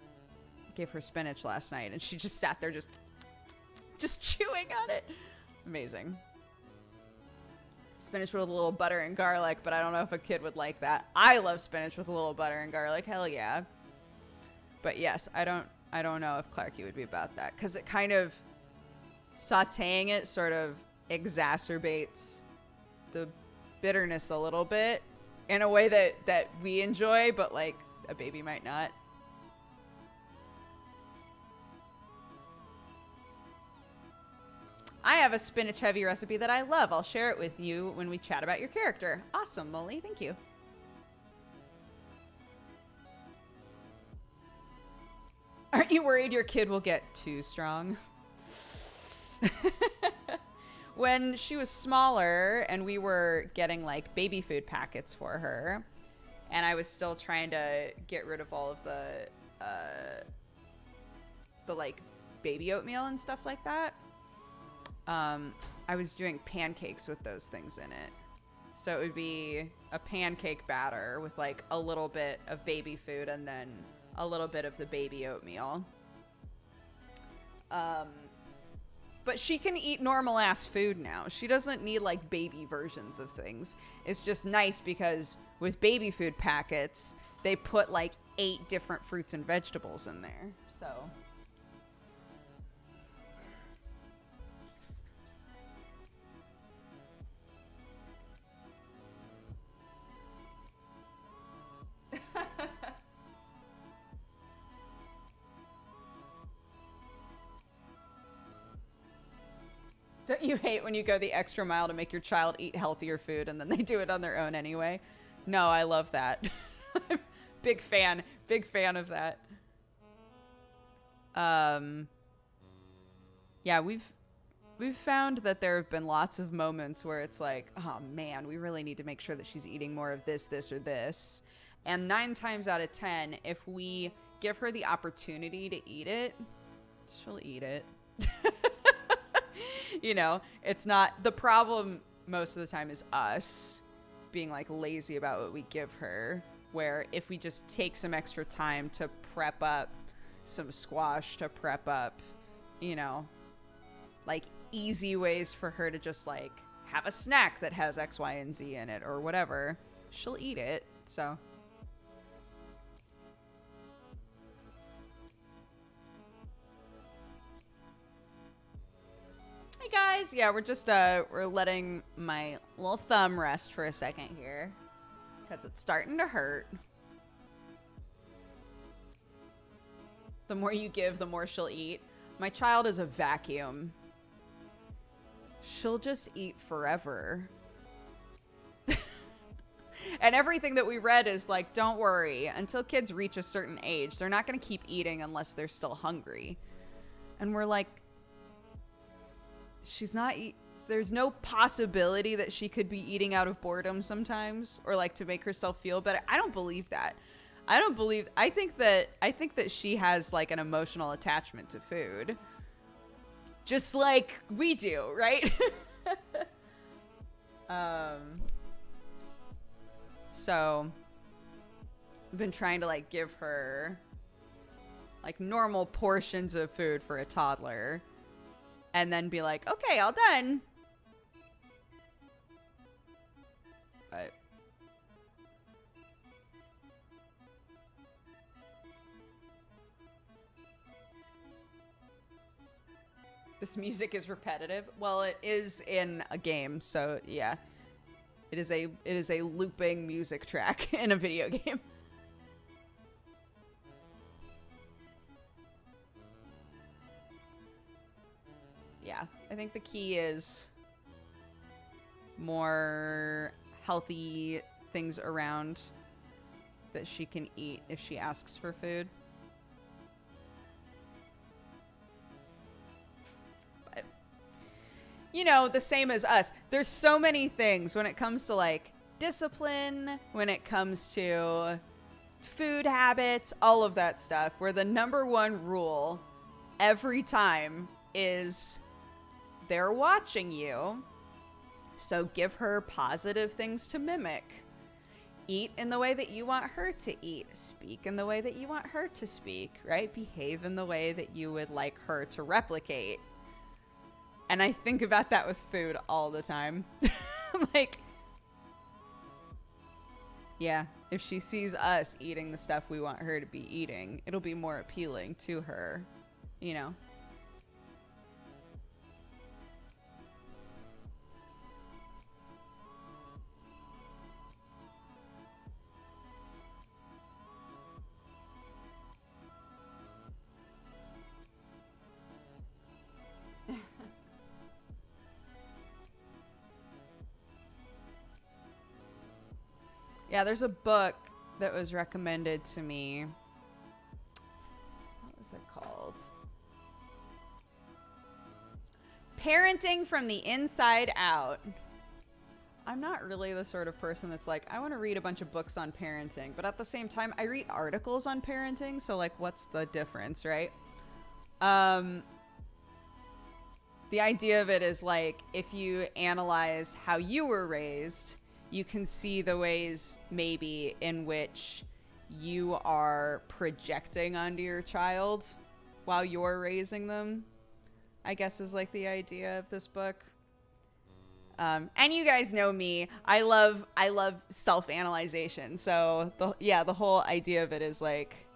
spinach last night, and she just sat there just chewing on it. Amazing. Spinach with a little butter and garlic, but I don't know if a kid would like that. I love spinach with a little butter and garlic. Hell yeah. But yes, I don't know if Clarky would be about that, because it kind of, sauteing it sort of exacerbates the bitterness a little bit in a way that we enjoy, but like a baby might not. I have a spinach heavy recipe that I love. I'll share it with you when we chat about your character. Awesome, Molly. Thank you. Aren't you worried your kid will get too strong? When she was smaller and we were getting like baby food packets for her, and I was still trying to get rid of all of the like baby oatmeal and stuff like that, I was doing pancakes with those things in it. So it would be a pancake batter with like a little bit of baby food and then a little bit of the baby oatmeal. But she can eat normal ass food now. She doesn't need like baby versions of things. It's just nice because with baby food packets, they put like 8 different fruits and vegetables in there. So... Don't you hate when you go the extra mile to make your child eat healthier food and then they do it on their own anyway? No, I love that. Big fan of that. Yeah, we've found that there have been lots of moments where it's like, oh man, we really need to make sure that she's eating more of this, or this. And 9 times out of 10, if we give her the opportunity to eat it, she'll eat it. You know, it's not the problem most of the time is us being like lazy about what we give her, where if we just take some extra time to prep up some squash, to prep up, you know, like easy ways for her to just like have a snack that has X, Y, and Z in it or whatever, she'll eat it. So hey guys, yeah, we're just we're letting my little thumb rest for a second here because it's starting to hurt. The more you give, the more she'll eat. My child is a vacuum. She'll just eat forever. And everything that we read is like, don't worry, until kids reach a certain age, they're not going to keep eating unless they're still hungry. And we're like, she's not there's no possibility that she could be eating out of boredom sometimes or like to make herself feel better. I don't believe that. I think that she has like an emotional attachment to food. Just like we do, right? So I've been trying to like give her like normal portions of food for a toddler. And then be like, okay, all done. But This music is repetitive. Well, it is in a game, so yeah. It is a looping music track in a video game. Yeah, I think the key is more healthy things around that she can eat if she asks for food. But, you know, the same as us. There's so many things when it comes to like discipline, when it comes to food habits, all of that stuff, where the number one rule every time is they're watching you, so give her positive things to mimic. Eat in the way that you want her to eat. Speak in the way that you want her to speak, right? Behave in the way that you would like her to replicate. And I think about that with food all the time. Like, yeah, if she sees us eating the stuff we want her to be eating, it'll be more appealing to her, you know? Yeah, there's a book that was recommended to me. What was it called? Parenting from the Inside Out. I'm not really the sort of person that's like, I want to read a bunch of books on parenting, but at the same time, I read articles on parenting, so like, what's the difference, right? The idea of it is like, if you analyze how you were raised, you can see the ways maybe in which you are projecting onto your child while you're raising them, I guess is like the idea of this book. And you guys know me. I love self-analyzation. So the whole idea of it is like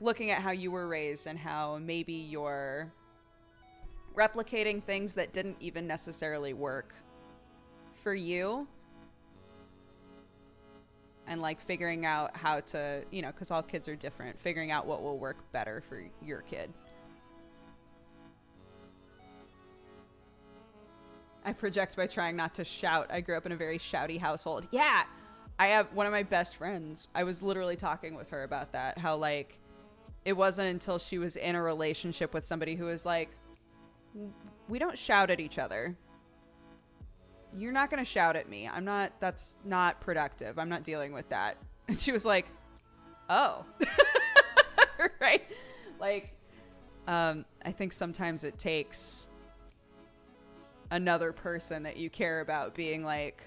looking at how you were raised and how maybe you're replicating things that didn't even necessarily work for you, and like figuring out how to, you know, because all kids are different, figuring out what will work better for your kid. I project by trying not to shout. I grew up in a very shouty household. Yeah, I have one of my best friends. I was literally talking with her about that, how like it wasn't until she was in a relationship with somebody who was like, we don't shout at each other. You're not going to shout at me. That's not productive. I'm not dealing with that. And she was like, oh, right. Like, I think sometimes it takes another person that you care about being like,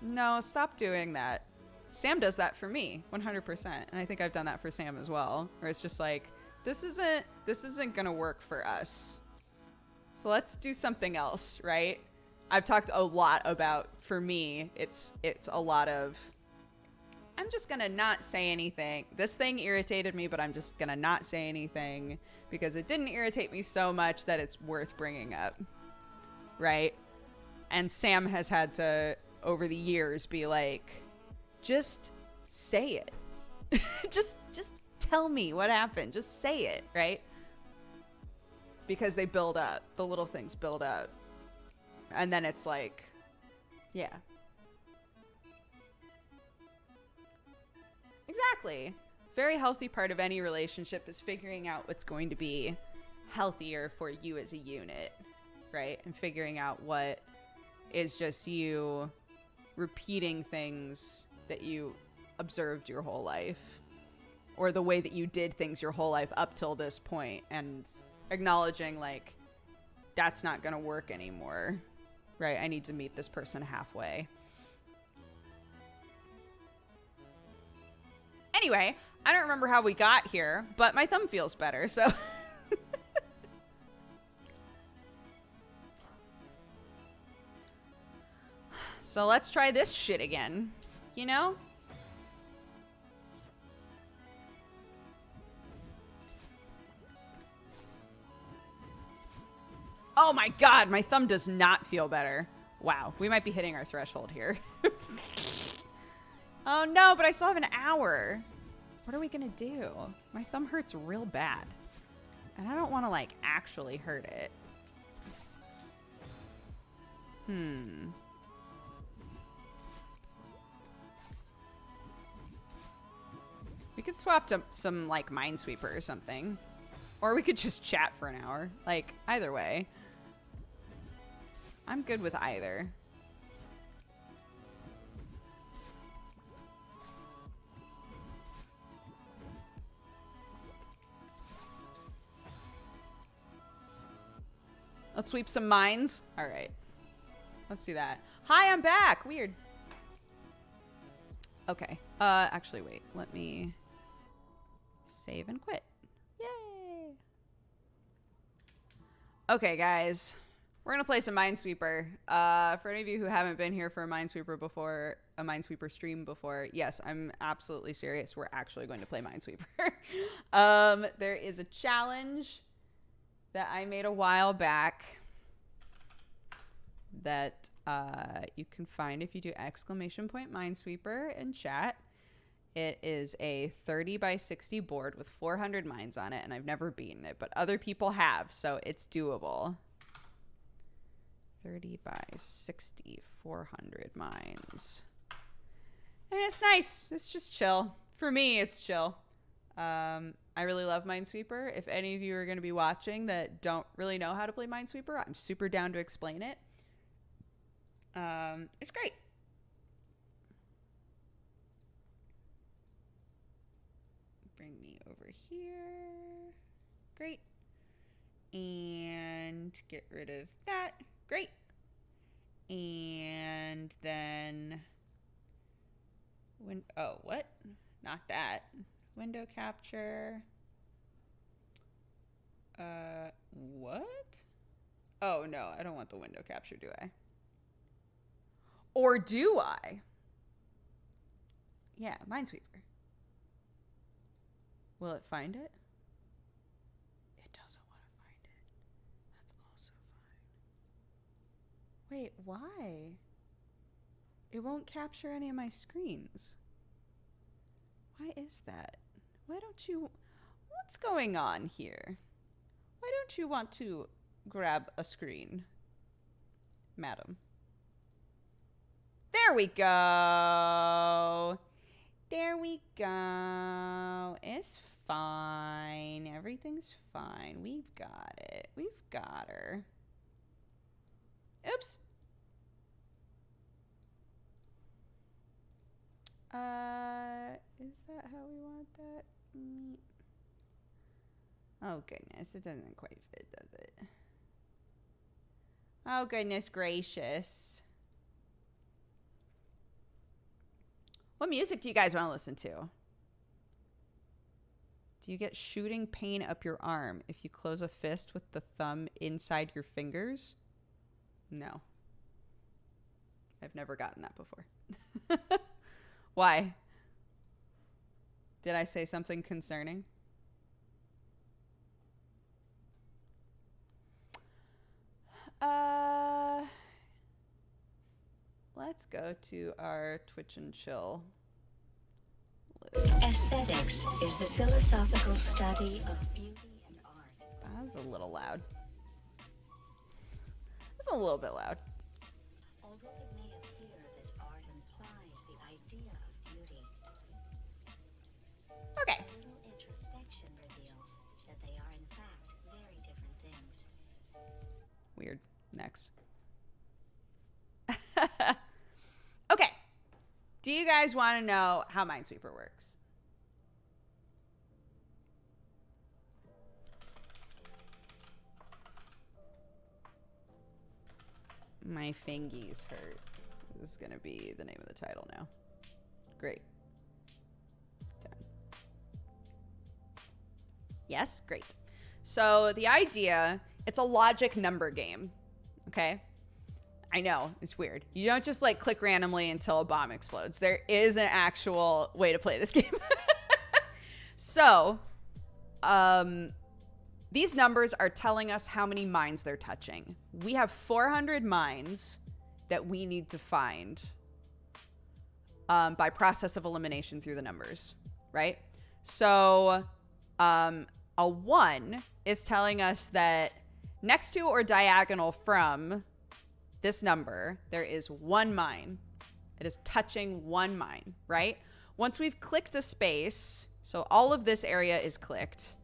no, stop doing that. Sam does that for me 100%. And I think I've done that for Sam as well, where it's just like, this isn't going to work for us. So let's do something else, right? I've talked a lot about, for me, it's a lot of, I'm just going to not say anything. This thing irritated me, but I'm just going to not say anything because it didn't irritate me so much that it's worth bringing up, right? And Sam has had to, over the years, be like, just say it. just tell me what happened. Just say it, right? Because they build up. The little things build up. And then it's like, yeah. Exactly. Very healthy part of any relationship is figuring out what's going to be healthier for you as a unit, right? And figuring out what is just you repeating things that you observed your whole life, or the way that you did things your whole life up till this point, and acknowledging like, that's not going to work anymore. Right, I need to meet this person halfway. Anyway, I don't remember how we got here, but my thumb feels better, so. So let's try this shit again, you know? Oh my god, my thumb does not feel better. Wow, we might be hitting our threshold here. Oh no, but I still have an hour. What are we gonna do? My thumb hurts real bad. And I don't want to, like, actually hurt it. We could swap to some, like, Minesweeper or something. Or we could just chat for an hour. Like, either way. I'm good with either. Let's sweep some mines. All right. Let's do that. Hi, I'm back. Weird. Okay. Actually, wait. Let me save and quit. Yay. Okay, guys. We're going to play some Minesweeper. For any of you who haven't been here for a Minesweeper before, a Minesweeper stream before, yes, I'm absolutely serious. We're actually going to play Minesweeper. There is a challenge that I made a while back that you can find if you do ! Minesweeper in chat. It is a 30 by 60 board with 400 mines on it, and I've never beaten it, but other people have, so it's doable. 30 by 60, 400 mines. And it's nice. It's just chill. For me, it's chill. I really love Minesweeper. If any of you are going to be watching that don't really know how to play Minesweeper, I'm super down to explain it. It's great. Bring me over here. Great. And get rid of that. Great. And then oh, what? Not that. Window capture. What? Oh, no, I don't want the window capture, do I? Or do I? Yeah, Minesweeper. Will it find it? It doesn't want to find it. That's also fine. Wait, why? It won't capture any of my screens. Why is that? Why don't you... What's going on here? Why don't you want to grab a screen, madam? There we go. There we go. It's fine. Everything's fine. We've got it. We've got her. Oops. Is that how we want that? Oh, goodness. It doesn't quite fit, does it? Oh, goodness gracious. What music do you guys want to listen to? Do you get shooting pain up your arm if you close a fist with the thumb inside your fingers? No. I've never gotten that before. Why? Did I say something concerning? Let's go to our Twitch and chill. Aesthetics is the philosophical study of beauty and art. That was a little loud. That's a little bit loud. Although it may appear that art implies the idea of beauty, Okay. a little introspection reveals that they are in fact very different things. Weird. Next. Okay. Do you guys want to know how Minesweeper works? My fingies hurt. This is going to be the name of the title now. Great. Done. Yes? Great. So the idea, it's a logic number game. Okay? I know, it's weird. You don't just like click randomly until a bomb explodes. There is an actual way to play this game. So, these numbers are telling us how many mines they're touching. We have 400 mines that we need to find by process of elimination through the numbers, right? So a 1 is telling us that next to or diagonal from this number, there is 1 mine. It is touching 1 mine, right? Once we've clicked a space, so all of this area is clicked,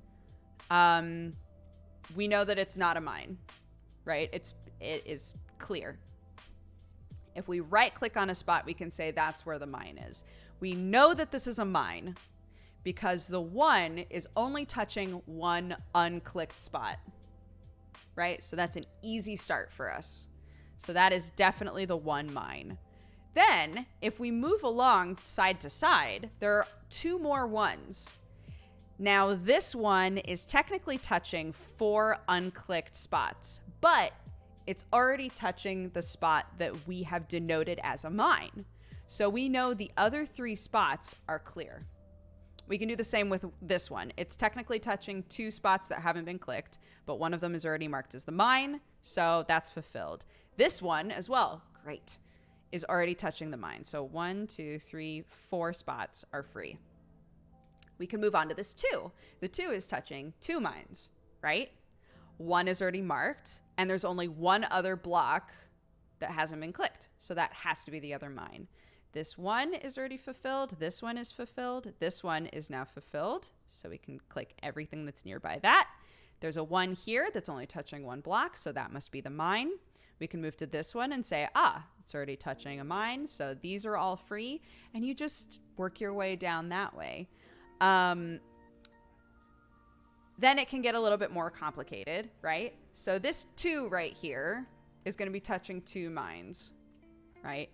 we know that it's not a mine, right? It is clear. If we right click on a spot, we can say that's where the mine is. We know that this is a mine because the 1 is only touching 1 unclicked spot, right? So that's an easy start for us. So that is definitely the 1 mine. Then if we move along side to side, there are 2 more 1s. Now this one is technically touching 4 unclicked spots, but it's already touching the spot that we have denoted as a mine. So we know the other 3 spots are clear. We can do the same with this one. It's technically touching 2 spots that haven't been clicked, but one of them is already marked as the mine, so that's fulfilled. This one as well, great, is already touching the mine. So 1, 2, 3, 4 spots are free. We can move on to this 2. The 2 is touching 2 mines, right? 1 is already marked, and there's only 1 other block that hasn't been clicked. So that has to be the other mine. This 1 is already fulfilled. This one is fulfilled. This one is now fulfilled. So we can click everything that's nearby that. There's a 1 here that's only touching 1 block, so that must be the mine. We can move to this one and say, it's already touching a mine, so these are all free. And you just work your way down that way. Then it can get a little bit more complicated, right? So this 2 right here is going to be touching 2 mines, right?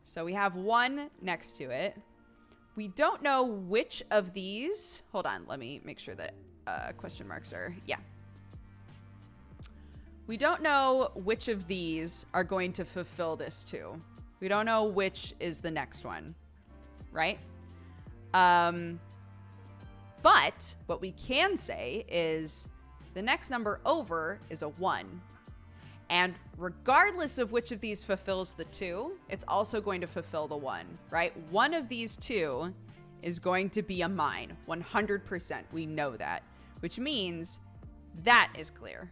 So we have 1 next to it. We don't know which of these. Hold on, let me make sure that question marks are, yeah. We don't know which of these are going to fulfill this 2. We don't know which is the next one, right? But what we can say is the next number over is a 1. And regardless of which of these fulfills the 2, it's also going to fulfill the 1, right? One of these 2 is going to be a mine, 100%. We know that, which means that is clear.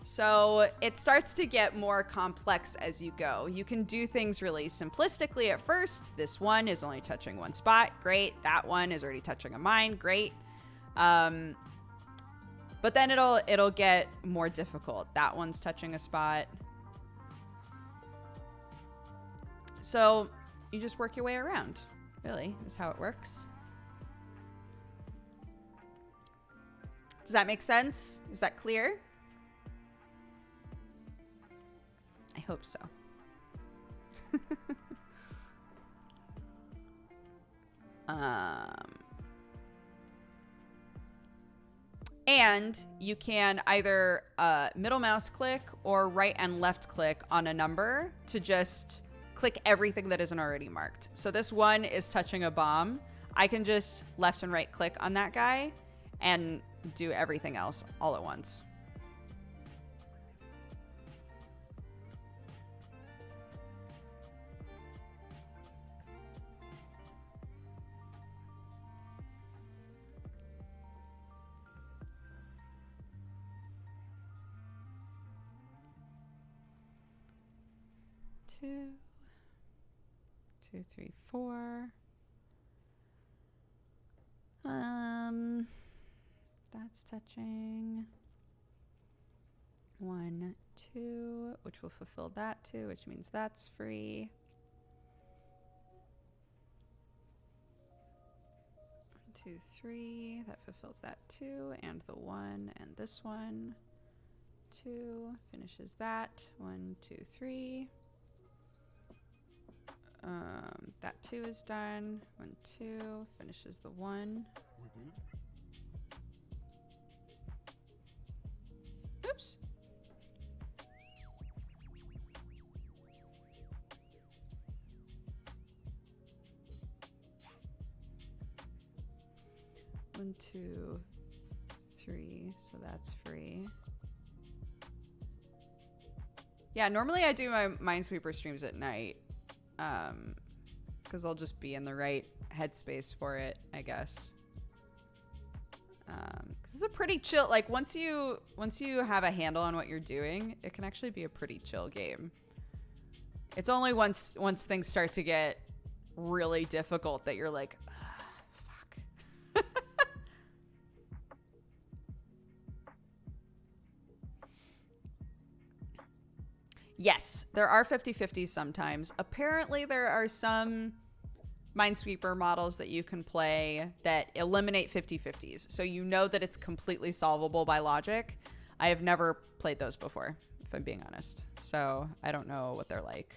So it starts to get more complex as you go. You can do things really simplistically at first. This 1 is only touching 1 spot. Great. That 1 is already touching a mine. Great. But then it'll get more difficult. That one's touching a spot. So you just work your way around, really, is how it works. Does that make sense? Is that clear? I hope so. And you can either middle mouse click or right and left click on a number to just click everything that isn't already marked. So this 1 is touching a bomb. I can just left and right click on that guy and do everything else all at once. Two, 3, 4. That's touching 1, 2, which will fulfill that 2, which means that's free. 1, 2, 3, that fulfills that 2, and the 1, and this 1, 2 finishes that. 1, 2, 3. That 2 is done. 1, 2 finishes the 1. Oops. One, 2, 3, so that's free. Yeah, normally I do my Minesweeper streams at night. Because I'll just be in the right headspace for it, I guess. Because it's a pretty chill, like once you have a handle on what you're doing, it can actually be a pretty chill game. It's only once things start to get really difficult that you're like, fuck. Yes, there are 50-50s sometimes. Apparently there are some Minesweeper models that you can play that eliminate 50-50s. So you know that it's completely solvable by logic. I have never played those before, if I'm being honest. So I don't know what they're like.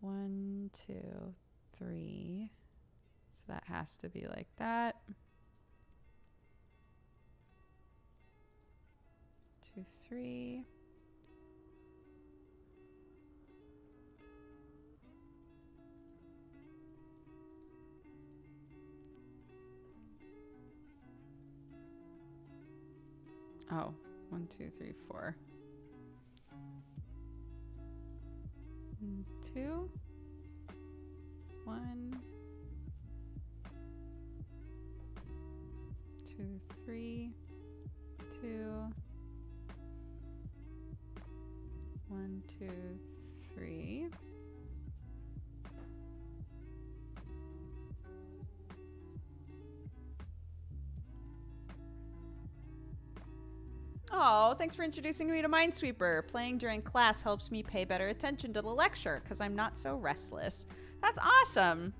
One, 2, 3. So that has to be like that. 2, 3. Oh, 1, 2, 3, 4. 2. 1, 2, 3, 2. 1, 2, 3. Oh, thanks for introducing me to Minesweeper. Playing during class helps me pay better attention to the lecture because I'm not so restless. That's awesome.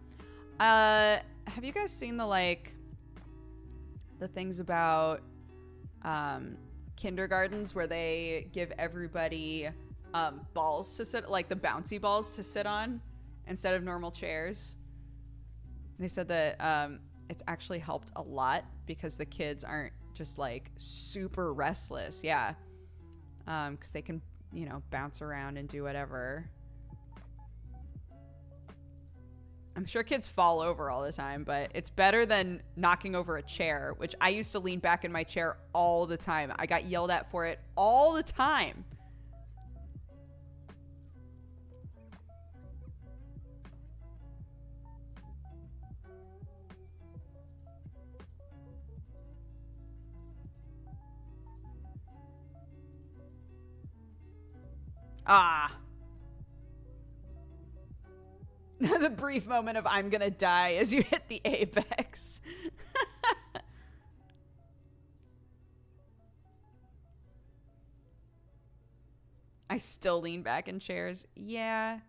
Have you guys seen the things about kindergartens where they give everybody balls to sit, like the bouncy balls to sit on instead of normal chairs? They said that it's actually helped a lot because the kids aren't just like super restless. Yeah. Because they can, bounce around and do whatever. I'm sure kids fall over all the time, but it's better than knocking over a chair, which I used to lean back in my chair all the time. I got yelled at for it all the time. Ah. The brief moment of I'm gonna die as you hit the apex. I still lean back in chairs. Yeah.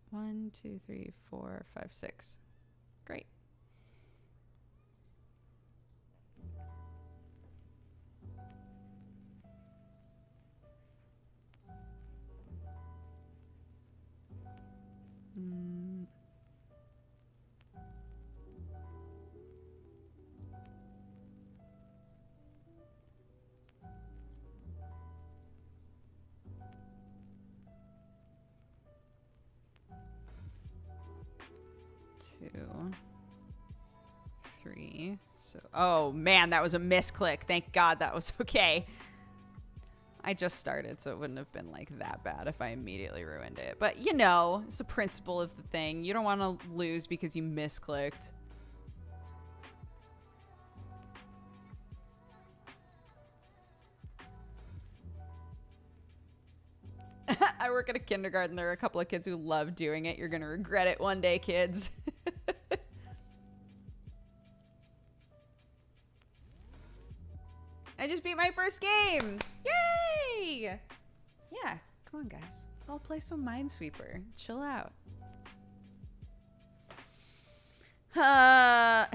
1, 2, 3, 4, 5, 6. Great. Mm. Two, 3. So, oh man, that was a misclick. Thank God that was okay. I just started, so it wouldn't have been like that bad if I immediately ruined it. But it's the principle of the thing. You don't want to lose because you misclicked. I work at a kindergarten. There are a couple of kids who love doing it. You're going to regret it one day, kids. I just beat my first game. Yay! Yeah, come on, guys. Let's all play some Minesweeper. Chill out. Ha.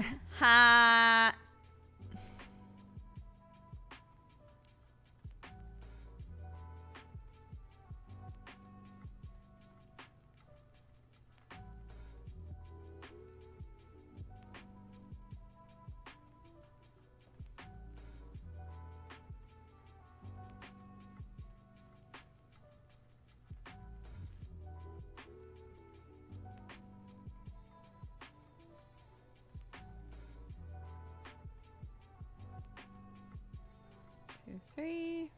3.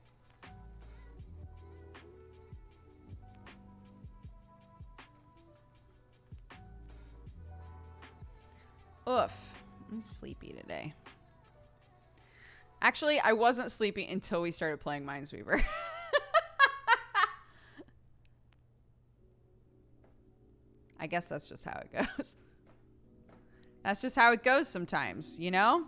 Oof. I'm sleepy today. Actually, I wasn't sleepy until we started playing Minesweeper. I guess that's just how it goes. That's just how it goes sometimes, you know?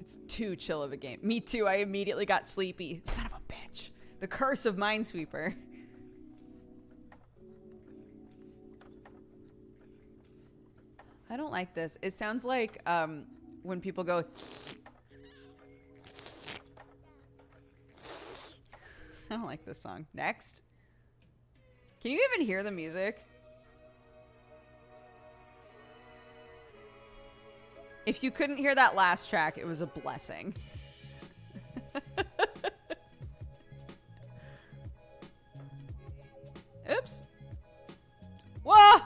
It's too chill of a game. Me too. I immediately got sleepy. Son of a bitch. The curse of Minesweeper. I don't like this. It sounds like when people go... I don't like this song. Next. Can you even hear the music? If you couldn't hear that last track, it was a blessing. Oops. Whoa!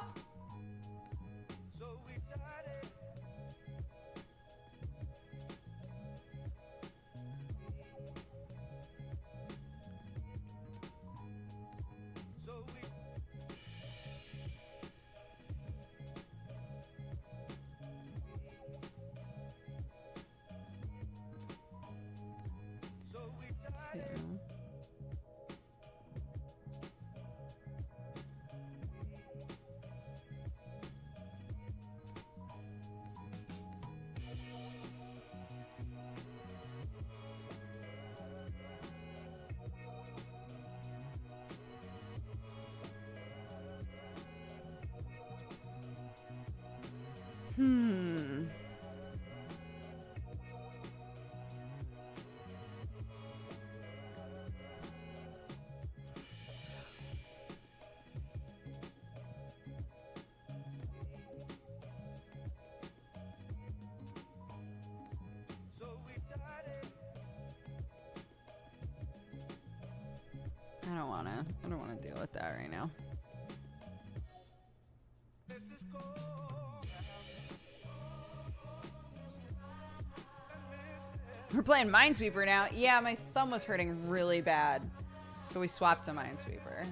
I don't wanna deal with that right now. We're playing Minesweeper now. Yeah, my thumb was hurting really bad, so we swapped to Minesweeper.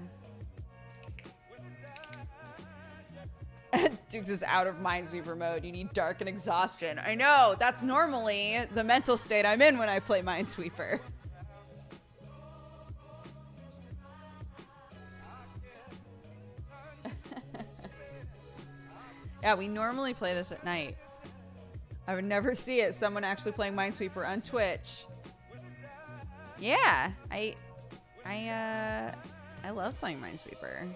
Dukes is out of Minesweeper mode. You need dark and exhaustion. I know, that's normally the mental state I'm in when I play Minesweeper. Yeah, we normally play this at night. I would never see it. Someone actually playing Minesweeper on Twitch. Yeah, I love playing Minesweeper.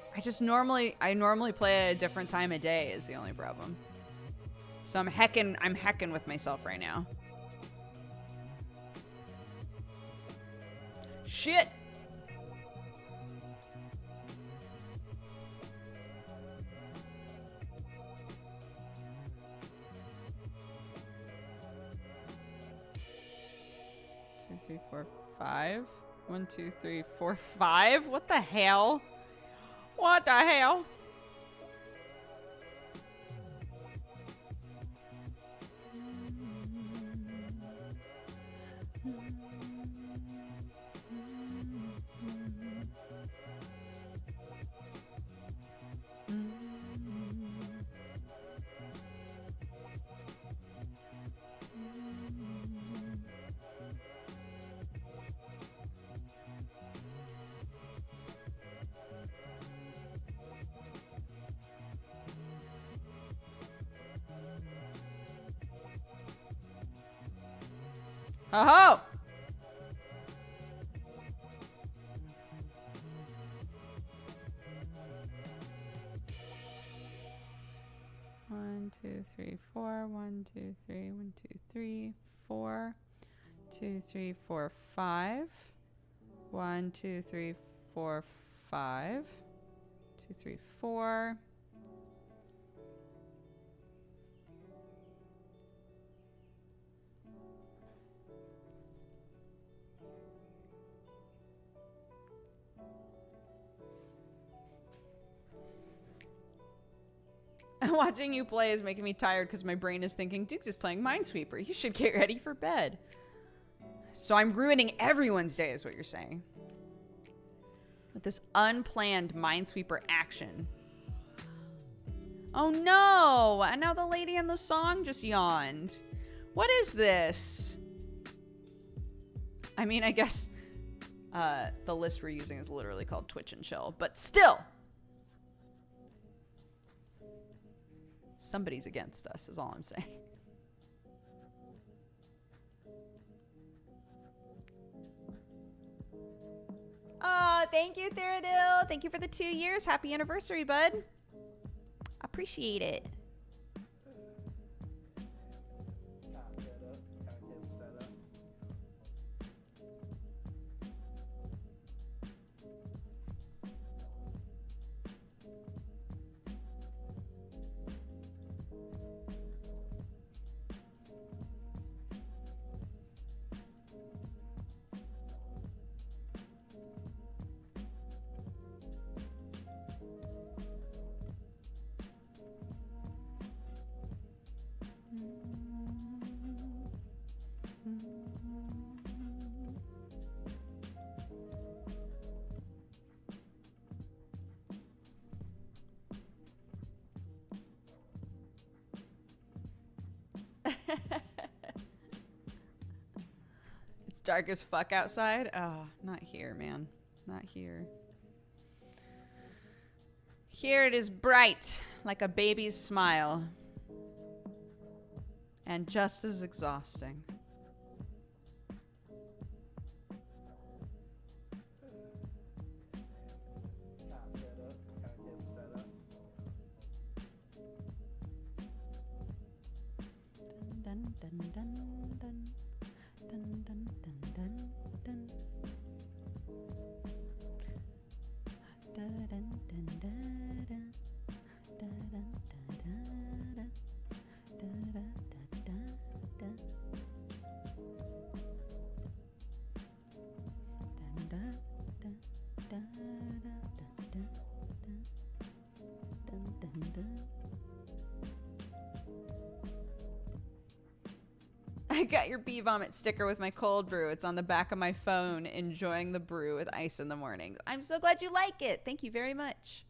I normally play at a different time of day is the only problem. So I'm hecking with myself right now. Shit. Two, three, four, 5. 1, 2, 3, 4, 5. What the hell? What the hell? Oh-ho! One, 2, 3, 4. 1, 2, 3. 1, 2, 3, 4. 2, 3, 4, 5. 1, 2, 3, 4, 5. 2, 3, 4. Watching you play is making me tired because my brain is thinking, Dukes is playing Minesweeper. You should get ready for bed. So I'm ruining everyone's day is what you're saying. With this unplanned Minesweeper action. Oh no! And now the lady in the song just yawned. What is this? I mean, I guess the list we're using is literally called Twitch and Chill, but still! Somebody's against us, is all I'm saying. Oh, thank you, Theradil. Thank you for the 2 years. Happy anniversary, bud. Appreciate it. It's dark as fuck outside. Oh, not here, man. Not here. Here it is bright, like a baby's smile. And just as exhausting. Dun, dun, dun, dun. Dun, dun, dun, dun, dun. Da, dun, dun, da, da. Da, dun, da, da, da. Da, da, da, da, da. Dun, da, da, da, da, da, da, da. Dun, dun, dun. I got your bee vomit sticker with my cold brew. It's on the back of my phone, enjoying the brew with ice in the morning. I'm so glad you like it. Thank you very much.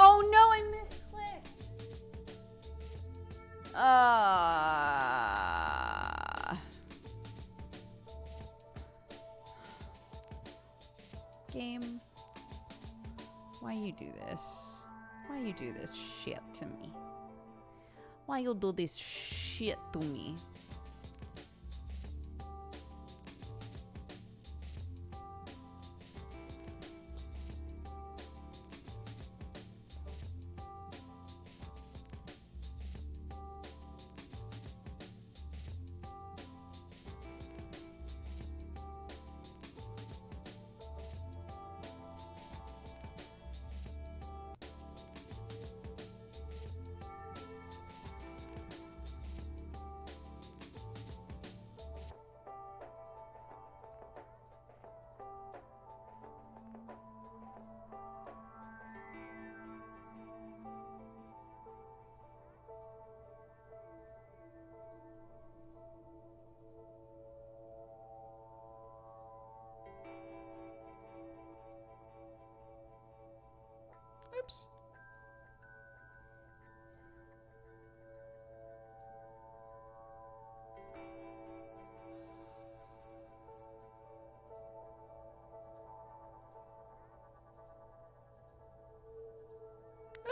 Oh no, I misclicked. Game. Why you do this? Why you do this shit to me? Why you do this shit to me?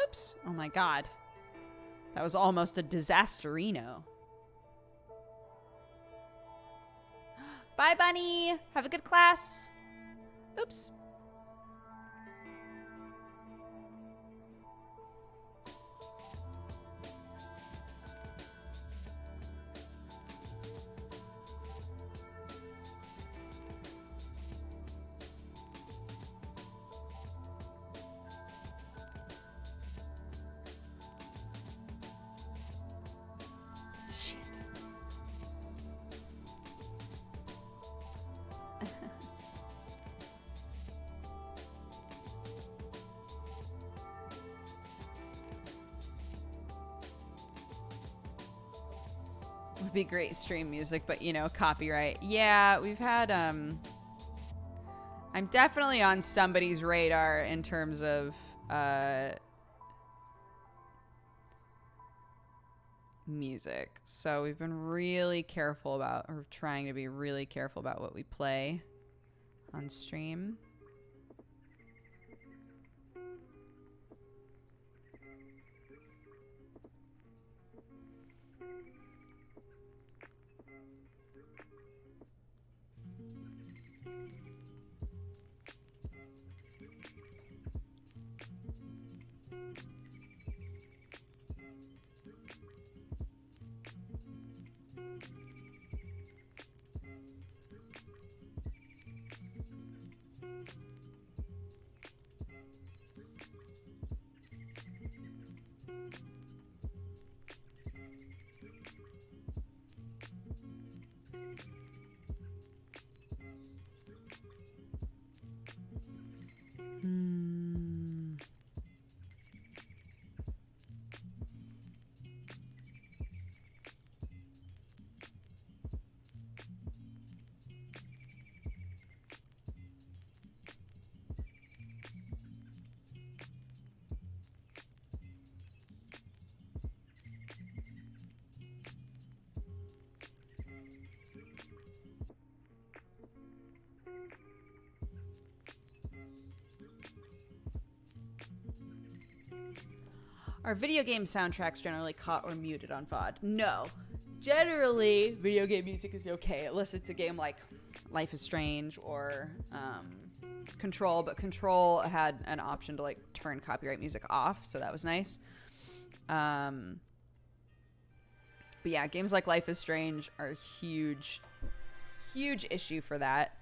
Oops. Oh my god. That was almost a disasterino. Bye, bunny. Have a good class. Oops. Would be great stream music, but you know, copyright. Yeah, we've had I'm definitely on somebody's radar in terms of music. So we've been really careful about, or trying to be really careful about what we play on stream. Are video game soundtracks generally caught or muted on VOD? No. Generally, video game music is okay, unless it's a game like Life is Strange or Control, but Control had an option to like turn copyright music off, so that was nice. But yeah, games like Life is Strange are a huge issue for that.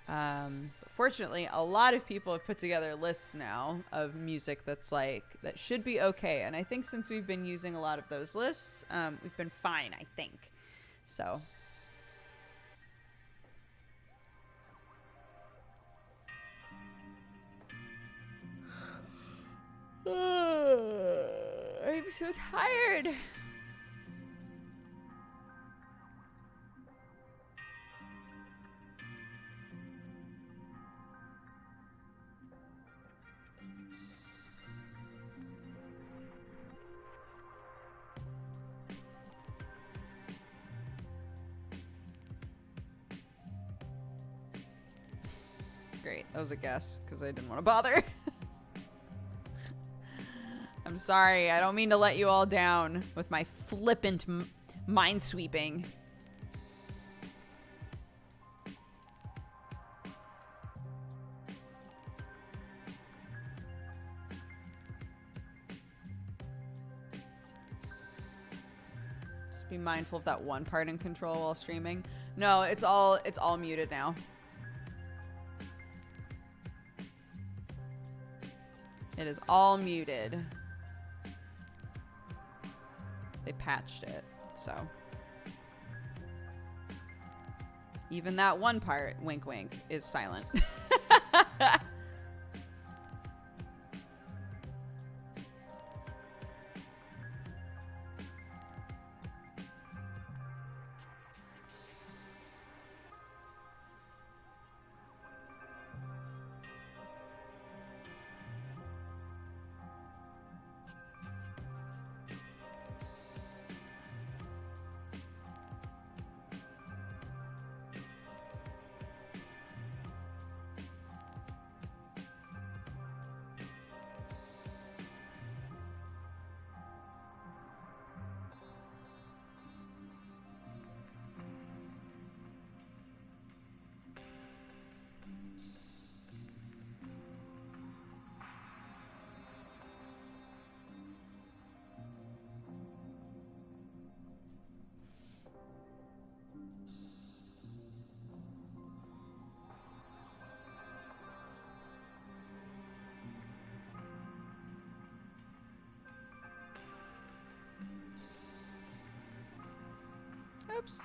But fortunately, a lot of people have put together lists now of music that's like, that should be okay. And I think since we've been using a lot of those lists, we've been fine, I think. So. I'm so tired. Great, that was a guess, because I didn't want to bother. I'm sorry, I don't mean to let you all down with my flippant minesweeping. Just be mindful of that one part in Control while streaming. No, it's all muted now. It is all muted. They patched it, so. Even that one part, wink wink, is silent. Oops.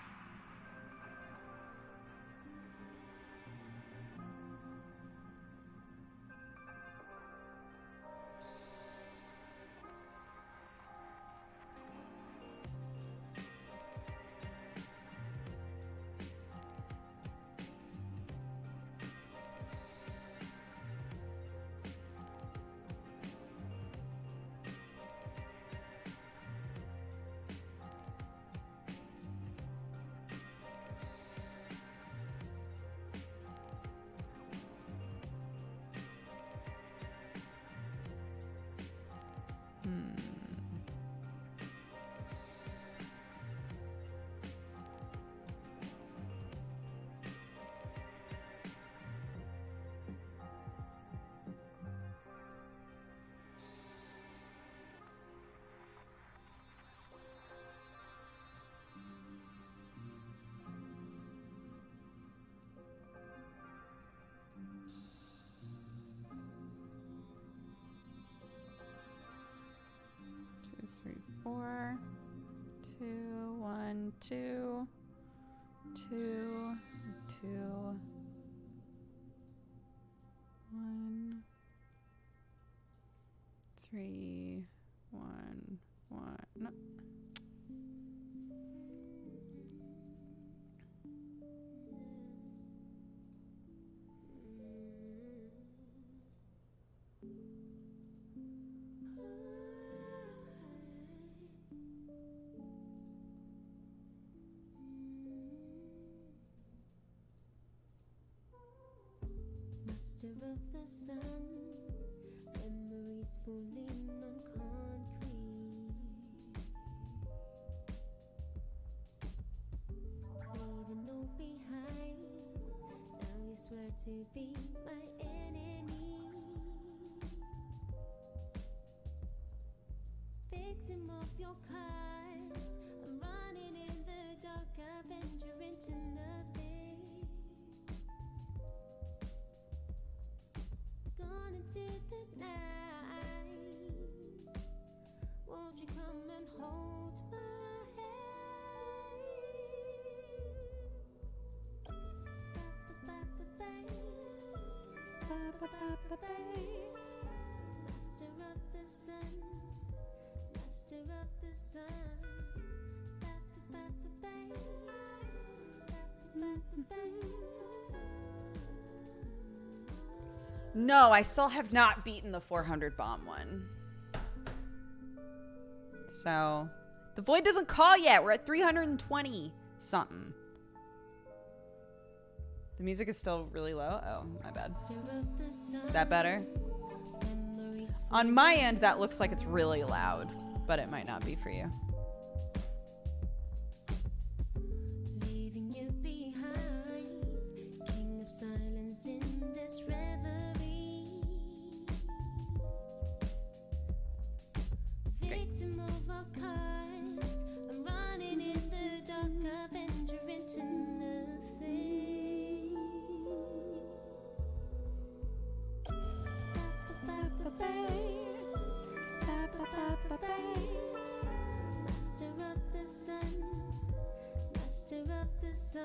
Two, three, four. 2, 1, 2. 2, 2. 1. 3, 1, 1. No. Master of the sun, memories falling on concrete. Leaving all behind, now you swear to be my enemy. Victim of your cards, I'm running in the dark, I venture into nothing. Gone into the night, won't you come and hold my hand? Master of the sun, master of the sun. No, I still have not beaten the 400 bomb one. So, the void doesn't call yet. We're at 320 something. The music is still really low. Oh, my bad. Is that better? On my end, that looks like it's really loud, but it might not be for you. Leaving you behind, king of silence in this reverie. Victim of our cards, I'm running in the dark, I venture into nothing. Master of the sun, master of the sun.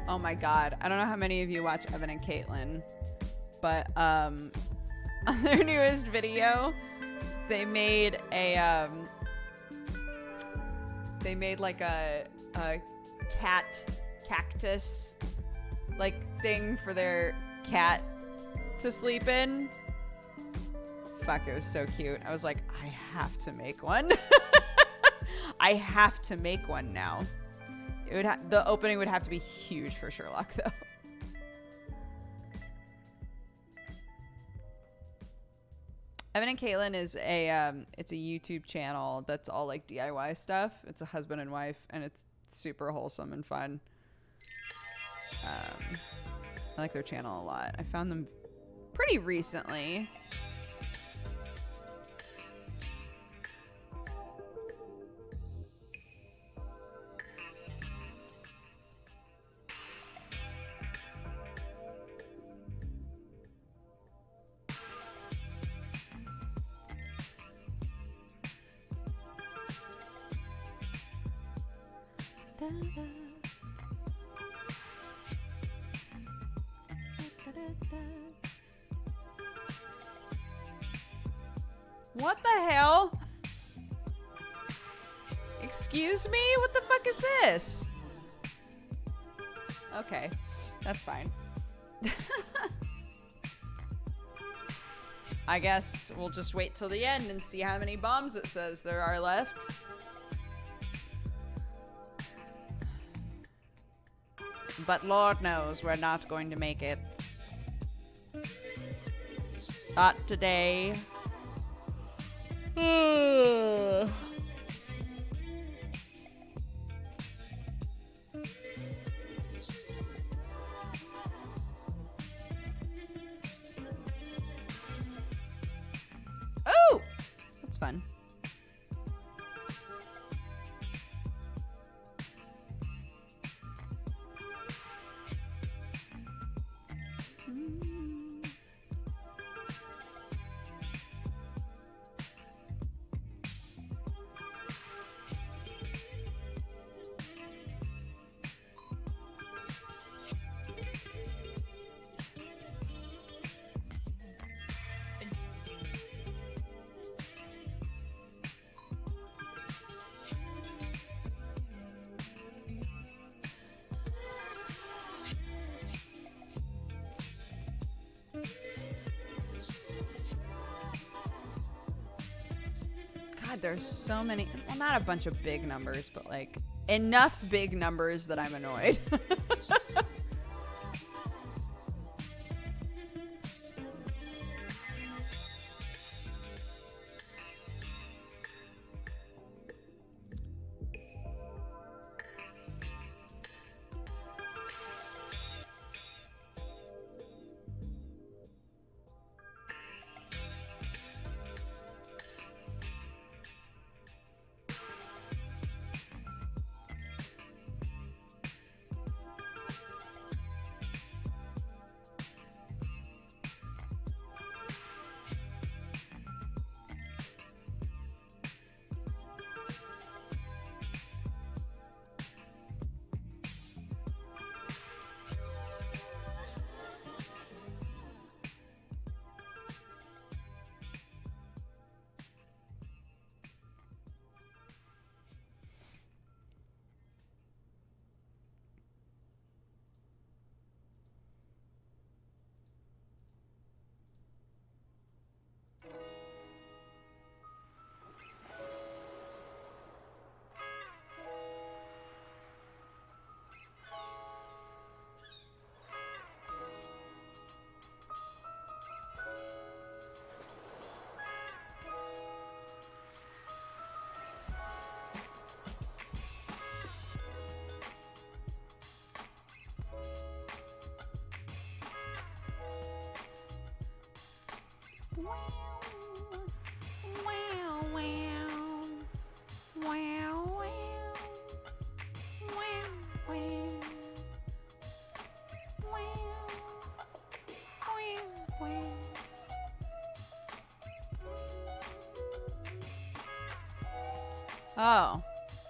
Oh my god. I don't know how many of you watch Evan and Caitlin, but on their newest video, they made a like a cat cactus like thing for their cat to sleep in. Fuck, it was so cute. I was like, I have to make one. I have to make one now. It would the opening would have to be huge for Sherlock, though. Evan and Caitlin is it's a YouTube channel that's all like DIY stuff. It's a husband and wife, and it's super wholesome and fun. like their channel a lot. I found them pretty recently. What the hell? Excuse me? What the fuck is this? Okay, that's fine. I guess we'll just wait till the end and see how many bombs it says there are left. But Lord knows we're not going to make it. Not today. Oh! That's fun. God, there's so many. Well, not a bunch of big numbers, but like enough big numbers that I'm annoyed. Oh,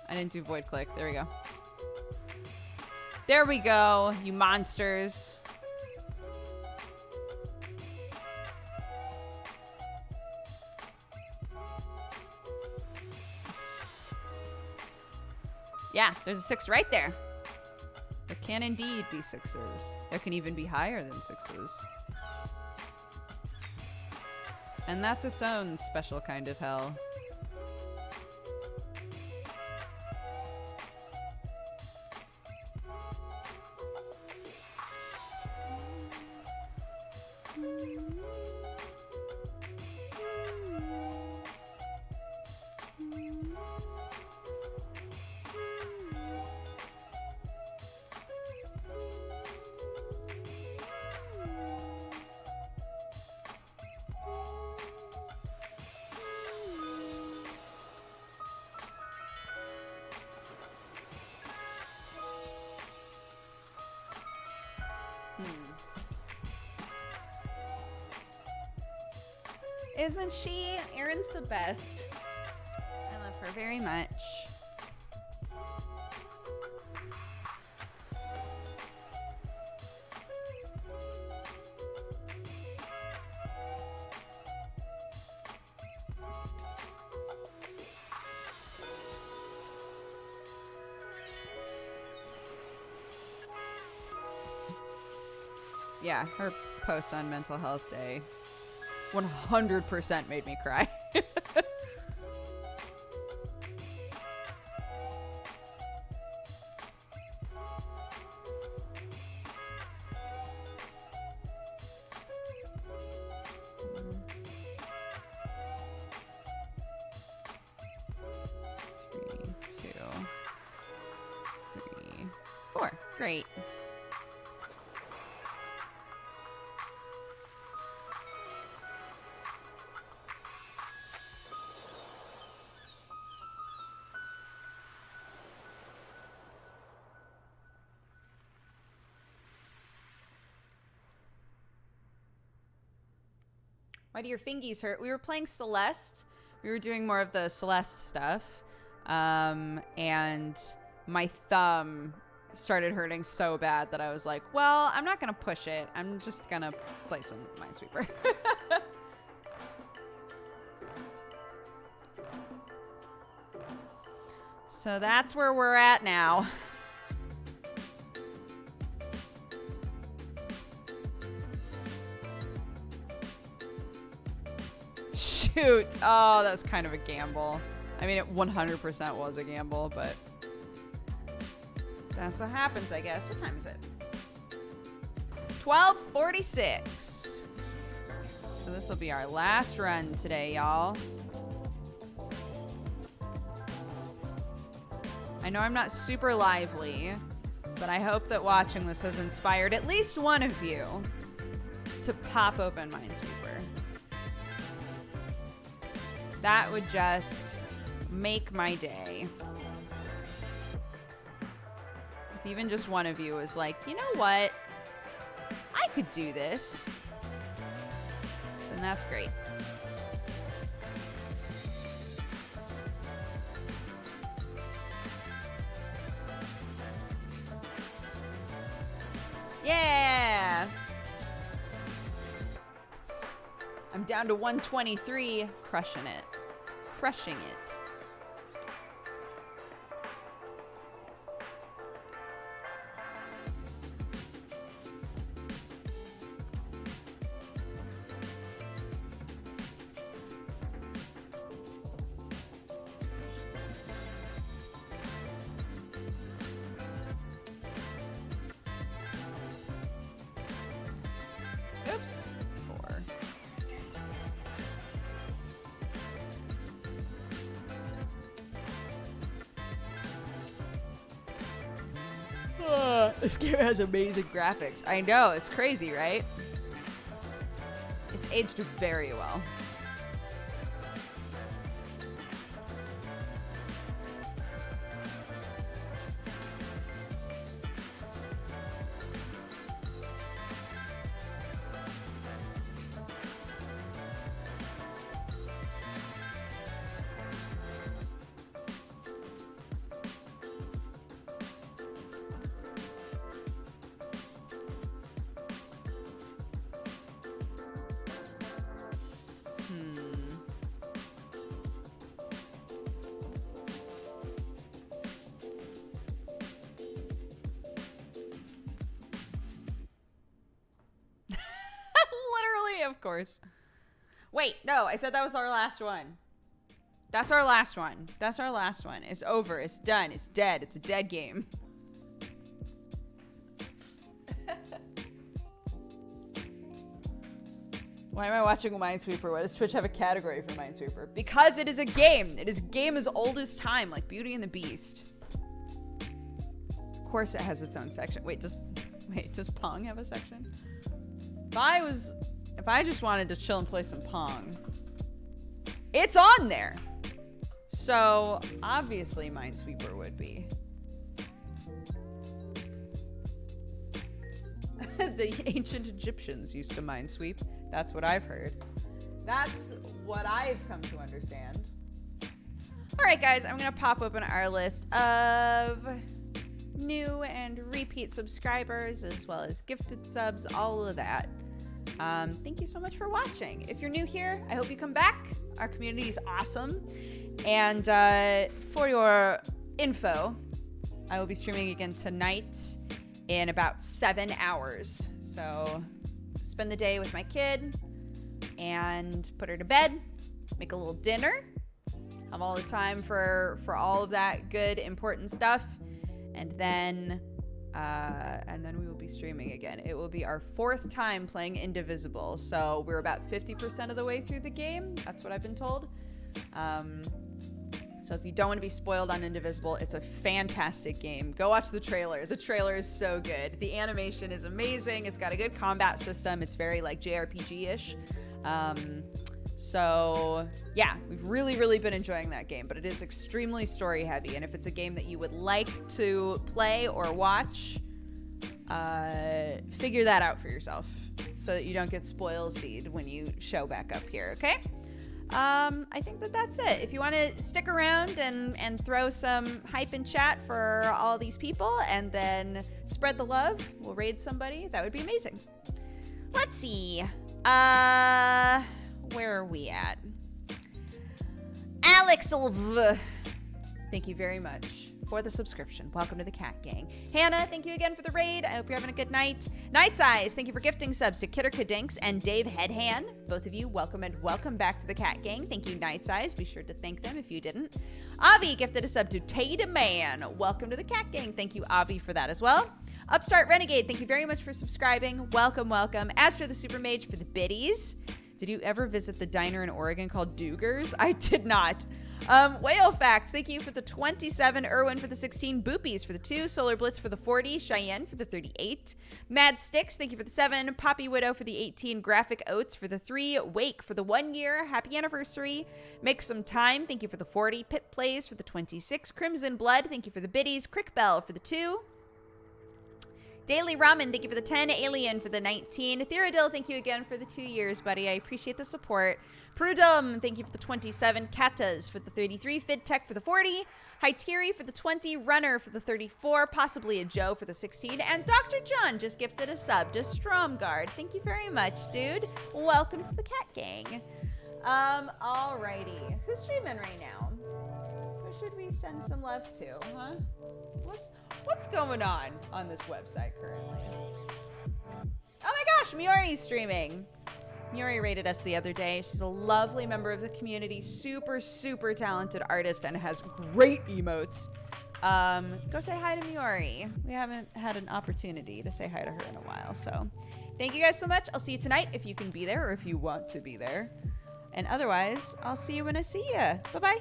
I didn't do void click. There we go. There we go, you monsters. Yeah, there's a 6 right there. There can indeed be 6s. There can even be higher than 6s. And that's its own special kind of hell. Isn't she? Erin's the best. I love her very much. Yeah, her post on Mental Health Day 100% made me cry. Three, two, three, four. Great. Why do your fingies hurt? We were playing Celeste. We were doing more of the Celeste stuff. And my thumb started hurting so bad that I was like, well, I'm not going to push it. I'm just going to play some Minesweeper. So that's where we're at now. Shoot. Oh, that was kind of a gamble. I mean, it 100% was a gamble, but that's what happens, I guess. What time is it? 12:46. So this will be our last run today, y'all. I know I'm not super lively, but I hope that watching this has inspired at least one of you to pop open Minesweeper. That would just make my day. If even just one of you was like, you know what? I could do this. Then that's great. Yeah! I'm down to 123, crushing it. Crushing it. Oops. 4. This game has amazing graphics. I know, it's crazy, right? It's aged very well. Of course. Wait, no, I said that was our last one. That's our last one. That's our last one. It's over. It's done. It's dead. It's a dead game. Why am I watching Minesweeper? Why does Twitch have a category for Minesweeper? Because it is a game. It is a game as old as time, like Beauty and the Beast. Of course it has its own section. Wait, does Pong have a section? If I just wanted to chill and play some Pong, it's on there. So obviously Minesweeper would be. The ancient Egyptians used to minesweep. That's what I've heard. That's what I've come to understand. All right, guys, I'm going to pop open our list of new and repeat subscribers, as well as gifted subs, all of that. Thank you so much for watching. If you're new here, I hope you come back. Our community is awesome. And for your info, I will be streaming again tonight in about 7 hours. So spend the day with my kid and put her to bed, make a little dinner, have all the time for all of that good, important stuff. And then we will be streaming again. It will be our 4th time playing Indivisible. So we're about 50% of the way through the game. That's what I've been told. So if you don't want to be spoiled on Indivisible, it's a fantastic game. Go watch the trailer. The trailer is so good. The animation is amazing. It's got a good combat system. It's very like JRPG-ish. So yeah, we've really been enjoying that game, but it is extremely story heavy. And if it's a game that you would like to play or watch, figure that out for yourself so that you don't get spoiled when you show back up here. Okay. I think that's it. If you want to stick around and throw some hype in chat for all these people and then spread the love, we'll raid somebody. That would be amazing. Let's see. Where are we at? Alex, thank you very much for the subscription. Welcome to the Cat Gang. Hannah, thank you again for the raid. I hope you're having a good night. Night's Eyes, thank you for gifting subs to Kidder Kadinks and Dave Headhand. Both of you, welcome and welcome back to the Cat Gang. Thank you, Night's Eyes. Be sure to thank them if you didn't. Avi gifted a sub to Tatum Man. Welcome to the Cat Gang. Thank you, Avi, for that as well. Upstart Renegade, thank you very much for subscribing. Welcome, welcome. Astro the Super Mage for the biddies. Did you ever visit the diner in Oregon called Duger's? I did not. Whale Facts, thank you for the 27. Irwin for the 16. Boopies for the 2. Solar Blitz for the 40. Cheyenne for the 38. Mad Sticks, thank you for the 7. Poppy Widow for the 18. Graphic Oats for the 3. Wake for the 1 year. Happy anniversary. Make Some Time, thank you for the 40. Pit Plays for the 26. Crimson Blood, thank you for the biddies. Crick Bell for the 2. Daily Ramen, thank you for the 10. Alien for the 19. Theodil, thank you again for the 2 years, buddy. I appreciate the support. Prudum, thank you for the 27. Katas for the 33. FidTech for the 40. Hyteri for the 20. Runner for the 34. Possibly a Joe for the 16. And Dr. John just gifted a sub to Stromgard. Thank you very much, dude. Welcome to the Cat Gang. Alrighty. Who's streaming right now? Who should we send some love to, huh? What's going on this website currently? Oh my gosh, Miori's streaming. Miori rated us the other day. She's a lovely member of the community, super talented artist, and has great emotes. Go say hi to Miori. We haven't had an opportunity to say hi to her in a while, so thank you guys so much. I'll see you tonight if you can be there or if you want to be there. And otherwise, I'll see you when I see you. Bye-bye.